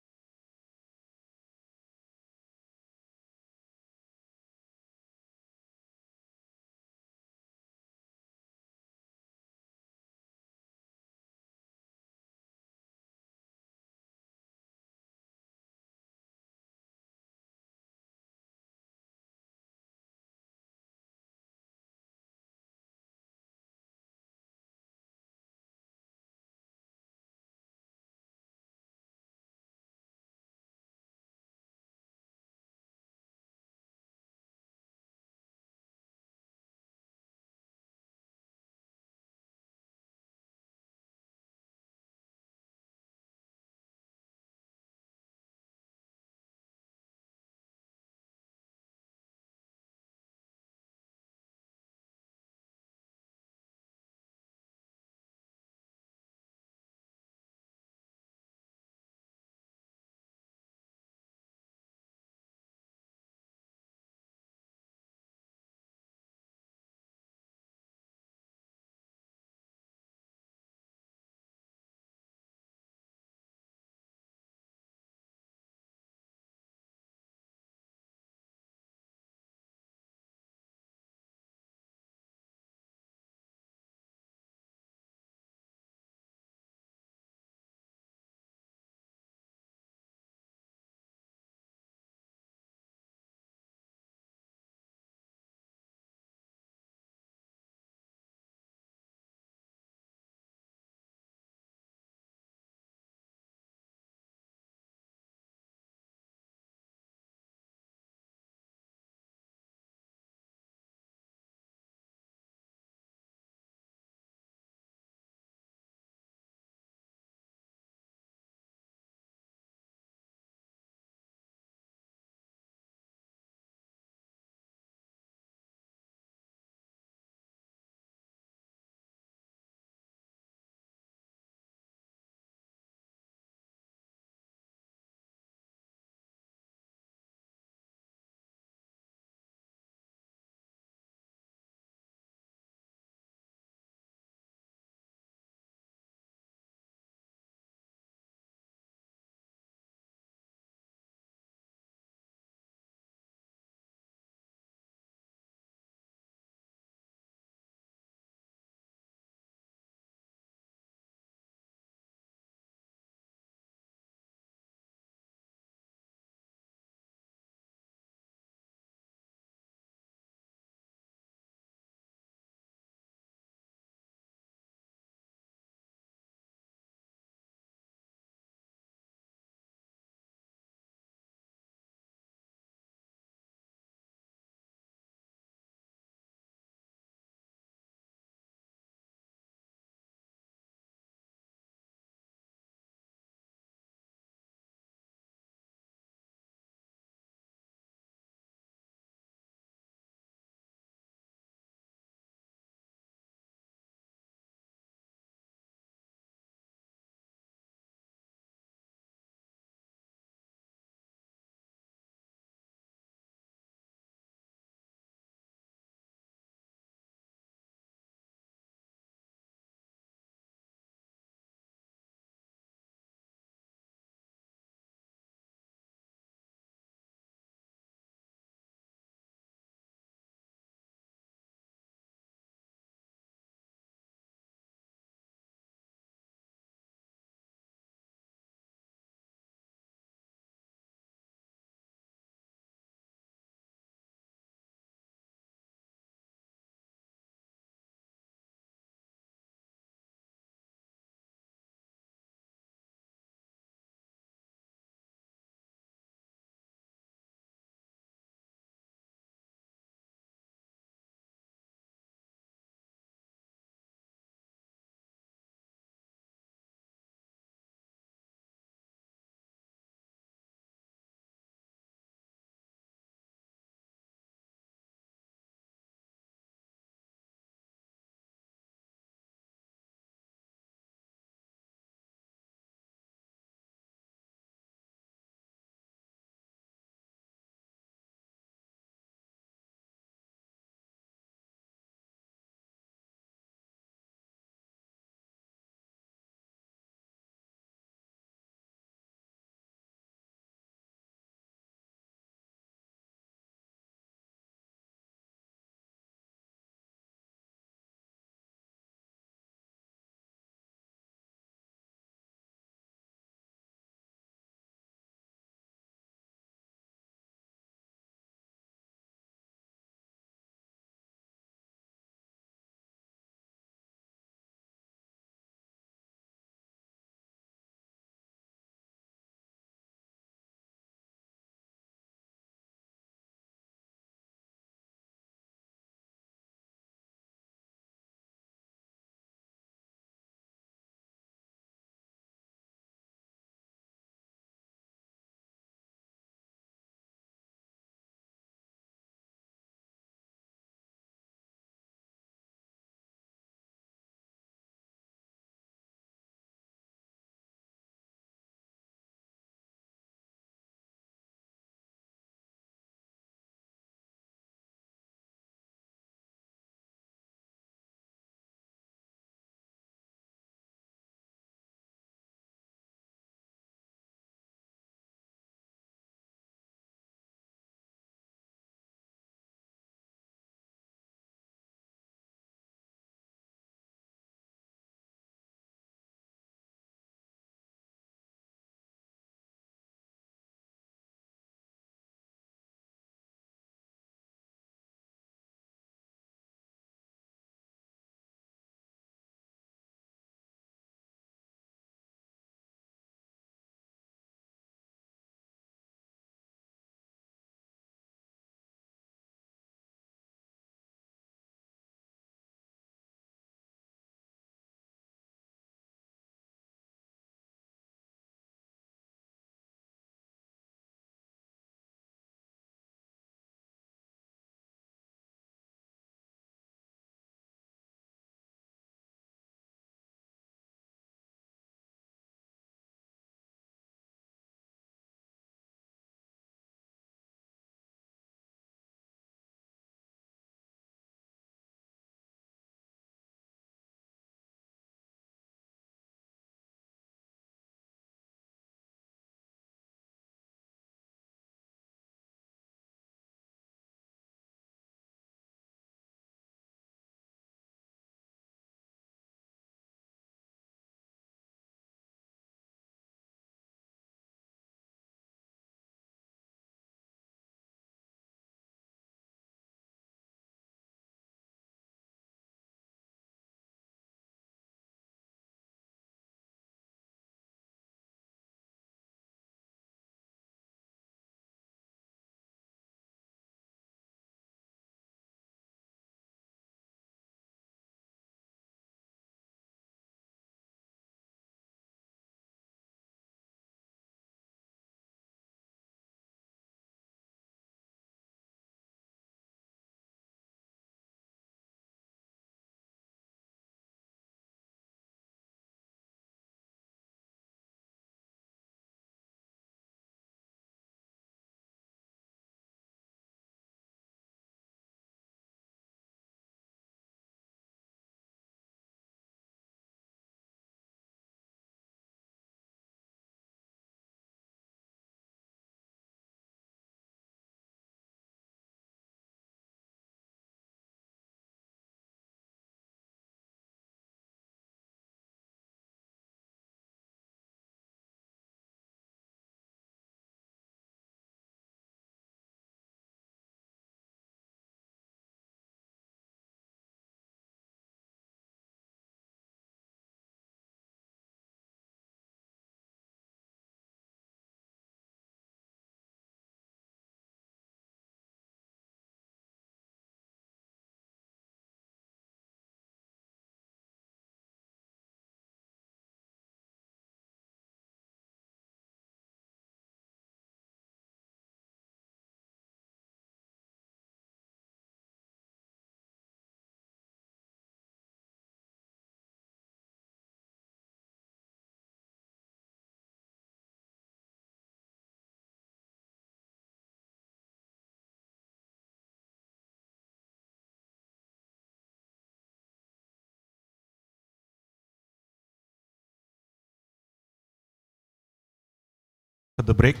for the break.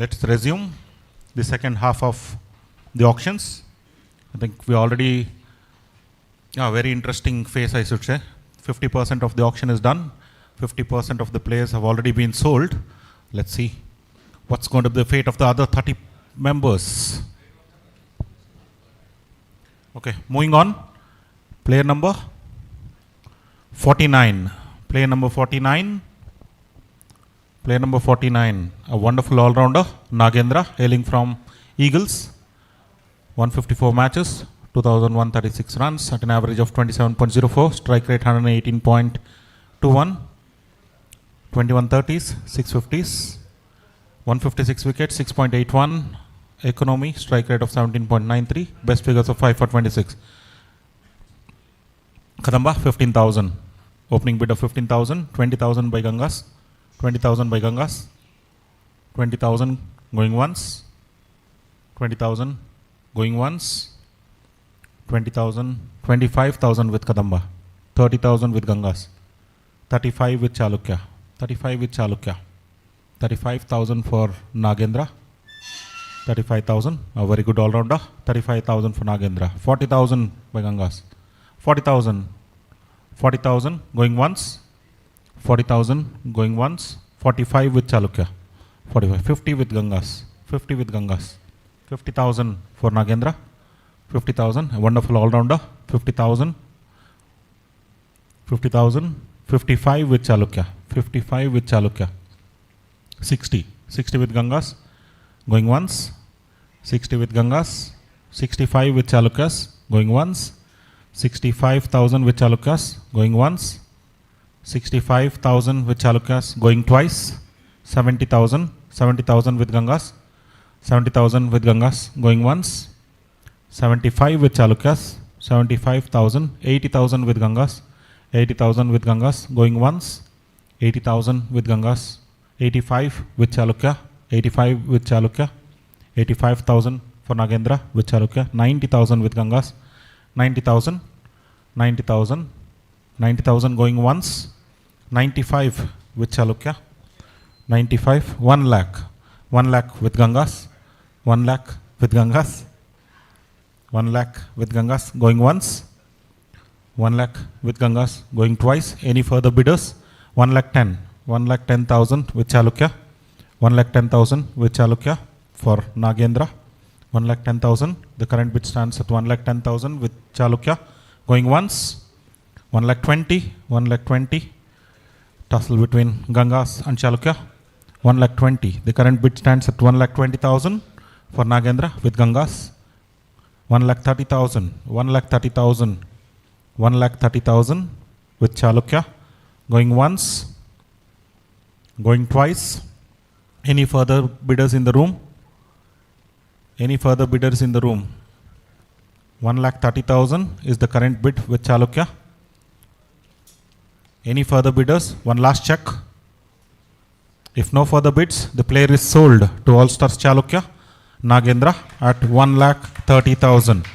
Let's resume the second half of the auctions. I think we already, very interesting phase, I should say. 50% of the auction is done. 50% of the players have already been sold. Let's see what's going to be the fate of the other 30 members. Okay, moving on. Player number 49. Player number 49. Player number 49, a wonderful all-rounder, Nagendra, hailing from Eagles. 154 matches, 2,136 runs at an average of 27.04, strike rate 118.21, 21 30s, 6 50s, 156 wickets, 6.81, economy, strike rate of 17.93, best figures of 5 for 26. Kadamba, 15,000. Opening bid of 15,000, 20,000 by Gangas, 20,000 by Gangas, 20,000 going once, 20,000 going once, 20,000, 25,000 with Kadamba, 30,000 with Gangas, 35 with Chalukya, 35 with Chalukya, 35,000 for Nagendra, 35,000, a very good all-rounder, 35,000 for Nagendra, 40,000 by Gangas, 40,000, 40,000 going once, 40,000 going once, 45 with Chalukya, 45, 50 with Gangas, 50 with Gangas, 50,000 for Nagendra, 50,000, a wonderful all-rounder, 50,000, 50,000, 55 with Chalukya, 55 with Chalukya, 60, 60 with Gangas, going once, 60 with Gangas, 65 with Chalukyas, going once, 65,000 with Chalukyas, going once, 65,000 with Chalukyas, going twice, 70,000, 70,000 with Gangas, 70,000 with Gangas, going once, 75 with Chalukyas, 75,000, 80,000 with Gangas, 80,000 with Gangas, going once, 80,000 with Gangas, 85 with Chalukya, 85 with Chalukya, 85,000 for Nagendra with Chalukya, 90,000 with Gangas, 90,000, 90,000, 90,000 going once, 95 with Chalukya, 95, 1 lakh, 1 lakh with Gangas, 1 lakh with Gangas, 1 lakh with Gangas going once, 1 lakh with Gangas going twice. Any further bidders? 1 lakh 10, 1 lakh 10,000 with Chalukya, 1 lakh 10,000 with Chalukya for Nagendra, 1 lakh 10,000. The current bid stands at 1 lakh 10,000 with Chalukya going once, 1 lakh 20, 1 lakh 20. Tussle between Gangas and Chalukya, 1 lakh 20. The current bid stands at 1 lakh 20,000 for Nagendra with Gangas, 1 lakh 30,000, 1 lakh 30,000, 1 lakh 30,000 with Chalukya going once, going twice. Any further bidders in the room? Any further bidders in the room? 1 lakh 30,000 is the current bid with Chalukya. Any further bidders? One last check. If no further bids, the player is sold to All Stars Chalukya, Nagendra at 1 lakh 30,000.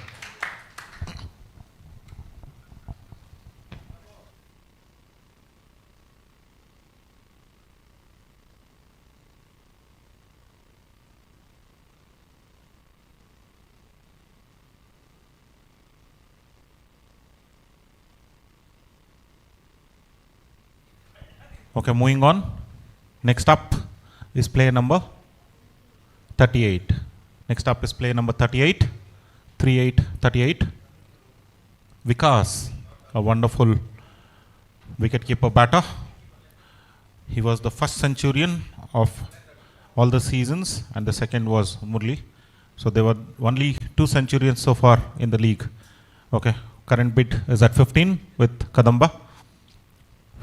Okay, moving on. Next up is player number 38. Next up is player number 38. 38, 38. Vikas, a wonderful wicketkeeper batter. He was the first centurion of all the seasons, and the second was Murli. So there were only 2 centurions so far in the league. Okay, current bid is at 15 with Kadamba.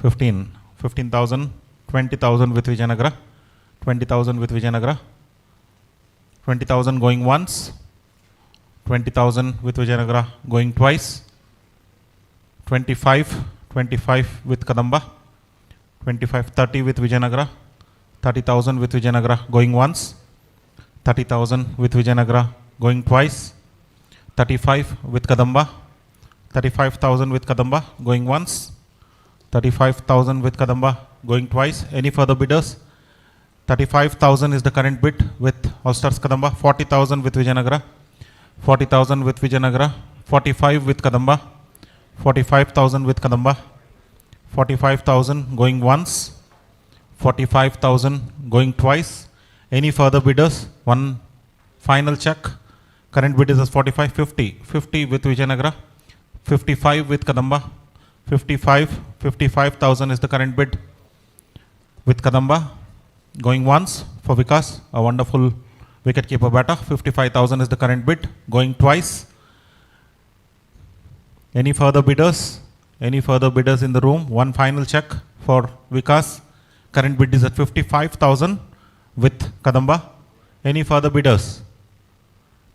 15. 15,000, 20,000 with Vijayanagara, 20,000 with Vijayanagara, 20,000 going once, 20,000 with Vijayanagara going twice, 25, 25 with Kadamba, 25, 30 with Vijayanagara, 30,000 with Vijayanagara going once, 30,000 with Vijayanagara going twice, 35 with Kadamba, 35,000 with Kadamba going once, 35,000 with Kadamba going twice. Any further bidders? 35,000 is the current bid with All Stars Kadamba. 40,000 with Vijayanagara. 40,000 with Vijayanagara. 45 with Kadamba. 45,000 with Kadamba. 45,000 going once. 45,000 going twice. Any further bidders? One final check. Current bid is 45, 50. 50 with Vijayanagara. 55 with Kadamba. 55,000 is the current bid with Kadamba. Going once for Vikas, a wonderful wicket-keeper batter. 55,000 is the current bid. Going twice. Any further bidders? Any further bidders in the room? One final check for Vikas. Current bid is at 55,000 with Kadamba. Any further bidders?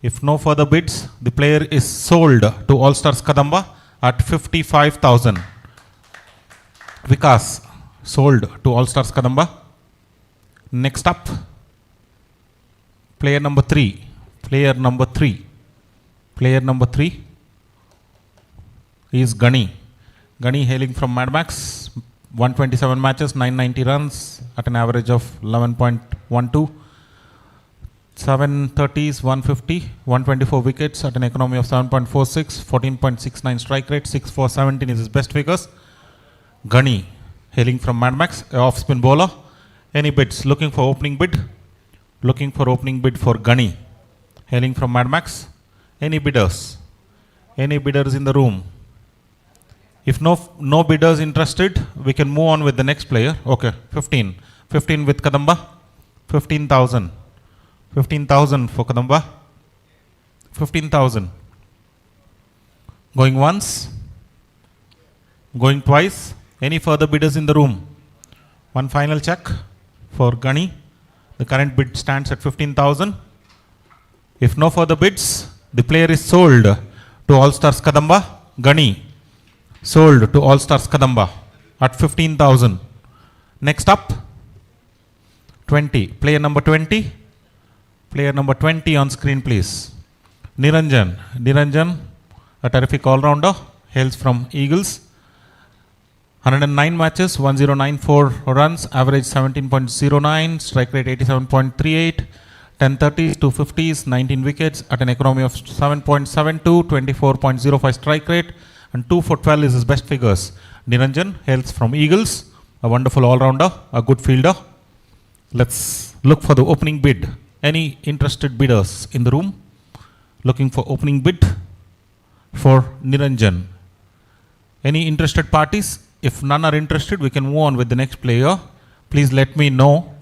If no further bids, the player is sold to All Stars Kadamba at 55,000. Vikas sold to All Stars Kadamba. Next up, player number 3. Player number 3. Player number 3 is Gani. Gani hailing from Mad Max. 127 matches, 990 runs at an average of 11.12. 730s, 150, 124 wickets at an economy of 7.46, 14.69 strike rate, 6-4-17 is his best figures. Gani hailing from Mad Max, off spin bowler. Any bids? Looking for opening bid? Looking for opening bid for Gani hailing from Mad Max. Any bidders? Any bidders in the room? If no bidders interested, we can move on with the next player. Okay, 15. 15 with Kadamba. 15,000. 15,000 for Kadamba. 15,000. Going once. Going twice. Any further bidders in the room? One final check for Gani. The current bid stands at 15,000. If no further bids, the player is sold to All Stars Kadamba. Gani sold to All Stars Kadamba at 15,000. Next up, 20. Player number 20. Player number 20 on screen, please. Niranjan. Niranjan, a terrific all-rounder, hails from Eagles. 109 matches, 1094 runs, average 17.09, strike rate 87.38, 1030s, 250s, 19 wickets at an economy of 7.72, 24.05 strike rate, and 2 for 12 is his best figures. Niranjan hails from Eagles, a wonderful all-rounder, a good fielder. Let's look for the opening bid. Any interested bidders in the room? Looking for opening bid for Niranjan. Any interested parties? If none are interested, we can move on with the next player. Please let me know.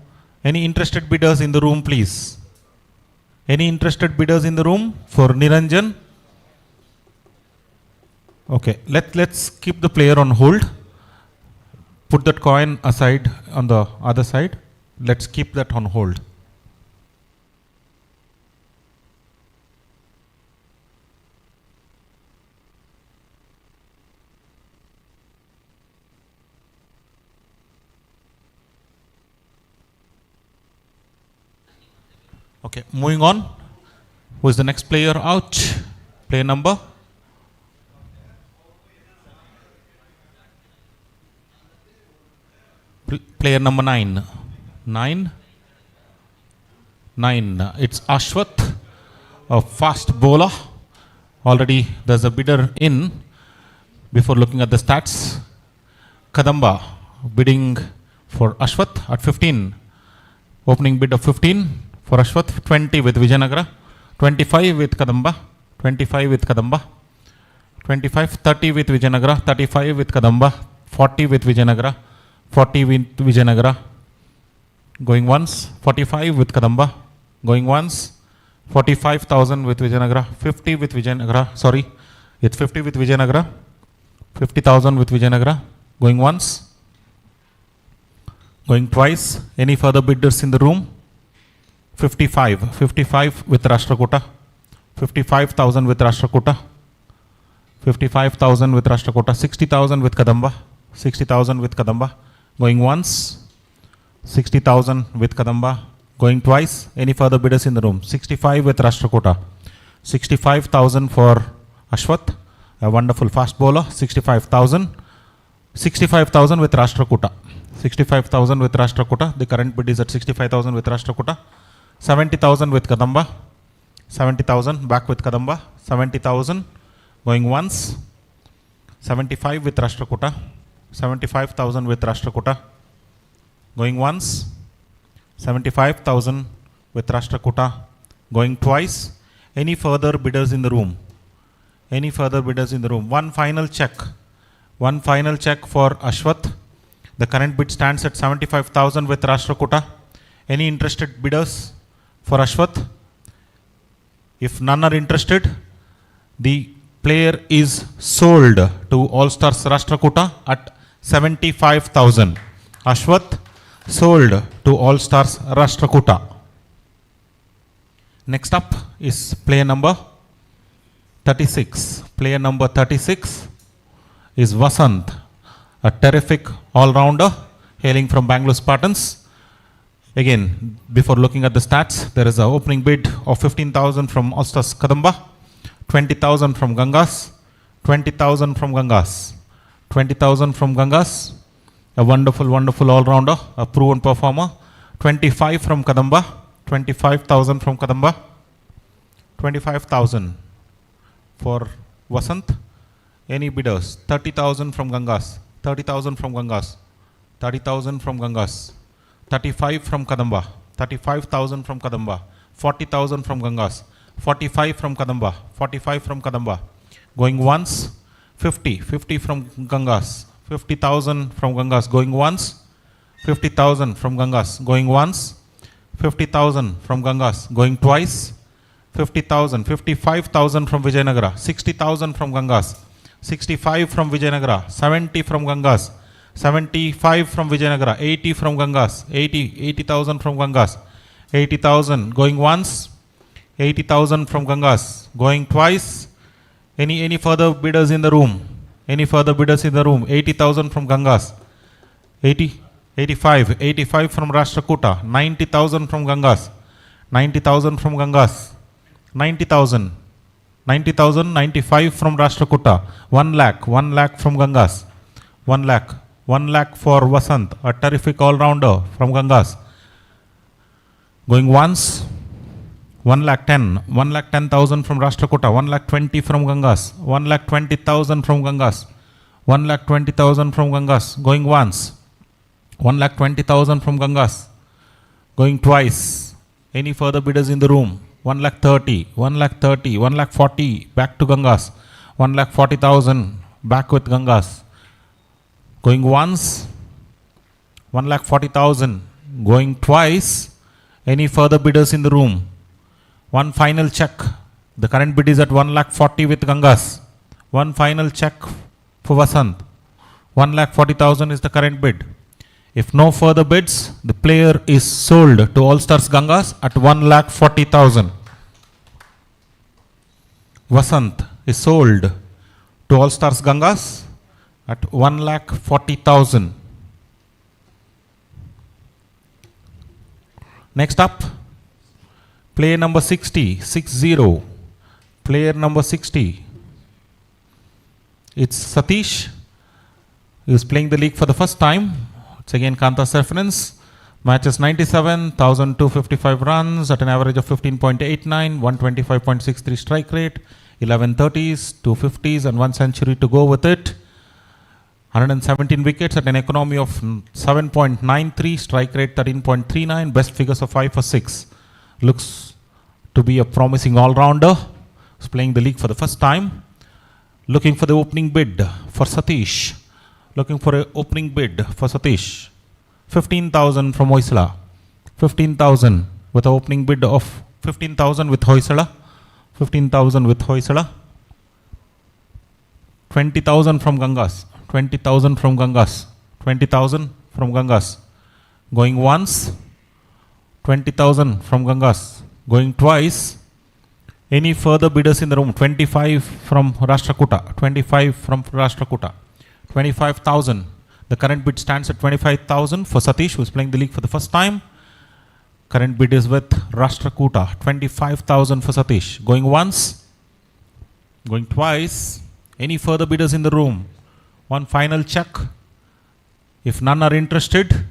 Any interested bidders in the room, please? Any interested bidders in the room for Niranjan? Okay, let's keep the player on hold. Put that coin aside on the other side. Let's keep that on hold. Okay, moving on. Who is the next player out? Player number? Player number 9. 9. It's Ashwath, a fast bowler. Already there's a bidder in. Before looking at the stats, Kadamba bidding for Ashwath at 15. Opening bid of 15 for Ashwath. 20 with Vijayanagara. 25 with Kadamba. 25 with Kadamba. 25, 30 with Vijayanagara. 35 with Kadamba. 40 with Vijayanagara. 40 with Vijayanagara. Going once. 45 with Kadamba. Going once. 45,000 with Vijayanagara. 50 with Vijayanagara. Sorry, it's 50 with Vijayanagara. 50,000 with Vijayanagara. Going once. Going twice. Any further bidders in the room? 55. 55 with Rashtrakuta. 55,000 with Rashtrakuta. 55,000 with Rashtrakuta. 60,000 with Kadamba. 60,000 with Kadamba. Going once. 60,000 with Kadamba. Going twice. Any further bidders in the room? 65 with Rashtrakuta. 65,000 for Ashwath, a wonderful fast bowler. 65,000. 65,000 with Rashtrakuta. 65,000 with Rashtrakuta. The current bid is at 65,000 with Rashtrakuta. 70,000 with Kadamba. 70,000 back with Kadamba. 70,000 going once. 75 with Rashtrakuta. 75,000 with Rashtrakuta. Going once. 75,000 with Rashtrakuta. Going twice. Any further bidders in the room? Any further bidders in the room? One final check. One final check for Ashwath. The current bid stands at 75,000 with Rashtrakuta. Any interested bidders for Ashwath? If none are interested, the player is sold to All Stars Rashtrakuta at 75,000. Ashwath sold to All Stars Rashtrakuta. Next up is player number 36. Player number 36 is Vasant, a terrific all-rounder hailing from Bangalore Spartans. Again, before looking at the stats, there is an opening bid of 15,000 from All Stars Kadamba, 20,000 from Gangas, 20,000 from Gangas, 20,000 from Gangas, a wonderful, wonderful all-rounder, a proven performer, 25 from Kadamba, 25,000 from Kadamba, 25,000 for Vasant. Any bidders? 30,000 from Gangas, 30,000 from Gangas, 30,000 from Gangas, 35 from Kadamba, 35,000 from Kadamba, 40,000 from Gangas, 45 from Kadamba, 45 from Kadamba. Going once, 50 from Gangas, 50,000 from Gangas. Going once, 50,000 from Gangas. Going once, 50,000 from Gangas. Going twice, 50,000, 55,000 from Vijayanagara, 60,000 from Gangas, 65 from Vijayanagara, 70 from Gangas, 75 from Vijayanagara, 80 from Gangas, 80,000 from Gangas, 80,000 going once, 80,000 from Gangas, going twice. Any further bidders in the room? Any further bidders in the room? 80,000 from Gangas, 85 from Rashtrakuta, 90,000 from Gangas, 90,000 from Gangas, 90,000, 95 from Rashtrakuta, 1 lakh from Gangas, 1 lakh for Vasant, a terrific all-rounder from Gangas. Going once, 1,10,000 from Rashtrakuta, 1,20,000 from Gangas, 1,20,000 from Gangas, 1,20,000 from Gangas. Going once, 1,20,000 from Gangas. Going twice. Any further bidders in the room? 1,30,000, 1,40,000 back to Gangas, 1,40,000 back with Gangas. Going once, 1,40,000. Going twice. Any further bidders in the room? One final check. The current bid is at 1,40,000 with Gangas. One final check for Vasant. 1,40,000 is the current bid. If no further bids, the player is sold to All Stars Gangas at 1,40,000. Vasant is sold to All Stars Gangas at 1,40,000. Next up, player number 60. Player number 60. It's Satish. He is playing the league for the first time. It's again Kanta's reference. Matches 97, 1,255 runs at an average of 15.89, 125.63 strike rate, 11 30s, 2 50s and 1 century to go with it. 117 wickets at an economy of 7.93, strike rate 13.39, best figures of 5 for 6. Looks to be a promising all-rounder. He's playing the league for the first time. Looking for the opening bid for Satish. 15,000 from Hoysala. 15,000 with an opening bid of 15,000 with Hoysala. 15,000 with Hoysala. 20,000 from Gangas. 20,000 from Gangas. 20,000 from Gangas. Going once. 20,000 from Gangas. Going twice. Any further bidders in the room? 25 from Rashtrakuta. 25 from Rashtrakuta. 25,000. The current bid stands at 25,000 for Satish, who is playing the league for the first time. Current bid is with Rashtrakuta. 25,000 for Satish. Going once. Going twice. Any further bidders in the room? One final check If none are interested,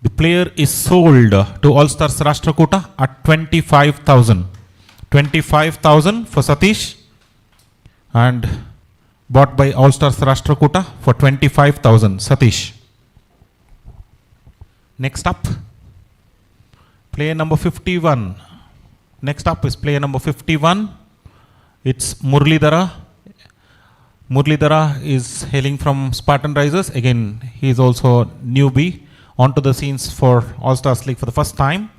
the player is sold to All Stars Rashtrakuta at 25,000. 25,000 for Satish and bought by All Stars Rashtrakuta for 25,000. Satish. Next up, player number 51. Next up is player number 51. It's Murlidhara. Murlidhara is hailing from Spartan Risers. Again, he is also newbie onto the scenes for All Stars League for the first time.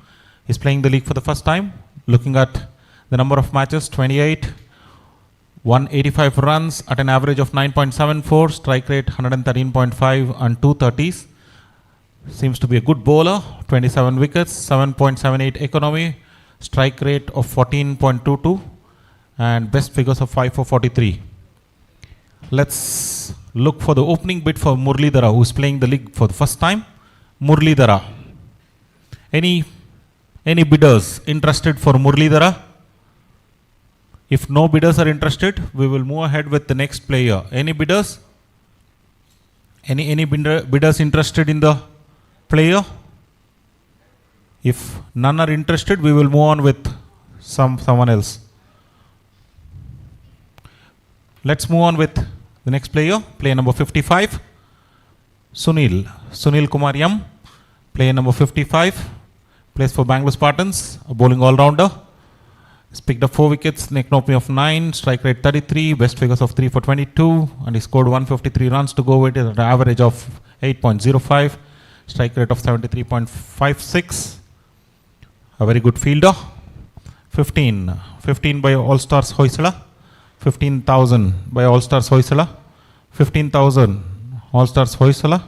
He's playing the league for the first time. Looking at the number of matches, 28, 185 runs at an average of 9.74, strike rate 113.5 and 230s. Seems to be a good bowler, 27 wickets, 7.78 economy, strike rate of 14.22 and best figures of 5 for 43. Let's look for the opening bid for Murlidhara, who is playing the league for the first time. Murlidhara. Any bidders interested for Murlidhara? If no bidders are interested, we will move ahead with the next player. Any bidders? Any bidders interested in the player? If none are interested, we will move on with someone else. Let's move on with the next player, player number 55, Sunil Kumaryam, player number 55, plays for Bangalore Spartans, a bowling all-rounder. He's picked up 4 wickets, an economy of 9, strike rate 33, best figures of 3 for 22, and he scored 153 runs to go with it at an average of 8.05, strike rate of 73.56. A very good fielder. 15 by All Stars Hoysala. 15,000 by All Stars Hoysala. 15,000 All Stars Hoysala.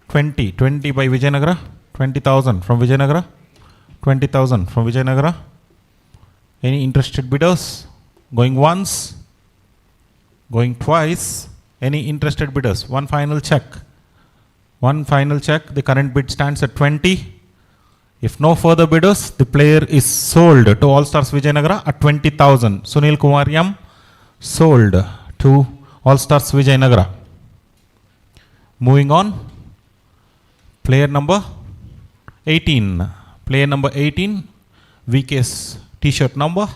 20 by Vijayanagara. 20,000 from Vijayanagara. 20,000 from Vijayanagara. Any interested bidders? Going once, going twice. Any interested bidders? One final check. The current bid stands at 20. If no further bidders, the player is sold to All Stars Vijayanagara at 20,000. Sunil Kumaryam sold to All Stars Vijayanagara. Moving on, player number 18. Player number 18, VK's t-shirt number.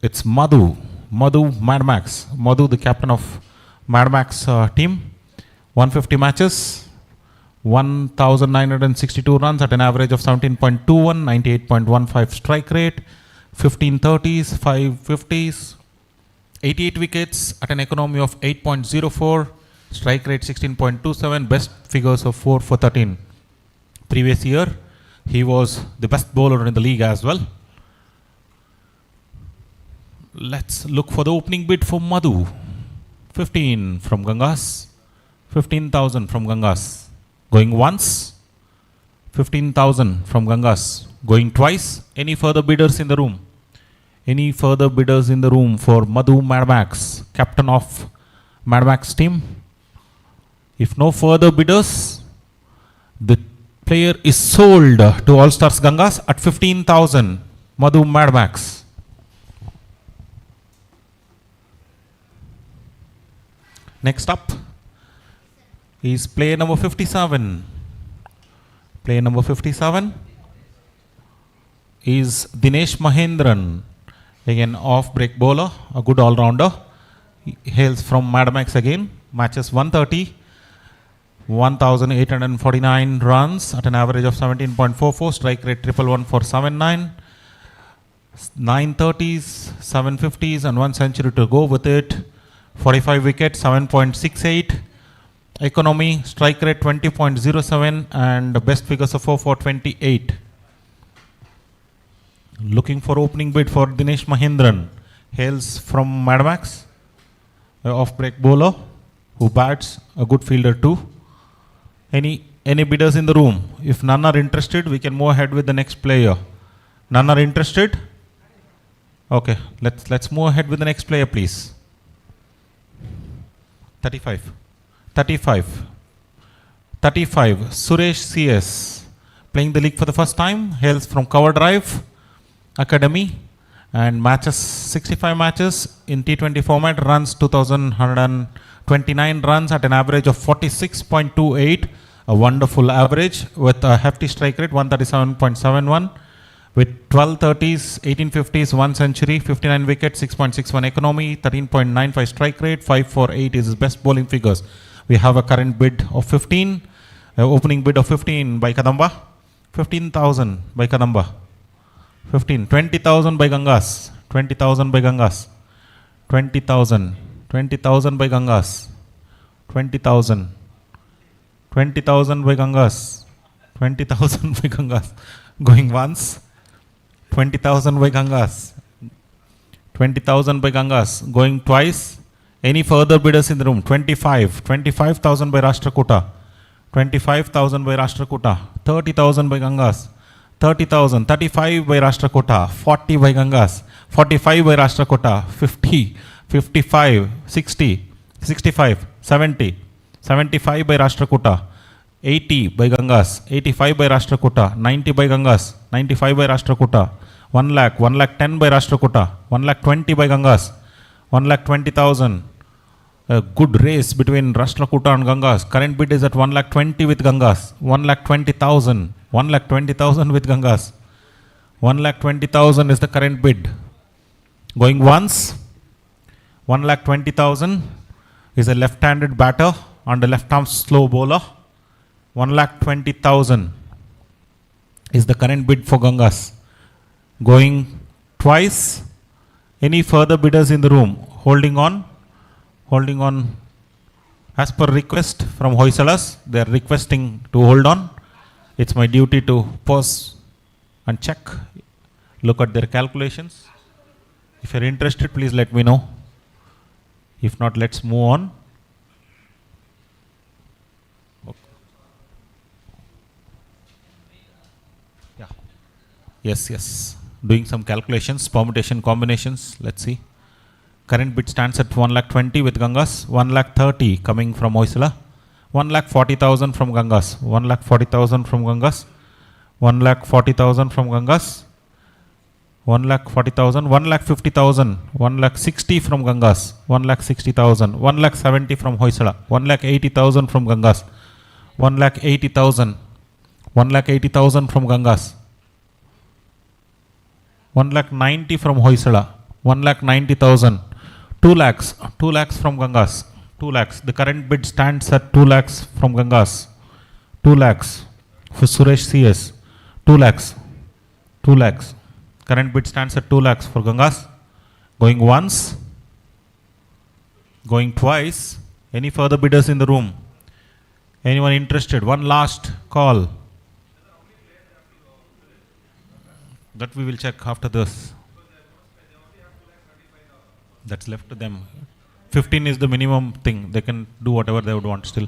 It's Madhu Mad Max. Madhu, the captain of Mad Max team. 150 matches. 1,962 runs at an average of 17.21, 98.15 strike rate, 15 30s, 5 50s, 88 wickets at an economy of 8.04, strike rate 16.27, best figures of 4 for 13. Previous year, he was the best bowler in the league as well. Let's look for the opening bid for Madhu. 15 from Gangas, 15,000 from Gangas. Going once, 15,000 from Gangas. Going twice. Any further bidders in the room? Any further bidders in the room for Madhu Mad Max, captain of Mad Max team? If no further bidders, the player is sold to All Stars Gangas at 15,000. Madhu Mad Max. Next up is player number 57. Player number 57 is Dinesh Mahendran, again off-break bowler, a good all-rounder. He hails from Mad Max again. Matches 130, 1,849 runs at an average of 17.44, strike rate 111 for 79, 930s, 750s and 1 century to go with it. 45 wickets, 7.68. Economy, strike rate 20.07 and best figures of 4 for 28. Looking for opening bid for Dinesh Mahendran. Hails from Mad Max, off-break bowler who bats, a good fielder too. Any bidders in the room? If none are interested, we can move ahead with the next player. None are interested? Okay, let's move ahead with the next player, please. 35, Suresh CS, playing the league for the first time, hails from Cover Drive Academy And matches, 65 matches in T20 format, runs 2,129 runs at an average of 46.28, a wonderful average with a hefty strike rate, 137.71, with 12 30s, 18 50s, 1 century, 59 wickets, 6.61 economy, 13.95 strike rate, 548 is his best bowling figures. We have a current bid of 15, opening bid of 15 by Kadamba, 15,000 by Kadamba. 15, 20,000 by Gangas, 20,000 by Gangas, 20,000, 20,000 by Gangas, 20,000, 20,000 by Gangas, 20,000 by Gangas, going once, 20,000 by Gangas, 20,000 by Gangas, going twice. Any further bidders in the room? 25,000 by Rashtrakuta, 25,000 by Rashtrakuta, 30,000 by Gangas, 30,000, 35 by Rashtrakuta, 40 by Gangas, 45 by Rashtrakuta, 50, 55, 60, 65, 70, 75 by Rashtrakuta, 80 by Gangas, 85 by Rashtrakuta, 90 by Gangas, 95 by Rashtrakuta, 1 lakh, 1 lakh 10 by Rashtrakuta, 1 lakh 20 by Gangas, 1 lakh 20,000. A good race between Rashtrakuta and Gangas. Current bid is at 1 lakh 20 with Gangas, 1 lakh 20,000. 1 lakh 20,000 with Gangas. 1 lakh 20,000 is the current bid. Going once, 1 lakh 20,000 is a left-handed batter and a left-arm slow bowler. 1 lakh 20,000 is the current bid for Gangas. Going twice. Any further bidders in the room? Holding on. Holding on as per request from Hoysalas. They are requesting to hold on. It's my duty to pause and check, look at their calculations. If you're interested, please let me know. If not, let's move on. Okay. Yeah. Yes. Doing some calculations, permutation combinations. Let's see. Current bid stands at 1 lakh 20 with Gangas, 1 lakh 30 coming from Hoysala. 1 lakh 40,000 from Gangas, 1 lakh 40,000 from Gangas, 1 lakh 40,000 from Gangas, 1 lakh 40,000, 1 lakh 50,000, 1 lakh 60 from Gangas, 1 lakh 60,000, 1 lakh 70 from Hoysala, 1 lakh 80,000 from Gangas, 1 lakh 80,000, 1 lakh 80,000 from Gangas, 1 lakh 90 from Hoysala, 1 lakh 90,000, 2 lakhs from Gangas. 2 lakhs. The current bid stands at 2 lakhs from Gangas. 2 lakhs for Suresh CS. 2 lakhs. 2 lakhs. Current bid stands at 2 lakhs for Gangas. Going once. Going twice. Any further bidders in the room? Anyone interested? One last call. That we will check after this. That's left to them. 15 is the minimum thing. They can do whatever they would want still.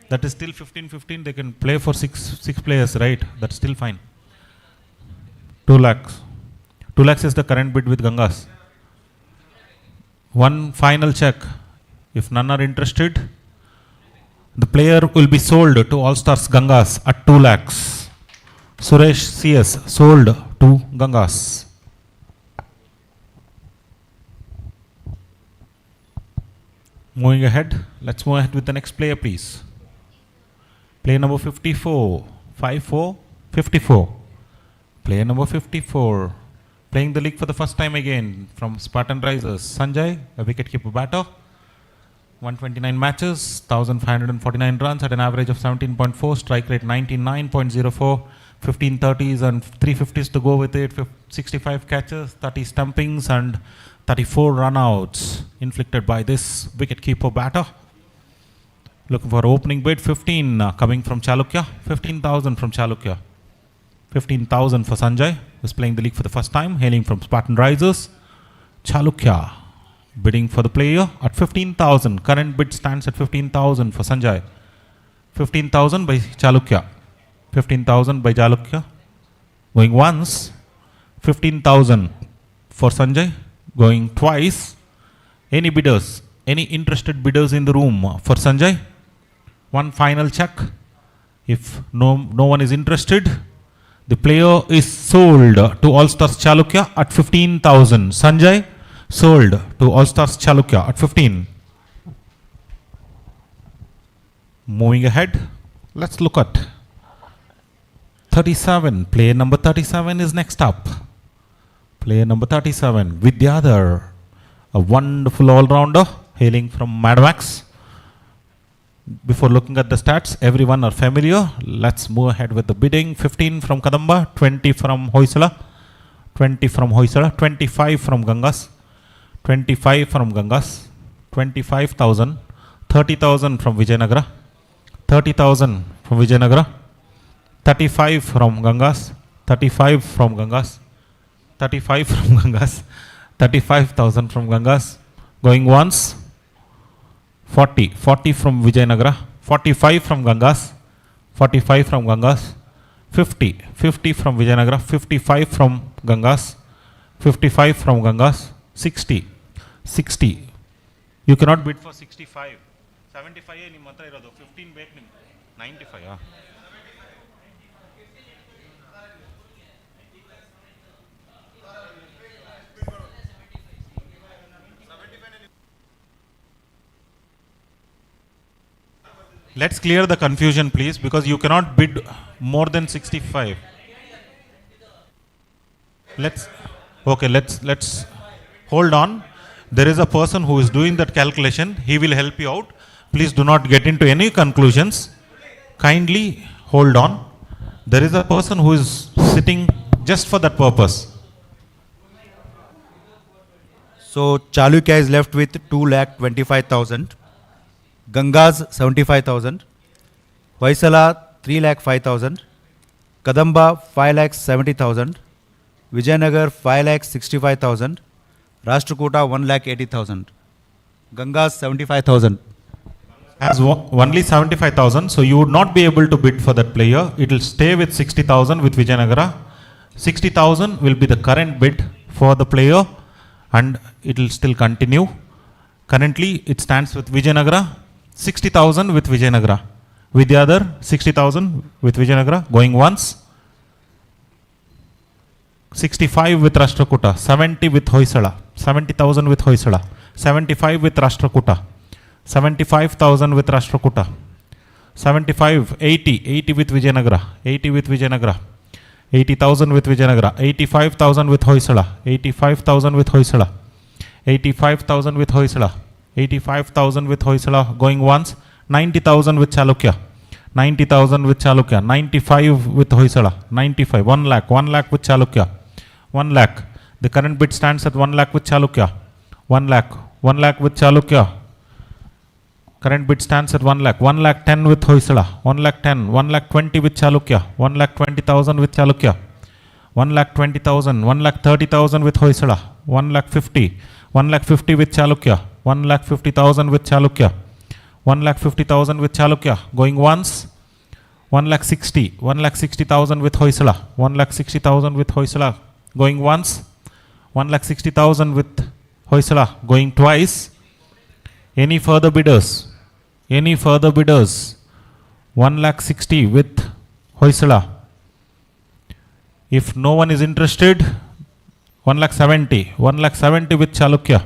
That is still 15. They can play for six players, right? That's still fine. 2 lakhs. 2 lakhs is the current bid with Gangas. One final check. If none are interested, the player will be sold to All Stars Gangas at 2 lakhs. Suresh CS sold to Gangas. Moving ahead, let's move ahead with the next player, please. Player number 54, 5-4, 54. Player number 54, playing the league for the first time again from Spartan Risers. Sanjay, a wicketkeeper batter. 129 matches, 1,549 runs at an average of 17.4, strike rate 99.04, 15 30s and 350s to go with it, 65 catches, 30 stumpings and 34 runouts inflicted by this wicketkeeper batter. Looking for opening bid, 15 coming from Chalukya, 15,000 from Chalukya. 15,000 for Sanjay, who's playing the league for the first time, hailing from Spartan Risers. Chalukya bidding for the player at 15,000. Current bid stands at 15,000 for Sanjay. 15,000 by Chalukya. 15,000 by Chalukya. Going once, 15,000 for Sanjay. Going twice. Any bidders? Any interested bidders in the room for Sanjay? One final check. If no one is interested, The player is sold to All Stars Chalukya at 15,000. Sanjay, sold to All Stars Chalukya at 15. Moving ahead, let's look at 37. Player number 37 is next up. Player number 37, Vidyadhar, a wonderful all-rounder hailing from Madmax. Before looking at the stats, everyone are familiar. Let's move ahead with the bidding. 15 from Kadamba, 20 from Hoysala, 20 from Hoysala, 25 from Gangas, 25 from Gangas, 25,000, 30,000 from Vijayanagara, 30,000 from Vijayanagara, 35 from Gangas, 35 from Gangas, 35 from Gangas, 35,000 from Gangas, going once, 40 from Vijayanagara, 45 from Gangas, 45 from Gangas, 50 from Vijayanagara, 55 from Gangas, 55 from Gangas, 60. You cannot bid for 65. 75 ನಿಮ್ಮ ಹತ್ರ ಇರೋದು 15 ಬೇಕು ನಿಮ್ಗೆ 95 Let's clear the confusion, please, because you cannot bid more than 65. Let's hold on. There is a person who is doing that calculation. He will help you out. Please do not get into any conclusions. Kindly hold on. There is a person who is sitting just for that purpose.
So Chalukya is left with 2,25,000. Gangas 75,000, Hoysala 3,05,000, Kadamba 5,70,000, Vijayanagar 5,65,000, Rashtrakuta 1,80,000, Gangas 75,000.
As only 75,000, so you would not be able to bid for that player. It will stay with 60,000 with Vijayanagara. 60,000 will be the current bid for the player, and it will still continue. Currently, it stands with Vijayanagara. 60,000 with Vijayanagara. Vidyadhar 60,000 with Vijayanagara, going once. 65 with Rashtrakuta, 70 with Hoysala, 70,000 with Hoysala, 75 with Rashtrakuta, 75,000 with Rashtrakuta, 75, 80 with Vijayanagara, 80 with Vijayanagara, 80,000 with Vijayanagara, 85,000 with Hoysala, 85,000 with Hoysala, 85,000 with Hoysala, 85,000 with Hoysala, going once. 90,000 with Chalukya, 90,000 with Chalukya, 95 with Hoysala, 95, 1 lakh with Chalukya, 1 lakh. The current bid stands at 1 lakh with Chalukya, 1 lakh with Chalukya. Current bid stands at 1 lakh, 1 lakh 10 with Hoysala, 1 lakh 10, 1 lakh 20 with Chalukya, 1 lakh 20,000 with Chalukya, 1 lakh 20,000, 1 lakh 30,000 with Hoysala, 1 lakh 50, 1 lakh 50 with Chalukya, 1 lakh 50,000 with Chalukya, 1 lakh 50,000 with Chalukya, going once. 1 lakh 60, 1 lakh 60,000 with Hoysala, 1 lakh 60,000 with Hoysala, going once. 1 lakh 60,000 with Hoysala, going twice. Any further bidders? 1 lakh 60 with Hoysala. If no one is interested, 1 lakh 70, 1 lakh 70 with Chalukya,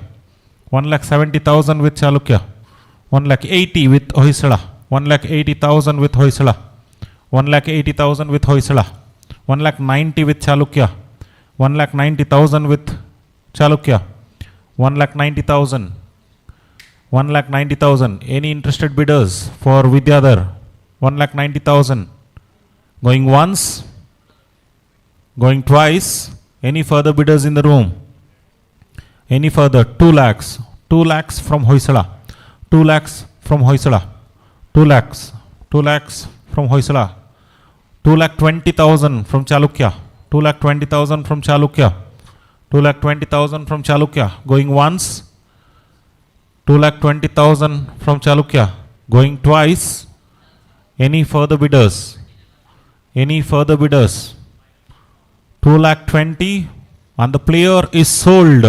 1 lakh 70,000 with Chalukya, 1 lakh 80 with Hoysala, 1 lakh 80,000 with Hoysala, 1 lakh 80,000 with Hoysala, 1 lakh 90 with Chalukya, 1 lakh 90,000 with Chalukya, 1 lakh 90,000, 1 lakh 90,000. Any interested bidders for Vidyadhar? 1 lakh 90,000. Going once, going twice. Any further bidders in the room? Any further? 2 lakhs. 2 lakhs from Hoysala. 2 lakhs from Hoysala. 2 lakhs. 2 lakhs from Hoysala. 2 lakh 20,000 from Chalukya. 2 lakh 20,000 from Chalukya. 2 lakh 20,000 from Chalukya. Going once. 2 lakh 20,000 from Chalukya. Going twice. Any further bidders? Any further bidders? 2 lakh 20, and the player is sold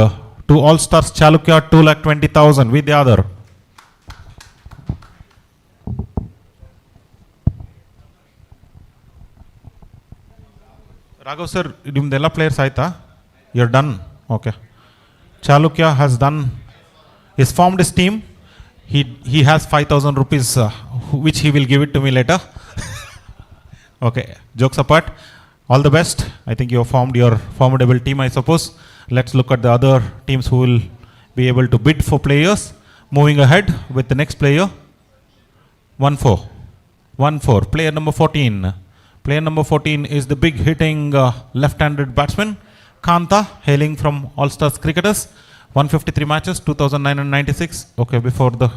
to All Stars Chalukya 2 lakh 20,000 with the other. Raghav sir, ನಿಮ್ದೆಲ್ಲ players ಆಯ್ತಾ? You're done. Okay. Chalukya has done. He's formed his team. He has 5,000 rupees, which he will give it to me later. Okay. Jokes apart. All the best. I think you have formed your formidable team, I suppose. Let's look at the other teams who will be able to bid for players. Moving ahead with the next player. 1-4. 1-4. Player number 14. Player number 14 is the big hitting left-handed batsman, Kanta, hailing from All-Stars Cricketers. 153 matches, 2,996. Okay, before the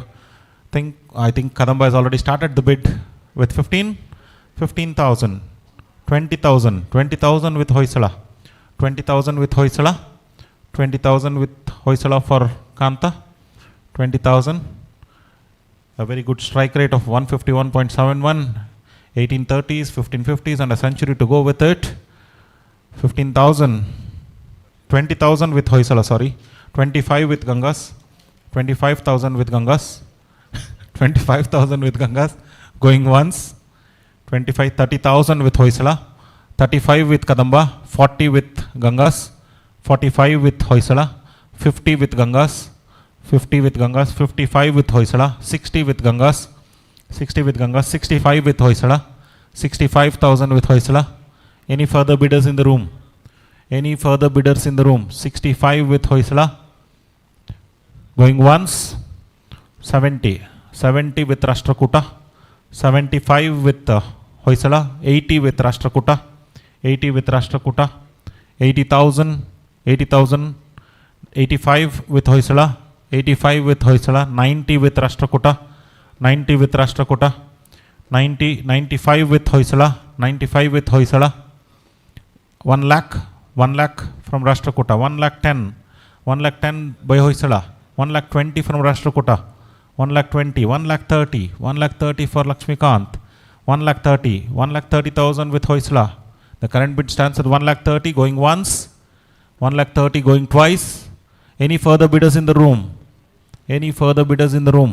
thing, I think Kadamba has already started the bid with 15. 15,000. 20,000. 20,000 with Hoysala. 20,000 with Hoysala. 20,000 with Hoysala for Kanta. 20,000. A very good strike rate of 151.71. 1830s, 1550s, and a century to go with it. 15,000. 20,000 with Hoysala, sorry. 25 with Gangas. 25,000 with Gangas. 25,000 with Gangas. Going once. 30,000 with Hoysala. 35 with Kadamba. 40 with Gangas. 45 with Hoysala. 50 with Gangas. 50 with Gangas. 55 with Hoysala. 60 with Gangas. 60 with Gangas. 65 with Hoysala. 65,000 with Hoysala. Any further bidders in the room? Any further bidders in the room? 65 with Hoysala. Going once. 70. 70 with Rashtrakuta. 75 with Hoysala. 80 with Rashtrakuta. 80 with Rashtrakuta. 80,000. 80,000. 85 with Hoysala. 85 with Hoysala. 90 with Rashtrakuta. 90 with Rashtrakuta. 90, 95 with Hoysala. 95 with Hoysala. 1 lakh. 1 lakh from Rashtrakuta. 1 lakh 10. 1 lakh 10 by Hoysala. 1 lakh 20 from Rashtrakuta. 1 lakh 20. 1 lakh 30. 1 lakh 30 for Lakshmikant. 1 lakh 30. 1 lakh 30,000 with Hoysala. The current bid stands at 1 lakh 30 going once. 1 lakh 30 going twice. Any further bidders in the room? Any further bidders in the room?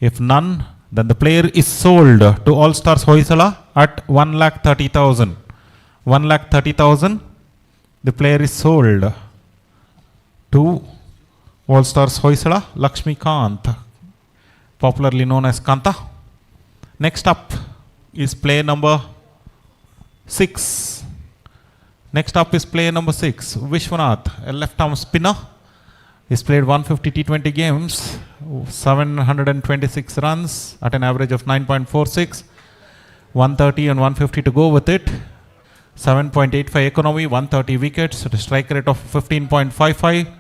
If none, then the player is sold to All Stars Hoysala at 1 lakh 30,000. 1 lakh 30,000. The player is sold to All Stars Hoysala, Lakshmikant, popularly known as Kanta. Next up is player number 6. Next up is player number 6, Vishwanath, a left-arm spinner. He's played 150 T20 games, 726 runs at an average of 9.46, 130 and 150 to go with it, 7.85 economy, 130 wickets at a strike rate of 15.55,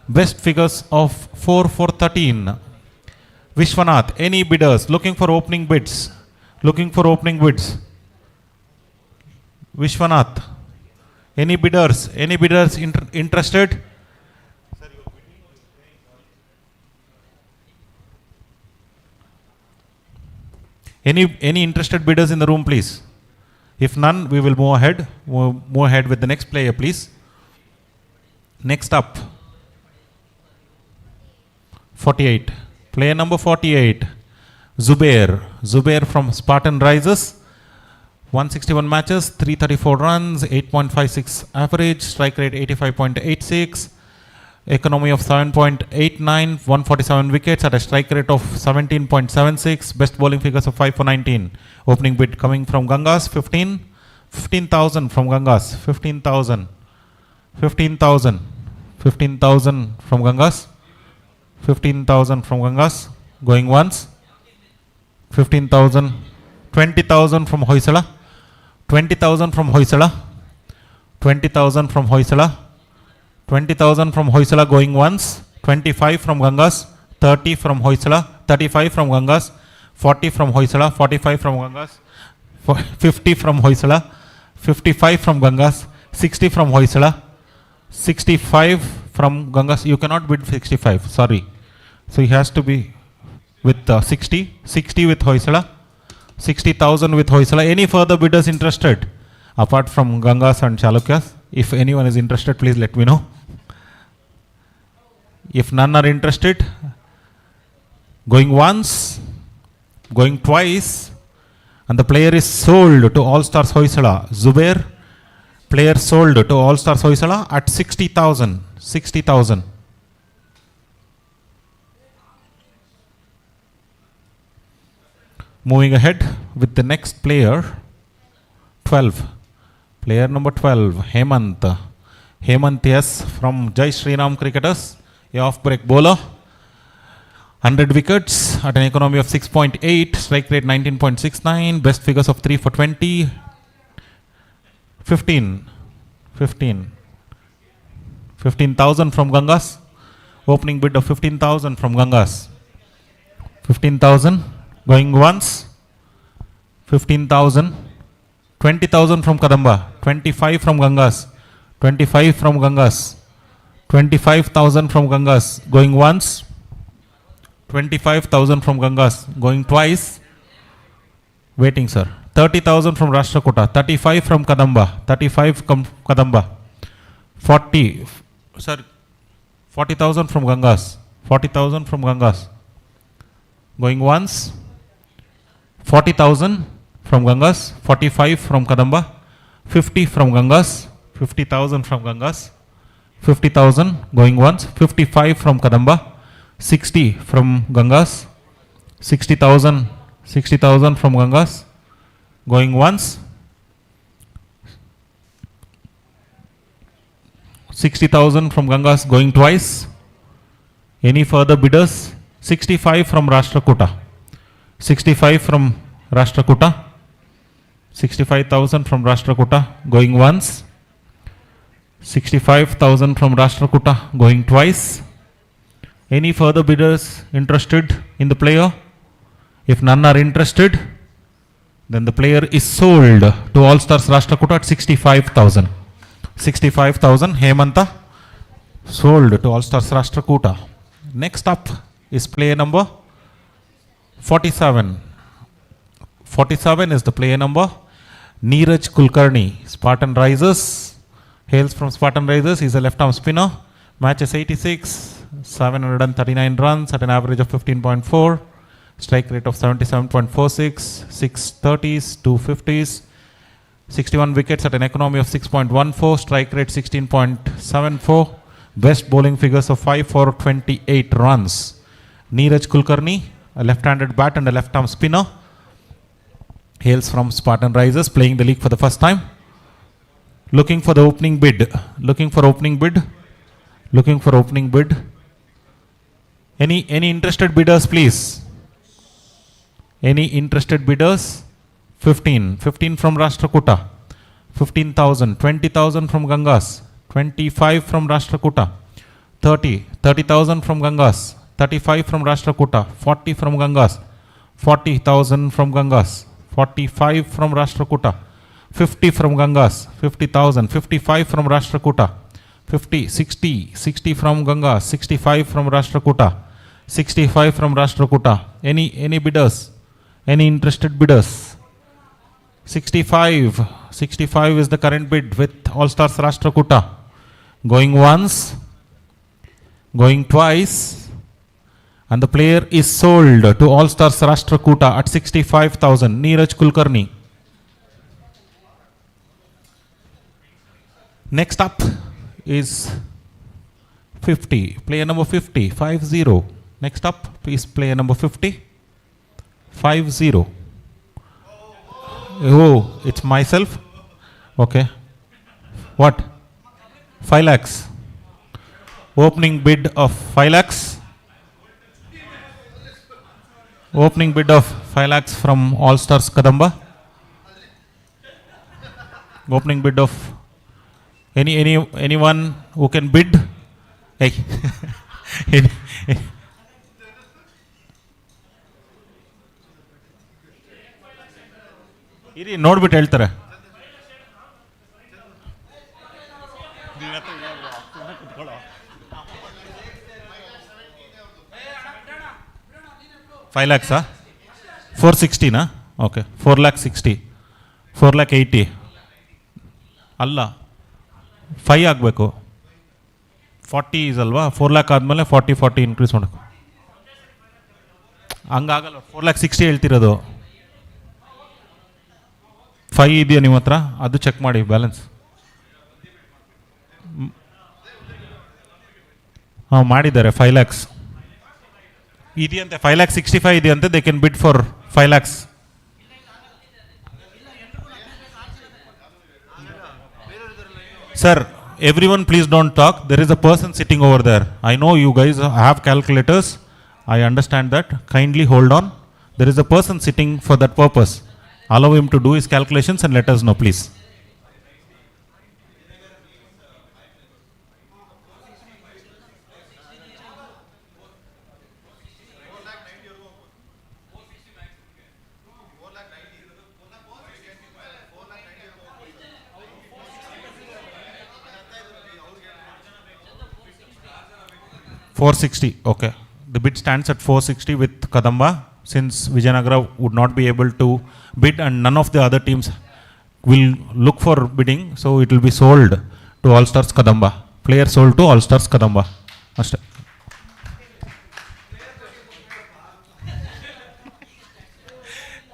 best figures of 4 for 13. Vishwanath, any bidders looking for opening bids? Looking for opening bids? Vishwanath, any bidders? Any bidders interested? Any interested bidders in the room, please? If none, we will move ahead. Move ahead with the next player, please. Next up, 48. Player number 48, Zubair. Zubair from Spartan Risers. 161 matches, 334 runs, 8.56 average, strike rate 85.86, economy of 7.89, 147 wickets at a strike rate of 17.76, best bowling figures of 5 for 19. Opening bid coming from Gangas, 15,000 from Gangas, 15,000 from Gangas, 15,000 from Gangas, going once, 15,000, 20,000 from Hoysala, 20,000 from Hoysala, 20,000 from Hoysala, 20,000 from Hoysala going once, 25 from Gangas, 30 from Hoysala, 35 from Gangas, 40 from Hoysala, 45 from Gangas, 50 from Hoysala, 55 from Gangas, 60 from Hoysala, 65 from Gangas. You cannot bid 65, sorry. So he has to be with 60 with Hoysala, 60,000 with Hoysala. Any further bidders interested? Apart from Gangas and Chalukyas, if anyone is interested, please let me know. If none are interested, going once, going twice, and the player is sold to All Stars Hoysala. Zubair, Player sold to All Stars Hoysala at 60,000. 60,000. Moving ahead with the next player, 12. Player number 12, Hemant. Hemant yes from Jai Shriram Cricketers, a off-break bowler. 100 wickets at an economy of 6.8, strike rate 19.69, best figures of 3 for 20. 15,000 from Gangas. Opening bid of 15,000 from Gangas. 15,000 going once. 15,000. 20,000 from Kadamba. 25 from Gangas. 25 from Gangas. 25,000 from Gangas going once. 25,000 from Gangas going twice. Waiting, sir. 30,000 from Rashtrakuta. 35 from Kadamba. 35 from Kadamba. 40. Sir, 40,000 from Gangas. 40,000 from Gangas. Going once. 40,000 from Gangas. 45 from Kadamba. 50 from Gangas. 50,000 from Gangas. 50,000 going once. 55 from Kadamba. 60 from Gangas. 60,000. 60,000 from Gangas. Going once. 60,000 from Gangas going twice. Any further bidders? 65 from Rashtrakuta. 65 from Rashtrakuta. 65,000 from Rashtrakuta going once. 65,000 from Rashtrakuta going twice. Any further bidders interested in the player? If none are interested, then the player is sold to All Stars Rashtrakuta at 65,000. 65,000 Hemanta sold to All Stars Rashtrakuta. Next up is player number 47. 47 is the player number. Neeraj Kulkarni, Spartan Risers. Hails from Spartan Risers. He's a left-arm spinner. Matches 86, 739 runs at an average of 15.4. Strike rate of 77.46, 6 30s, 2 50s, 61 wickets at an economy of 6.14, strike rate 16.74, best bowling figures of 5 for 28 runs. Neeraj Kulkarni, a left-handed bat and a left-arm spinner, hails from Spartan Risers, playing the league for the first time. Looking for the opening bid. Looking for opening bid. Looking for opening bid. Any interested bidders, please? Any interested bidders? 15. 15 from Rashtrakuta. 15,000. 20,000 from Gangas. 25 from Rashtrakuta. 30. 30,000 from Gangas. 35 from Rashtrakuta. 40 from Gangas. 40,000 from Gangas. 45 from Rashtrakuta. 50 from Gangas. 50,000. 55 from Rashtrakuta. 50. 60. 60 from Gangas. 65 from Rashtrakuta. 65 from Rashtrakuta. Any bidders? Any interested bidders? 65. 65 is the current bid with All Stars Rashtrakuta. Going once, going twice, and the player is sold to All Stars Rashtrakuta at 65,000. Neeraj Kulkarni. Next up is 50. Player number 50. 50. Next up is player number 50. 50. Oh, it's myself. Okay. What? 5 lakhs. Opening bid of 5 lakhs. Opening bid of 5 lakhs from All Stars Kadamba. Opening bid of anyone who can bid. Hey. ಇರಿ ನೋಡ್ಬಿಟ್ಟು ಹೇಳ್ತಾರೆ. Five ಲ್ಯಾಕ್ಸಾ? 460ನಾ? Okay, 4,60,000. 4,80,000 ಅಲ್ಲ, 5 ಆಗಬೇಕು. 40 is ಅಲ್ವಾ? 4 lac ಆದಮೇಲೆ 40 increase ಮಾಡಬೇಕು. ಹಂಗಾಗಲ್ಲ, 4,60,000 ಹೇಳ್ತಿರೋದು. 5 ಇದೆಯಾ ನಿಮ್ಮ ಹತ್ರ? ಅದು ಚೆಕ್ ಮಾಡಿ ಬ್ಯಾಲೆನ್ಸ್. ಮಾಡಿದ್ದಾರೆ 5 lakhs ಇದೆಯಂತೆ 5,65,000 ಇದೆಯಂತೆ. ದೇ ಕ್ಯಾನ್ ಬಿಡ್ for 5 lakhs. Sir, everyone please don't talk. There is a person sitting over there. I know you guys have calculators. I understand that. Kindly hold on. There is a person sitting for that purpose. Allow him to do his calculations and let us know, please. $460. Okay. The bid stands at 460 with Kadamba, since Vijayanagara would not be able to bid and none of the other teams will look for bidding, so it will be sold to All Stars Kadamba. Player sold to All Stars Kadamba. Aste.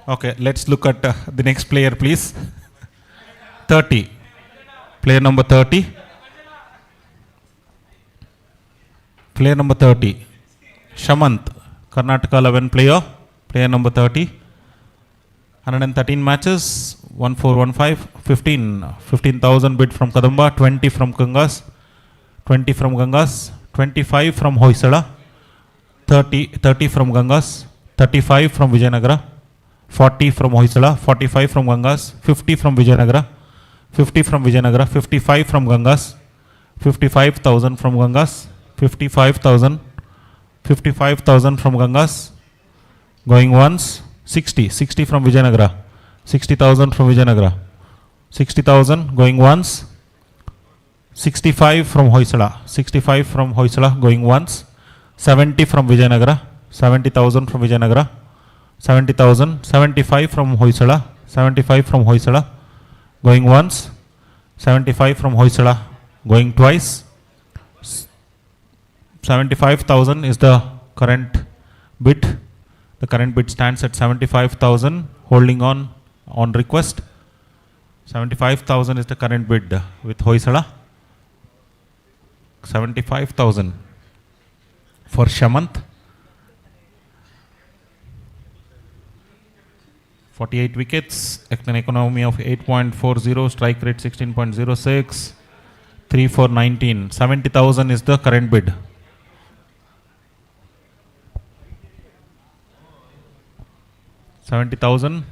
Okay, let's look at the next player, please. 30. Player number 30. Player number 30. Shamanth, Karnataka 11 player. Player number 30. 113 matches, 1415, 15,000 bid from Kadamba, 20 from Gangas, 20 from Gangas, 25 from Hoysala, 30 from Gangas, 35 from Vijayanagara, 40 from Hoysala, 45 from Gangas, 50 from Vijayanagara, 50 from Vijayanagara, 55 from Gangas, 55,000 from Gangas, 55,000 from Gangas, going once. 60 from Vijayanagara, 60,000 from Vijayanagara, 60,000 going once. 65 from Hoysala, 65 from Hoysala going once. 70 from Vijayanagara, 70,000 from Vijayanagara, 70,000. 75 from Hoysala, 75 from Hoysala going once. 75 from Hoysala going twice. 75,000 is the current bid. The current bid stands at 75,000, holding on request. 75,000 is the current bid with Hoysala. 75,000 for Shamanth. 48 wickets, an economy of 8.40, strike rate 16.06, 3 for 19. 70,000 is the current bid. $70,000.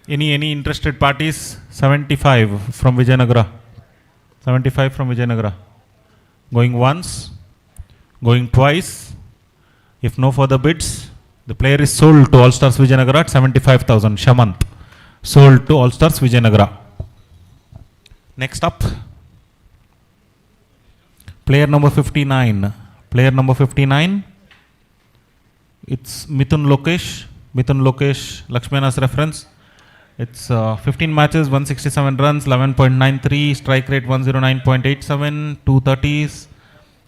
Any interested parties? 75 from Vijayanagara. 75 from Vijayanagara. Going once, going twice. If no further bids, the player is sold to All Stars Vijayanagara at 75,000. Shamanth, sold to All Stars Vijayanagara. Next up, player number 59. Player number 59. It's Mithun Lokesh. Mithun Lokesh, Lakshmana's reference. It's 15 matches, 167 runs, 11.93, strike rate 109.87, 230s,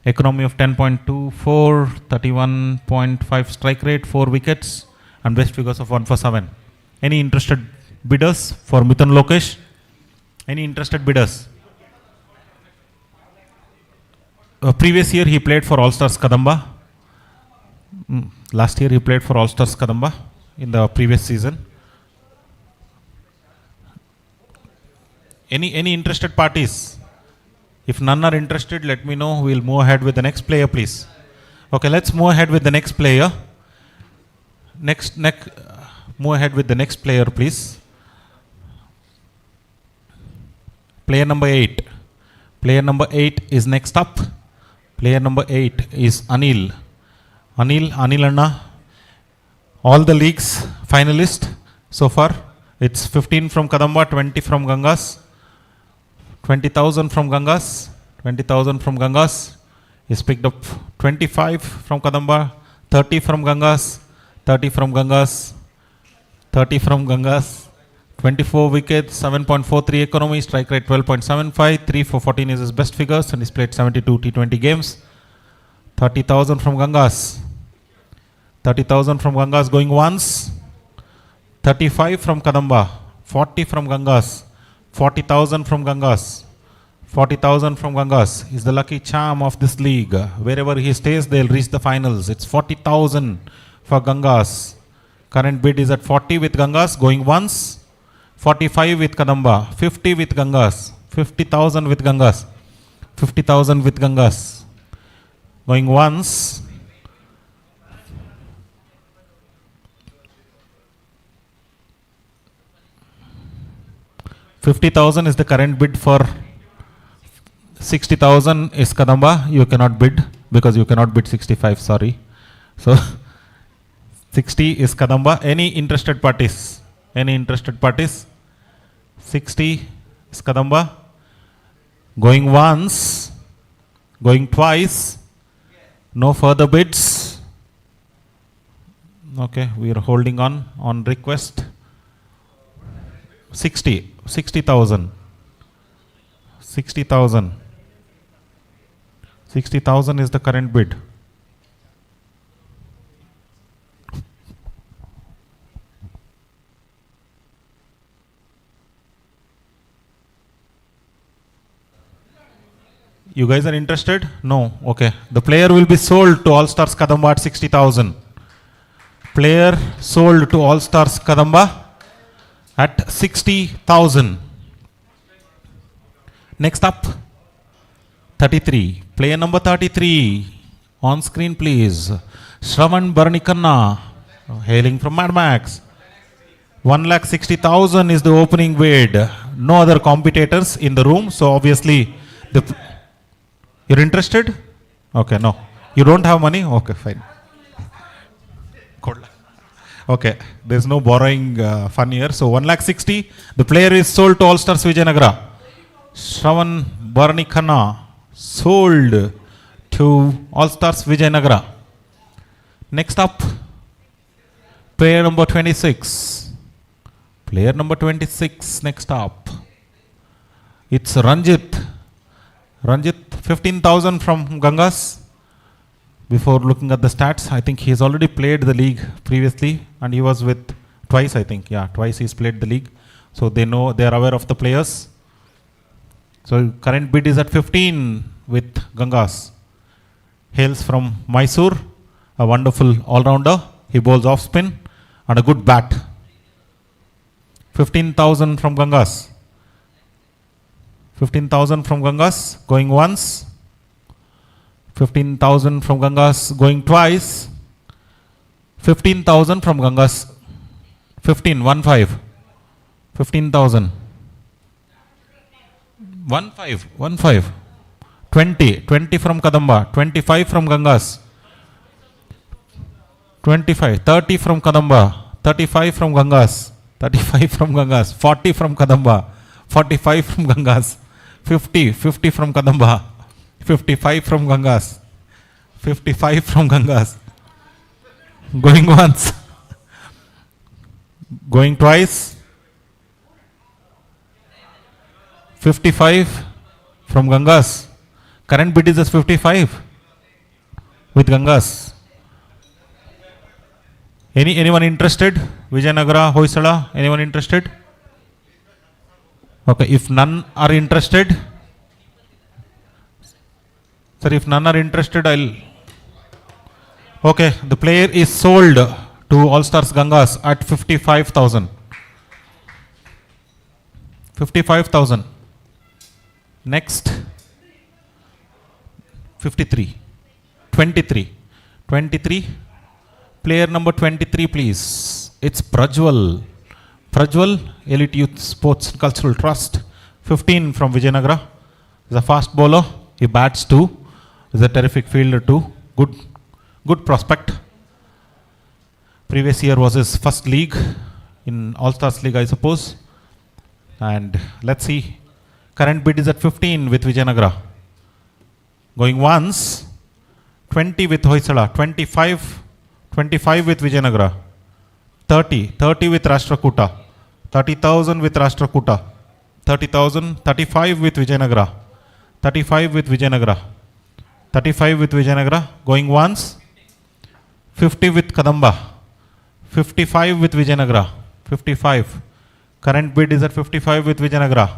economy of 10.24, 31.5 strike rate, 4 wickets, and best figures of 1 for 7. Any interested bidders for Mithun Lokesh? Any interested bidders? Previous year he played for All Stars Kadamba. Last year he played for All Stars Kadamba in the previous season. Any interested parties? If none are interested, let me know. We'll move ahead with the next player, please. Okay, let's move ahead with the next player. Move ahead with the next player, please. Player number 8. Player number 8 is next up. Player number 8 is Anil. Anil Anna. All the leagues finalist so far. It's 15 from Kadamba, 20 from Gangas, 20,000 from Gangas, 20,000 from Gangas. He's picked up 25 from Kadamba, 30 from Gangas, 30 from Gangas, 30 from Gangas. 24 wickets, 7.43 economy, strike rate 12.75, 3 for 14 is his best figures, and he's played 72 T20 games. 30,000 from Gangas, 30,000 from Gangas going once. 35 from Kadamba. 40 from Gangas. 40,000 from Gangas. 40,000 from Gangas is the lucky charm of this league. Wherever he stays, they'll reach the finals. It's 40,000 for Gangas. Current bid is at 40 with Gangas going once. 45 with Kadamba. 50 with Gangas. 50,000 with Gangas. 50,000 with Gangas going once. 50,000 is the current bid for 60,000 is Kadamba. You cannot bid because you cannot bid 65, sorry. So 60 is Kadamba. Any interested parties? Any interested parties? 60 is Kadamba. Going once, going twice, no further bids. Okay, we are holding on request. 60,000. 60,000. 60,000 is the current bid. You guys are interested? No. Okay. The player will be sold to All Stars Kadamba at 60,000. Player sold to All Stars Kadamba at 60,000. Next up, 33. Player number 33. On screen, please. Shravan Barnikanna, hailing from Mad Max. 1,60,000 is the opening bid. No other competitors in the room, so obviously you're interested? Okay, no. You don't have money? Okay, fine. Okay, there's no borrowing fun here. So 1,60,000. The player is sold to All Stars Vijayanagara. Shravan Barnikanna sold to All Stars Vijayanagara. Next up, player number 26. Player number 26 next up. It's Ranjit. Ranjit, 15,000 from Gangas. Before looking at the stats, I think he's already played the league previously and he was with twice, I think. Yeah, twice he's played the league. So they know, they are aware of the players. So current bid is at 15 with Gangas. Hails from Mysore, a wonderful all-rounder. He bowls off spin and a good bat. 15,000 from Gangas. 15,000 from Gangas going once. 15,000 from Gangas going twice. 15,000 from Gangas. 15,000. 15,000. 15. 20 from Kadamba. 25 from Gangas. 25. 30 from Kadamba. 35 from Gangas. 35 from Gangas. 40 from Kadamba. 45 from Gangas. 50 from Kadamba. 55 from Gangas. 55 from Gangas. Going once. Going twice. 55 from Gangas. Current bid is 55 with Gangas. Anyone interested? Vijayanagara, Hoysala, anyone interested? Okay, if none are interested, sir, if none are interested, okay, the player is sold to All Stars Gangas at 55,000. 55,000. Next, 53. 23. Player number 23, please. It's Prajwal. Prajwal, Elite Youth Sports and Cultural Trust. 15 from Vijayanagara. He's a fast bowler. He bats too. He's a terrific fielder too. Good prospect. Previous year was his first league in All Stars League, I suppose. And let's see. Current bid is at 15 with Vijayanagara. Going once. 20 with Hoysala. 25 with Vijayanagara. 30 with Rashtrakuta. 30,000 with Rashtrakuta. 30,000. 35 with Vijayanagara. 35 with Vijayanagara. 35 with Vijayanagara. Going once. 50 with Kadamba. 55 with Vijayanagara. 55. Current bid is at 55 with Vijayanagara.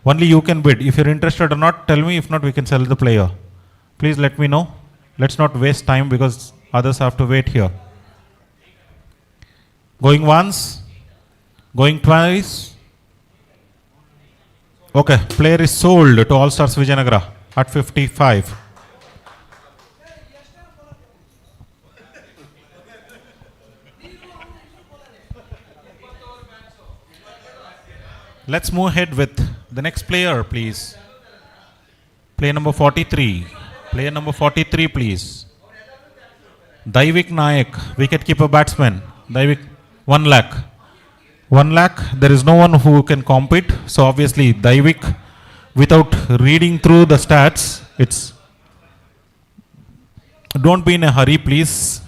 Only you can bid. If you're interested or not, tell me. If not, we can sell the player. Please let me know. Let's not waste time because others have to wait here. Going once. Going twice. Okay, player is sold to All Stars Vijayanagara at 55. Let's move ahead with the next player, please. Player number 43. Player number 43, please. Daivik Nayak, wicketkeeper batsman. Daivik, 1 lakh. 1 lakh, there is no one who can compete. So obviously, Daivik, without reading through the stats, it's... Don't be in a hurry, please.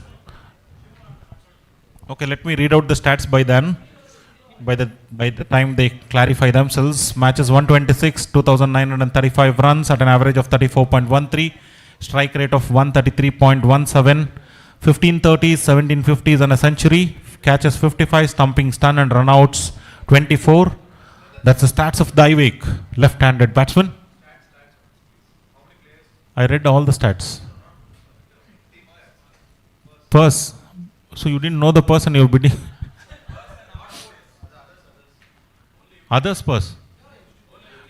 Okay, let me read out the stats by then. By the time they clarify themselves. Matches 126, 2,935 runs at an average of 34.13. Strike rate of 133.17. 1530s, 1750s and a century. Catches 55, stumping, stun and runouts 24. That's the stats of Daivik, left-handed batsman. I read all the stats. Purse. So you didn't know the person you're bidding. Others purse.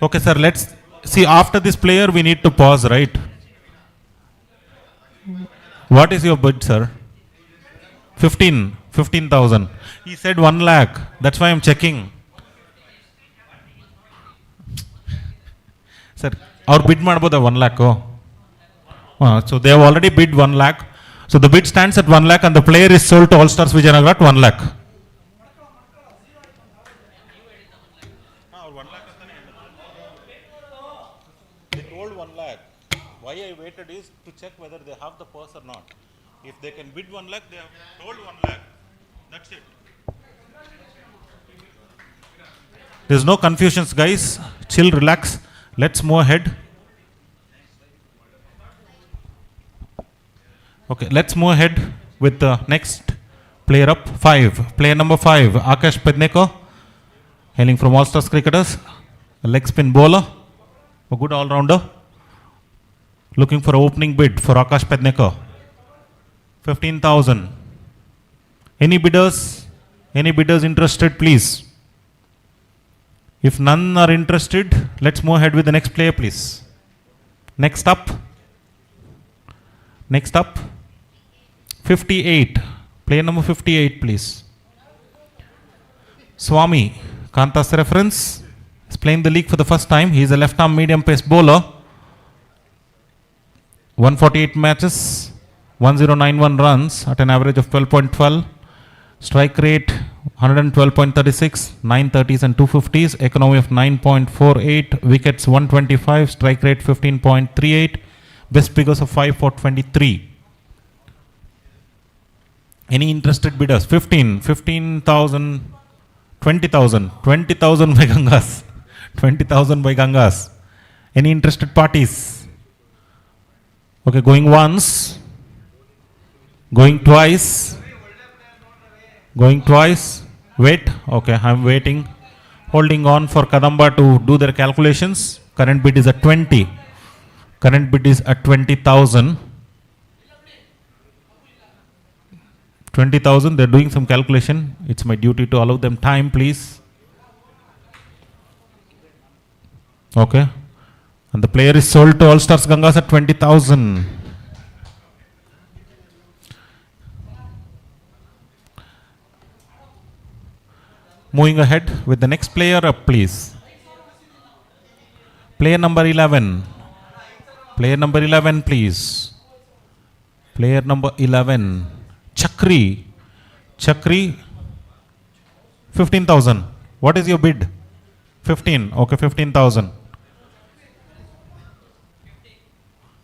Okay, sir, let's see. After this player, we need to pause, right? What is your bid, sir? 15,000. He said 1 lakh. That's why I'm checking. Sir, our bid ಮಾಡಬಹುದಾ 1 lakh? So they have already bid 1 lakh. So the bid stands at 1 lakh and the player is sold to All Stars Vijayanagara at 1 lakh. They told 1 lakh. Why I waited is to check whether they have the purse or not. If they can bid 1 lakh, they have told 1 lakh. That's it. There's no confusions, guys. Chill, relax. Let's move ahead. Okay, let's move ahead with the next player up. 5. Player number 5, Akash Pedneko, hailing from All Stars Cricketers. A leg spin bowler, a good all-rounder. Looking for an opening bid for Akash Pedneko. 15,000. Any bidders? Any bidders interested, please? If none are interested, let's move ahead with the next player, please. Next up. Next up. 58. Player number 58, please. Swami, Kantas reference. Is playing the league for the first time. He is a left-arm medium pace bowler. 148 matches. 1091 runs at an average of 12.12. Strike rate 112.36, 930s and 250s, economy of 9.48, wickets 125, strike rate 15.38, best figures of 5 for 23. Any interested bidders? 15,000, 20,000 by Gangas, 20,000 by Gangas. Any interested parties? Okay, going once, going twice. Going twice. Wait. Okay, I'm waiting. Holding on for Kadamba to do their calculations. Current bid is at 20. Current bid is at 20,000. 20,000. They're doing some calculation. It's my duty to allow them time, please. Okay. And the player is sold to All Stars Gangas at 20,000. Moving ahead with the next player up, please. Player number 11. Player number 11, please. Player number 11. Chakri. Chakri. 15,000. What is your bid? 15. Okay, 15,000.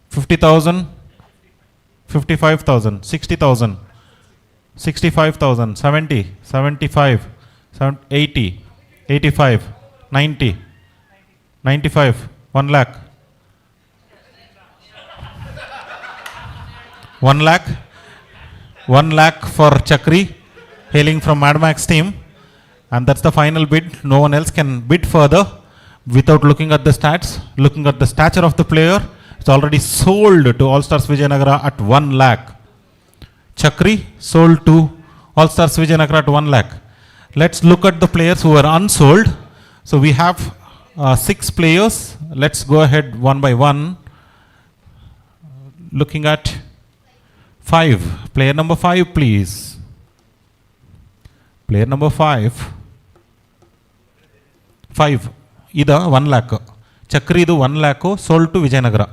50,000. 55,000. 60,000. 65,000. 70. 75. 80, 85, 90, 95, 1 lakh. 1 lakh. 1 lakh for Chakri, hailing from Mad Max team. And that's the final bid. No one else can bid further without looking at the stats, looking at the stature of the player. It's already sold to All Stars Vijayanagara at 1 lakh. Chakri sold to All Stars Vijayanagara at 1 lakh. Let's look at the players who are unsold. So we have 6 players. Let's go ahead one by one. Looking at 5. Player number 5, please. Player number 5. 5. Ida 1 lakh. Chakri idu 1 lakh sold to Vijayanagara.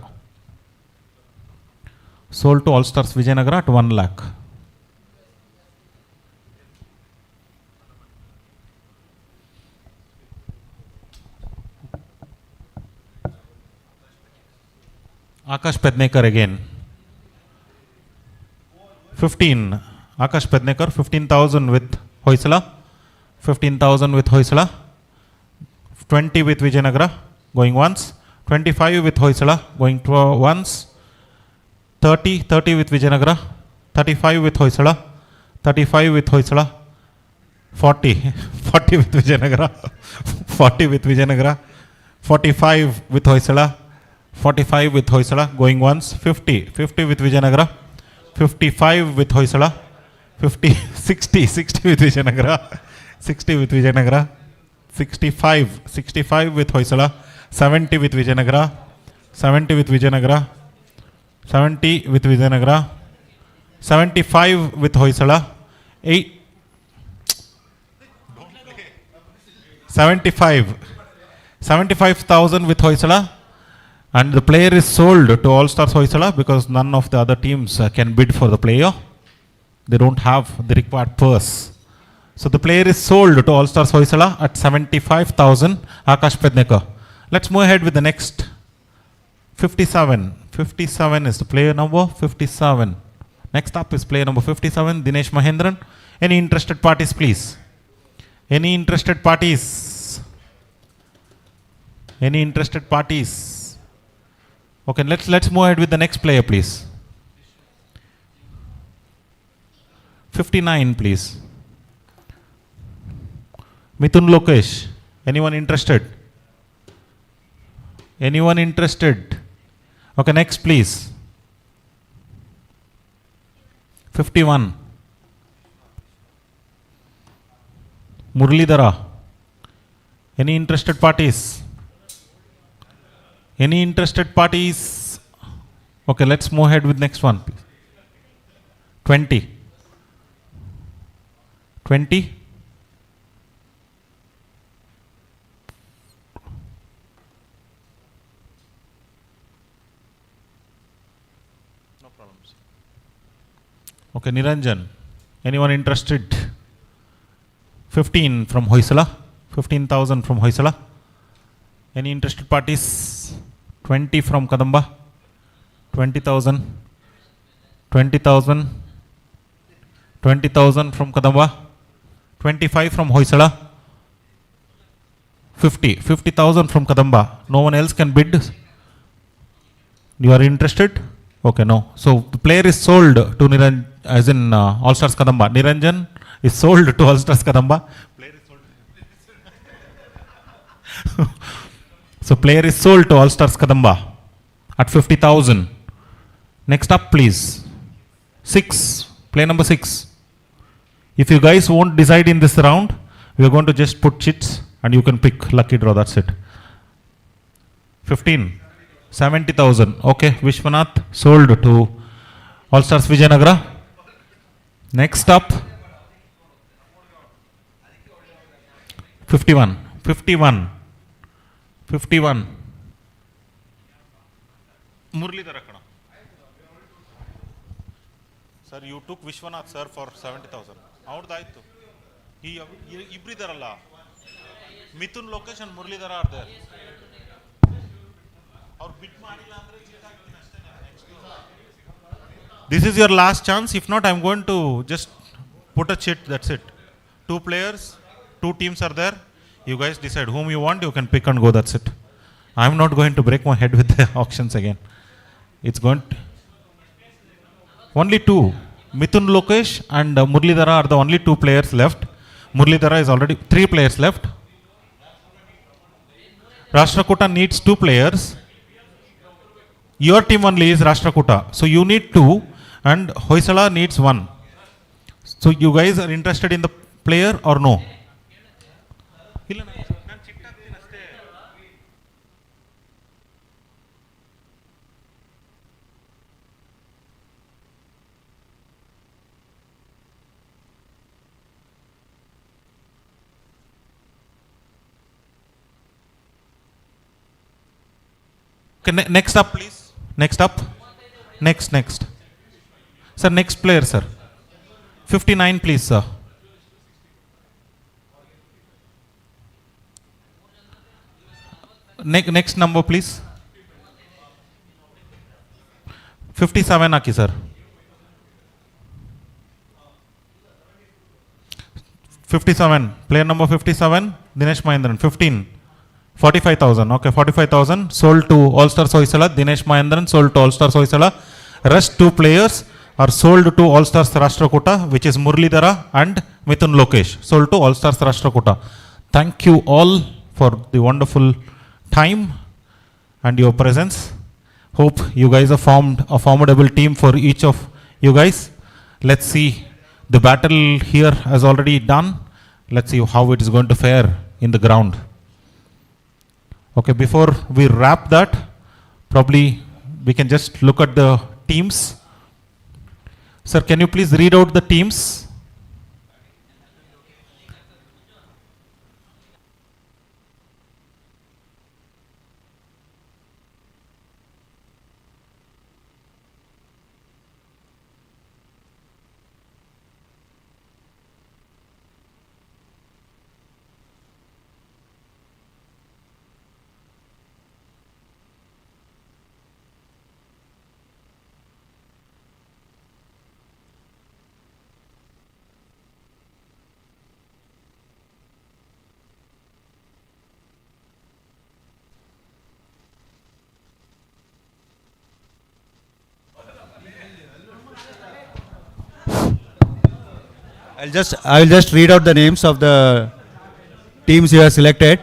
Sold to All Stars Vijayanagara at 1 lakh. Akash Pednekar again. 15. Akash Pednekar, 15,000 with Hoysala. 15,000 with Hoysala. 20 with Vijayanagara, going once. 25 with Hoysala, going once. 30 with Vijayanagara. 35 with Hoysala. 35 with Hoysala. 40 with Vijayanagara. 40 with Vijayanagara. 45 with Hoysala. 45 with Hoysala, going once. 50 with Vijayanagara. 55 with Hoysala. 60 with Vijayanagara. 60 with Vijayanagara. 65 with Hoysala. 70 with Vijayanagara. 70 with Vijayanagara. 70 with Vijayanagara. 75 with Hoysala. 75,000 with Hoysala. And the player is sold to All Stars Hoysala because none of the other teams can bid for the player. They don't have the required purse. So the player is sold to All Stars Hoysala at 75,000. Akash Pednekar. Let's move ahead with the next. 57. 57 is the player number 57. Next up is player number 57, Dinesh Mahendran. Any interested parties, please? Any interested parties? Any interested parties? Okay, let's move ahead with the next player, please. 59, please. Mithun Lokesh. Anyone interested? Anyone interested? Okay, next, please. 51. Muralidhara. Any interested parties? Any interested parties? Okay, let's move ahead with next one, please. 20. 20. No problems. Okay, Niranjan. Anyone interested? 15 from Hoysala. 15,000 from Hoysala. Any interested parties? 20 from Kadamba. 20,000. 20,000. 20,000 from Kadamba. 25 from Hoysala. 50,000 from Kadamba. No one else can bid. You are interested? Okay, no. So the player is sold to Niranjan, as in All Stars Kadamba. Niranjan is sold to All Stars Kadamba. Player is sold. So player is sold to All Stars Kadamba at 50,000. Next up, please. 6. Player number 6. If you guys won't decide in this round, we are going to just put chits and you can pick lucky draw. That's it. 15. 70,000. Okay, Vishwanath sold to All Stars Vijayanagara. Next up, 51. 51. 51. Muralidhara Kana. Sir, you took Vishwanath sir for 70,000. Avardaytu. He Ibridaralla. Mithun Lokesh and Muralidhara are there. This is your last chance. If not, I'm going to just put a chit. That's it. 2 players, 2 teams are there. You guys decide whom you want. You can pick and go. That's it. I'm not going to break my head with the auctions again. It's going to only 2. Mithun Lokesh and Murlidhara are the only 2 players left. Murlidhara is already 3 players left. Rashtrakuta needs 2 players. Your team only is Rashtrakuta. So you need 2 and Hoysala needs 1. So you guys are interested in the player or no? Okay, next up, please. Next up. Next. Sir, next player, sir. 59, please, sir. Next number, please. 57, Aki, sir. 57. Player number 57, Dinesh Mahendran. 15. 45,000. Okay, 45,000. Sold to All Stars Hoysala. Dinesh Mahendran sold to All Stars Hoysala. Rest 2 players are sold to All Stars Rashtrakuta, which is Murlidhara and Mithun Lokesh. Sold to All Stars Rashtrakuta. Thank you all for the wonderful time and your presence. Hope you guys have formed a formidable team for each of you guys. Let's see. The battle here has already done. Let's see how it is going to fare in the ground. Okay, before we wrap that, probably we can just look at the teams. Sir, can you please read out the teams?
I will just read out the names of the teams you have selected.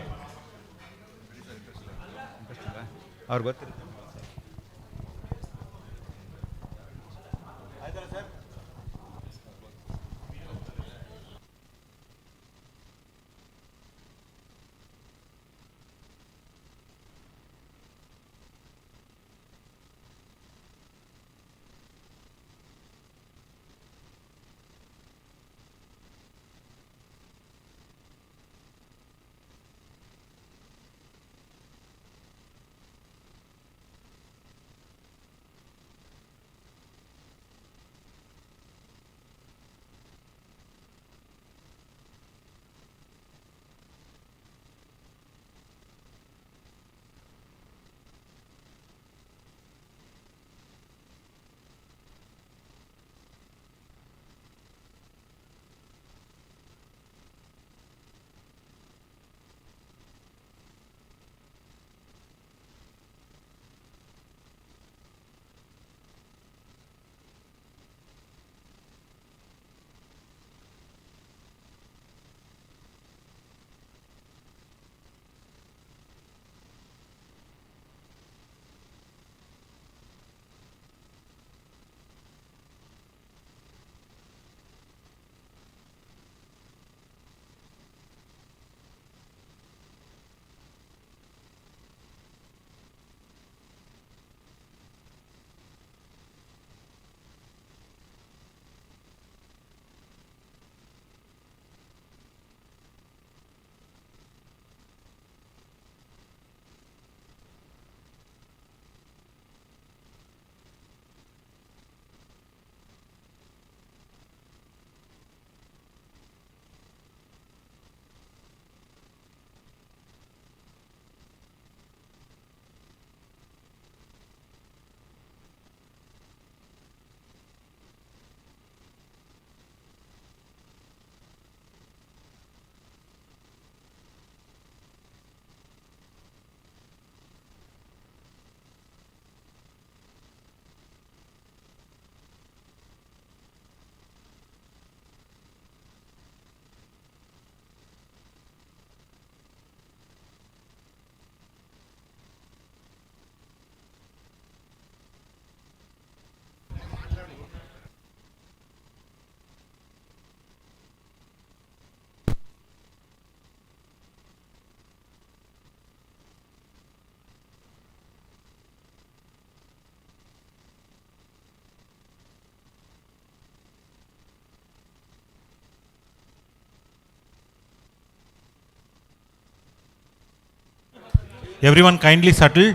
Everyone kindly settle.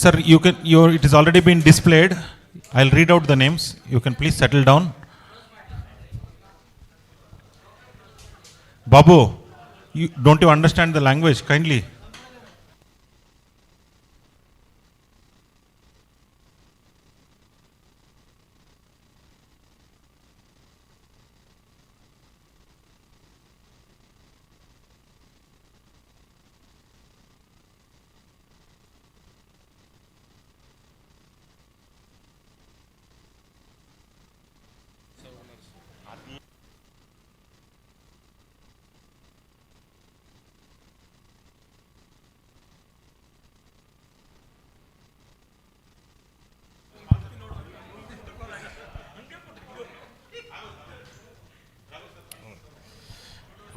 Sir, it has already been displayed. I'll read out the names. You can please settle down. Babu, don't you understand the language? Kindly.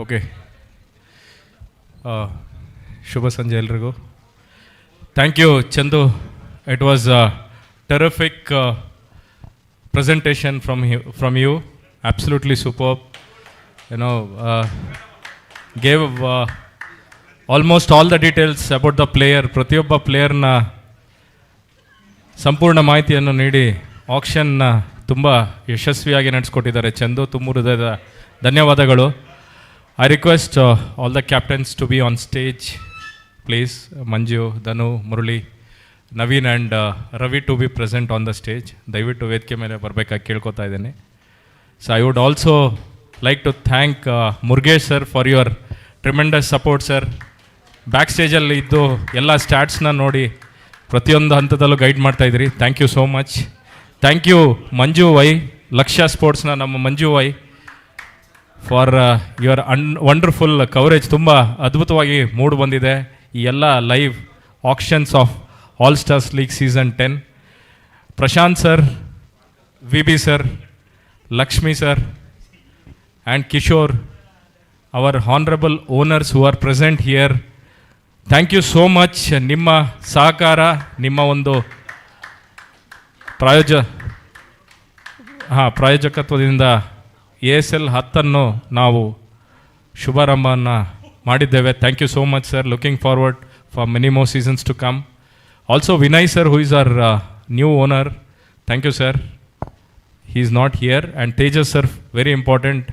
Okay, ಶುಭ ಸಂಜೆ ಎಲ್ರಿಗೂ. Thank you Chandu. It was terrific presentation from you. Absolutely superb. You know, gave almost all the details about the player. ಪ್ರತಿಯೊಬ್ಬ ಪ್ಲೇಯರ್ನ ಸಂಪೂರ್ಣ ಮಾಹಿತಿಯನ್ನು ನೀಡಿ ಆಕ್ಷನ್ನ ತುಂಬ ಯಶಸ್ವಿಯಾಗಿ ನಡೆಸ್ಕೊಟ್ಟಿದ್ದಾರೆ ಚಂದು. ತುಂಬ ಹೃದಯದ ಧನ್ಯವಾದಗಳು. I request all the captains to be on stage, please. Manju, Danu, Murali, Naveen and Ravi to be present on the stage. ದಯವಿಟ್ಟು ವೇದಿಕೆ ಮೇಲೆ ಬರಬೇಕಾಗಿ ಕೇಳ್ಕೊತಾ ಇದ್ದೇನೆ. So I would also like to thank Murgesh sir for your tremendous support sir. Back ಸ್ಟೇಜಲ್ಲಿ ಇದ್ದು ಎಲ್ಲ ಸ್ಟ್ಯಾಟ್ಸ್ನ ನೋಡಿ ಪ್ರತಿಯೊಂದು ಹಂತದಲ್ಲೂ ಗೈಡ್ ಮಾಡ್ತಾ ಇದ್ದೀರಿ. Thank you so much. Thank you Manju Y, Lakshya ಸ್ಪೋರ್ಟ್ಸ್ನ ನಮ್ಮ Manju Y, for your wonderful coverage. ತುಂಬ ಅದ್ಭುತವಾಗಿ ಮೂಡ್ ಬಂದಿದೆ ಈ ಎಲ್ಲ live auctions of all stars league season 10. Prashant sir, V B sir, Lakshmi sir and Kishore, our honourable owners who are present here, thank you so much. ನಿಮ್ಮ ಸಹಕಾರ, ನಿಮ್ಮ ಒಂದು ಪ್ರಾಯೋಜಕತ್ವದಿಂದ ASL 10 ನಾವು ಶುಭಾರಂಭವನ್ನು ಮಾಡಿದ್ದೇವೆ. Thank you so much sir. Looking forward for many more seasons to come. Also Vinay sir who is our new owner, thank you sir. He is not here. And Tejas sir, very important.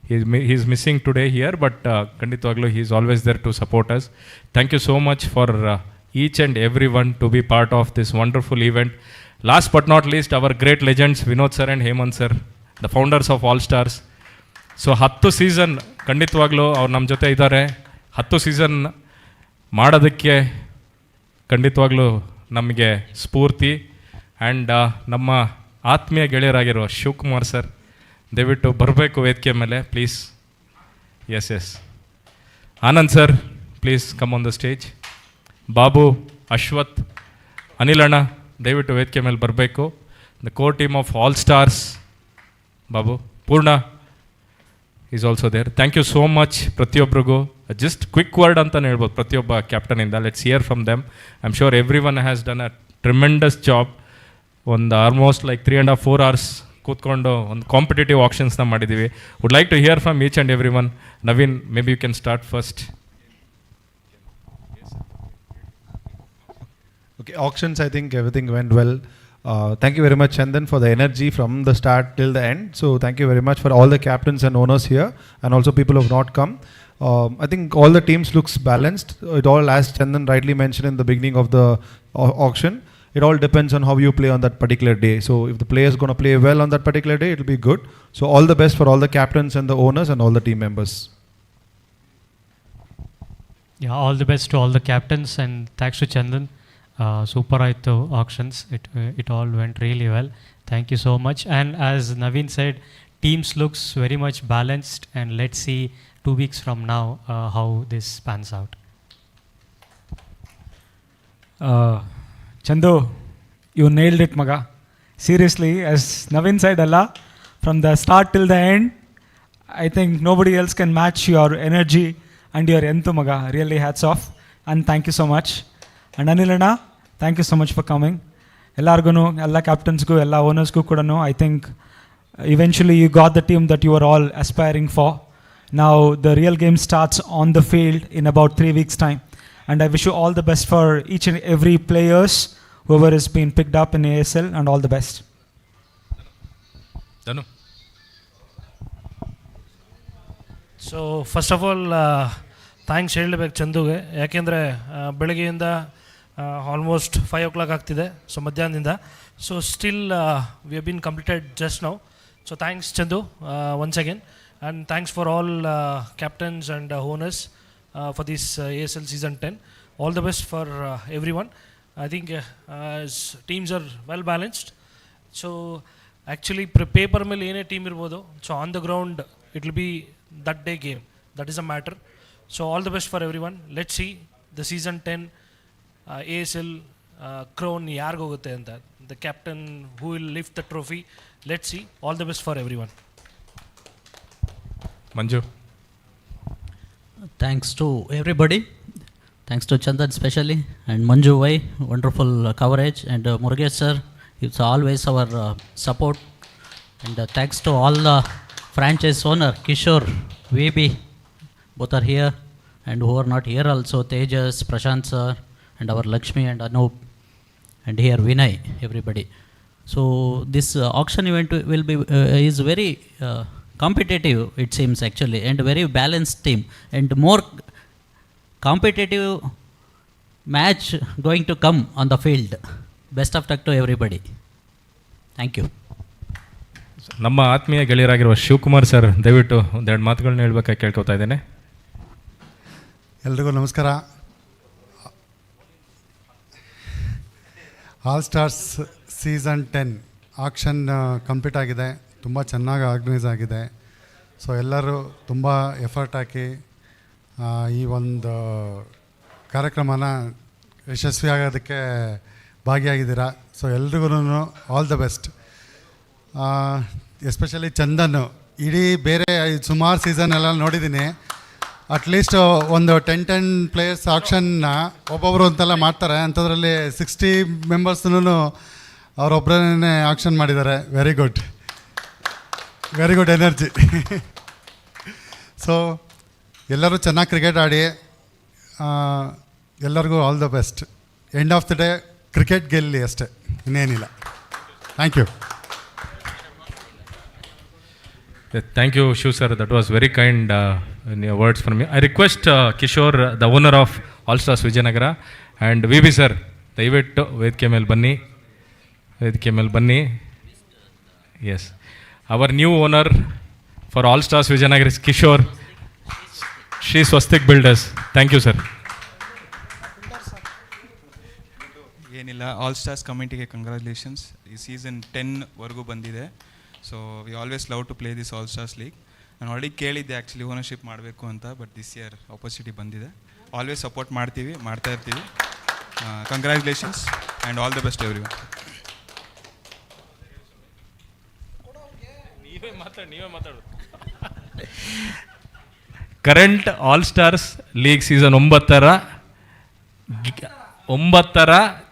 he is missing today here, but ಖಂಡಿತವಾಗ್ಲೂ he is always there to support us. Thank you so much for each and everyone to be part of this wonderful event. Last but not least, our great legends Vinod sir and Hemant sir, the founders of All Stars. So 10 season ಖಂಡಿತವಾಗ್ಲೂ ಅವ್ರು ನಮ್ಮ ಜೊತೆ ಇದ್ದಾರೆ. 10 season ಮಾಡೋದಕ್ಕೆ ಖಂಡಿತವಾಗ್ಲೂ ನಮಗೆ ಸ್ಫೂರ್ತಿ. And ನಮ್ಮ ಆತ್ಮೀಯ ಗೆಳೆಯರಾಗಿರೋ ಶಿವಕುಮಾರ್ ಸರ್, ದಯವಿಟ್ಟು ಬರಬೇಕು ವೇದಿಕೆ ಮೇಲೆ please. S Anand sir, please come on the stage. Babu, Ashwath, Anilanna, ದಯವಿಟ್ಟು ವೇದಿಕೆ ಮೇಲೆ ಬರಬೇಕು. The core team of all stars, Babu, Purna is also there. Thank you so much ಪ್ರತಿಯೊಬ್ಬರಿಗೂ. ಜಸ್ಟ್ ಕ್ವಿಕ್ ವರ್ಡ್ ಅಂತಲೇ ಹೇಳ್ಬೋದು ಪ್ರತಿಯೊಬ್ಬ ಕ್ಯಾಪ್ಟನಿಂದ. Let's hear from them. I am sure every one has done a tremendous job. ಒಂದು ಆಲ್ಮೋಸ್ಟ್ ಲೈಕ್ 3.5-4 hours ಕೂತ್ಕೊಂಡು ಒಂದು competitive ಆಕ್ಷನ್ಸ್ನ ಮಾಡಿದ್ದೀವಿ. Would like to here from each and every one. Naveen, may be you can start first.
Okay, auctions, I think everything went well. Thank you very much, Chandan, for the energy from the start till the end. So thank you very much for all the captains and owners here, and also people who have not come. I think all the teams looks balanced. It all, as Chandan rightly mentioned in the beginning of the auction, it all depends on how you play on that particular day. So if the player is going to play well on that particular day, it will be good. So all the best for all the captains and the owners and all the team members.
Yeah, all the best to all the captains, and thanks to Chandan. Super ಆಯಿತು actions. It all went really well. Thank you so much. And as Naveen said, teams looks very much balanced, and let's see 2 weeks from now how this pans out.
Chandu, you nailed it, maga. Seriously, as Naveen said, Allah, from the start till the end, I think nobody else can match your energy and your enthu, maga. Really hats off, and thank you so much. And Anilana, thank you so much for coming. Ellargu, alla captains-gu, alla owners-gu kudanu, I think eventually you got the team that you were all aspiring for. Now the real game starts on the field in about 3 weeks' time. And I wish you all the best for each and every players, whoever has been picked up in ASL, and all the best.
Danu.
So first of all thanks ಹೇಳಬೇಕು ಚಂದುಗೆ, ಯಾಕೆಂದರೆ ಬೆಳಗ್ಗೆಯಿಂದ almost 5 o'clock ಆಗ್ತಿದೆ, so ಮಧ್ಯಾಹ್ನದಿಂದ. So still we have been completed just now. So thanks Chandu once again, and thanks for all captains and owners for this ASL Season 10. All the best for everyone. I think teams are well balanced. So actually paper ಮೇಲೆ ಏನೇ team ಇರ್ಬೋದು, so on the ground it will be that day game. That is a matter. So all the best for everyone. Let's see the Season 10 ASL crown ಯಾರಿಗೆ ಹೋಗುತ್ತೆ ಅಂತ, the captain who will lift the trophy. Let's see. All the best for everyone.
Manju.
Thanks to everybody. Thanks to Chandan especially, and Manju Vai, wonderful coverage, and Murugesh sir, it's always our support. And thanks to all the franchise owner, Kishore, VB, both are here, and who are not here also, Tejas, Prashant sir, and our Lakshmi and Anup, and here Vinay, everybody. So this auction event will be is very competitive, it seems actually, and very balanced team, and more competitive match going to come on the field. Best of luck to everybody. Thank you.
ನಮ್ಮ ಆತ್ಮೀಯ ಗೆಳೆಯರಾಗಿರುವ Shivakumar sir, ದಯವಿಟ್ಟು ಒಂದೆರಡು ಮಾತುಗಳನ್ನ ಹೇಳ್ಬೇಕಾಗಿ ಕೇಳ್ಕೊತಾ ಇದ್ದೇನೆ.
ಎಲ್ರಿಗೂ ನಮಸ್ಕಾರ. All stars season 10 action complete ಆಗಿದೆ, ತುಂಬ ಚೆನ್ನಾಗಿ ಆರ್ಗನೈಸ್ ಆಗಿದೆ. ಸೊ ಎಲ್ಲರೂ ತುಂಬ ಎಫರ್ಟ್ ಹಾಕಿ ಈ ಒಂದು ಕಾರ್ಯಕ್ರಮನ ಯಶಸ್ವಿಯಾಗೋದಕ್ಕೆ ಭಾಗಿಯಾಗಿದ್ದೀರಾ. ಸೊ ಎಲ್ರಿಗೂ all the best. Especially Chandan, ಇಡೀ ಬೇರೆ ಸುಮಾರು ಸೀಸನ್ ಎಲ್ಲ ನೋಡಿದ್ದೀನಿ, ಅಟ್ಲೀಸ್ಟ್ ಒಂದು 10 ಪ್ಲೇಯರ್ಸ್ ಆಕ್ಷನ್ನ ಒಬ್ಬೊಬ್ಬರು ಅಂತೆಲ್ಲ ಮಾಡ್ತಾರೆ, ಅಂಥದ್ರಲ್ಲಿ 60 ಮೆಂಬರ್ಸ್ನೂ ಅವರೊಬ್ಬರನ್ನೇ ಆಕ್ಷನ್ ಮಾಡಿದ್ದಾರೆ. Very good energy. ಸೊ ಎಲ್ಲರೂ ಚೆನ್ನಾಗಿ ಕ್ರಿಕೆಟ್ ಆಡಿ, ಎಲ್ಲರಿಗೂ all the best. End of the day cricket ಗೆಲ್ಲಿ ಅಷ್ಟೇ, ಇನ್ನೇನಿಲ್ಲ. Thank you.
Thank you, Shiv sir. That was very kind in your words from me. I request Kishore, the owner of All Stars Vijayanagara, and VB sir, ದಯವಿಟ್ಟು ವೇದಿಕೆ ಮೇಲೆ ಬನ್ನಿ. Yes. Our new owner for All Stars Vijayanagara is Kishore. Shri Swastik Builders. Thank you, sir.
ಏನಿಲ್ಲ, all stars ಕಮಿಟಿಗೆ congratulations. ಈ season 10 ವರೆಗೂ ಬಂದಿದೆ. So we always love to play this all stars league. ನಾನು ಆಲ್ರೆಡಿ ಕೇಳಿದ್ದೆ actually ownership ಮಾಡಬೇಕು ಅಂತ, but this year opportunity ಬಂದಿದೆ. ಆಲ್ವೇಸ್ ಸಪೋರ್ಟ್ ಮಾಡ್ತಾ ಇರ್ತೀವಿ. Congratulations and all the best every one.
ನೀವೇ ಮಾತಾಡು. Current all stars league season 9ರ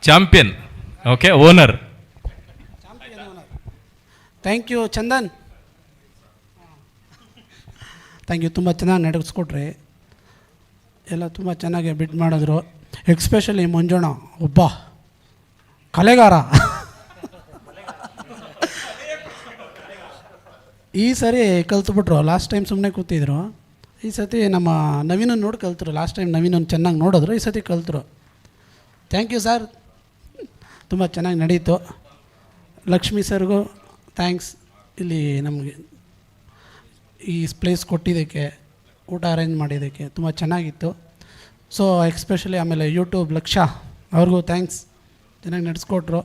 champion, okay, owner.
Thank you Chandan, thank you. ತುಂಬ ಚೆನ್ನಾಗಿ ನಡೆಸ್ಕೊಟ್ರಿ, ಎಲ್ಲ ತುಂಬ ಚೆನ್ನಾಗಿ ಬಿಡ್ ಮಾಡಿದ್ರು. ಎಕ್ಸ್ಪೆಷಲಿ ಮಂಜುಣ ಒಬ್ಬ ಕಲೆಗಾರ. ಈ ಸರಿ ಕಲ್ತ್ಬಿಟ್ರು, ಲಾಸ್ಟ್ ಟೈಮ್ ಸುಮ್ಮನೆ ಕೂತಿದ್ರು. ಈ ಸತಿ ನಮ್ಮ ನವೀನನ್ನು ನೋಡಿ ಕಲ್ತರು. ಲಾಸ್ಟ್ ಟೈಮ್ ನವೀನನ್ನು ಚೆನ್ನಾಗಿ ನೋಡಿದ್ರು, ಈ ಸತಿ ಕಲ್ತರು. ಥ್ಯಾಂಕ್ ಯು ಸರ್, ತುಂಬ ಚೆನ್ನಾಗಿ ನಡೀತು. ಲಕ್ಷ್ಮೀ ಸರ್ಗೂ ಥ್ಯಾಂಕ್ಸ್, ಇಲ್ಲಿ ನಮಗೆ ಈ ಪ್ಲೇಸ್ ಕೊಟ್ಟಿದ್ದಕ್ಕೆ, ಊಟ ಅರೇಂಜ್ ಮಾಡಿದ್ದಕ್ಕೆ ತುಂಬ ಚೆನ್ನಾಗಿತ್ತು. ಸೊ ಎಕ್ಸ್ಪೆಷಲಿ ಆಮೇಲೆ ಯೂಟ್ಯೂಬ್ ಲಕ್ಷ ಅವ್ರಿಗೂ ಥ್ಯಾಂಕ್ಸ್, ಚೆನ್ನಾಗಿ ನಡೆಸ್ಕೊಟ್ರು.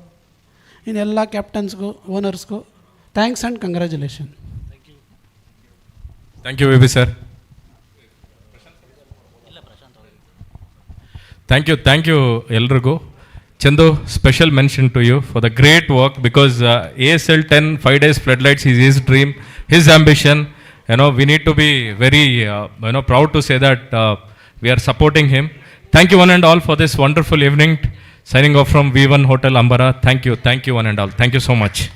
ಇನ್ನೆಲ್ಲ ಕ್ಯಾಪ್ಟನ್ಸ್ಗೂ ಓನರ್ಸ್ಗೂ thanks and congratulation.
Thank you V B sir. Thank you ಎಲ್ರಿಗೂ. Chandu, special mention to you for the great work, because ASL 10 5 days floodlights is his dream, his ambition. You know, we need to be very proud to say that we are supporting him. Thank you one and all for this wonderful evening. Signing off from V1 Hotel Ambara. Thank you one and all. Thank you so much.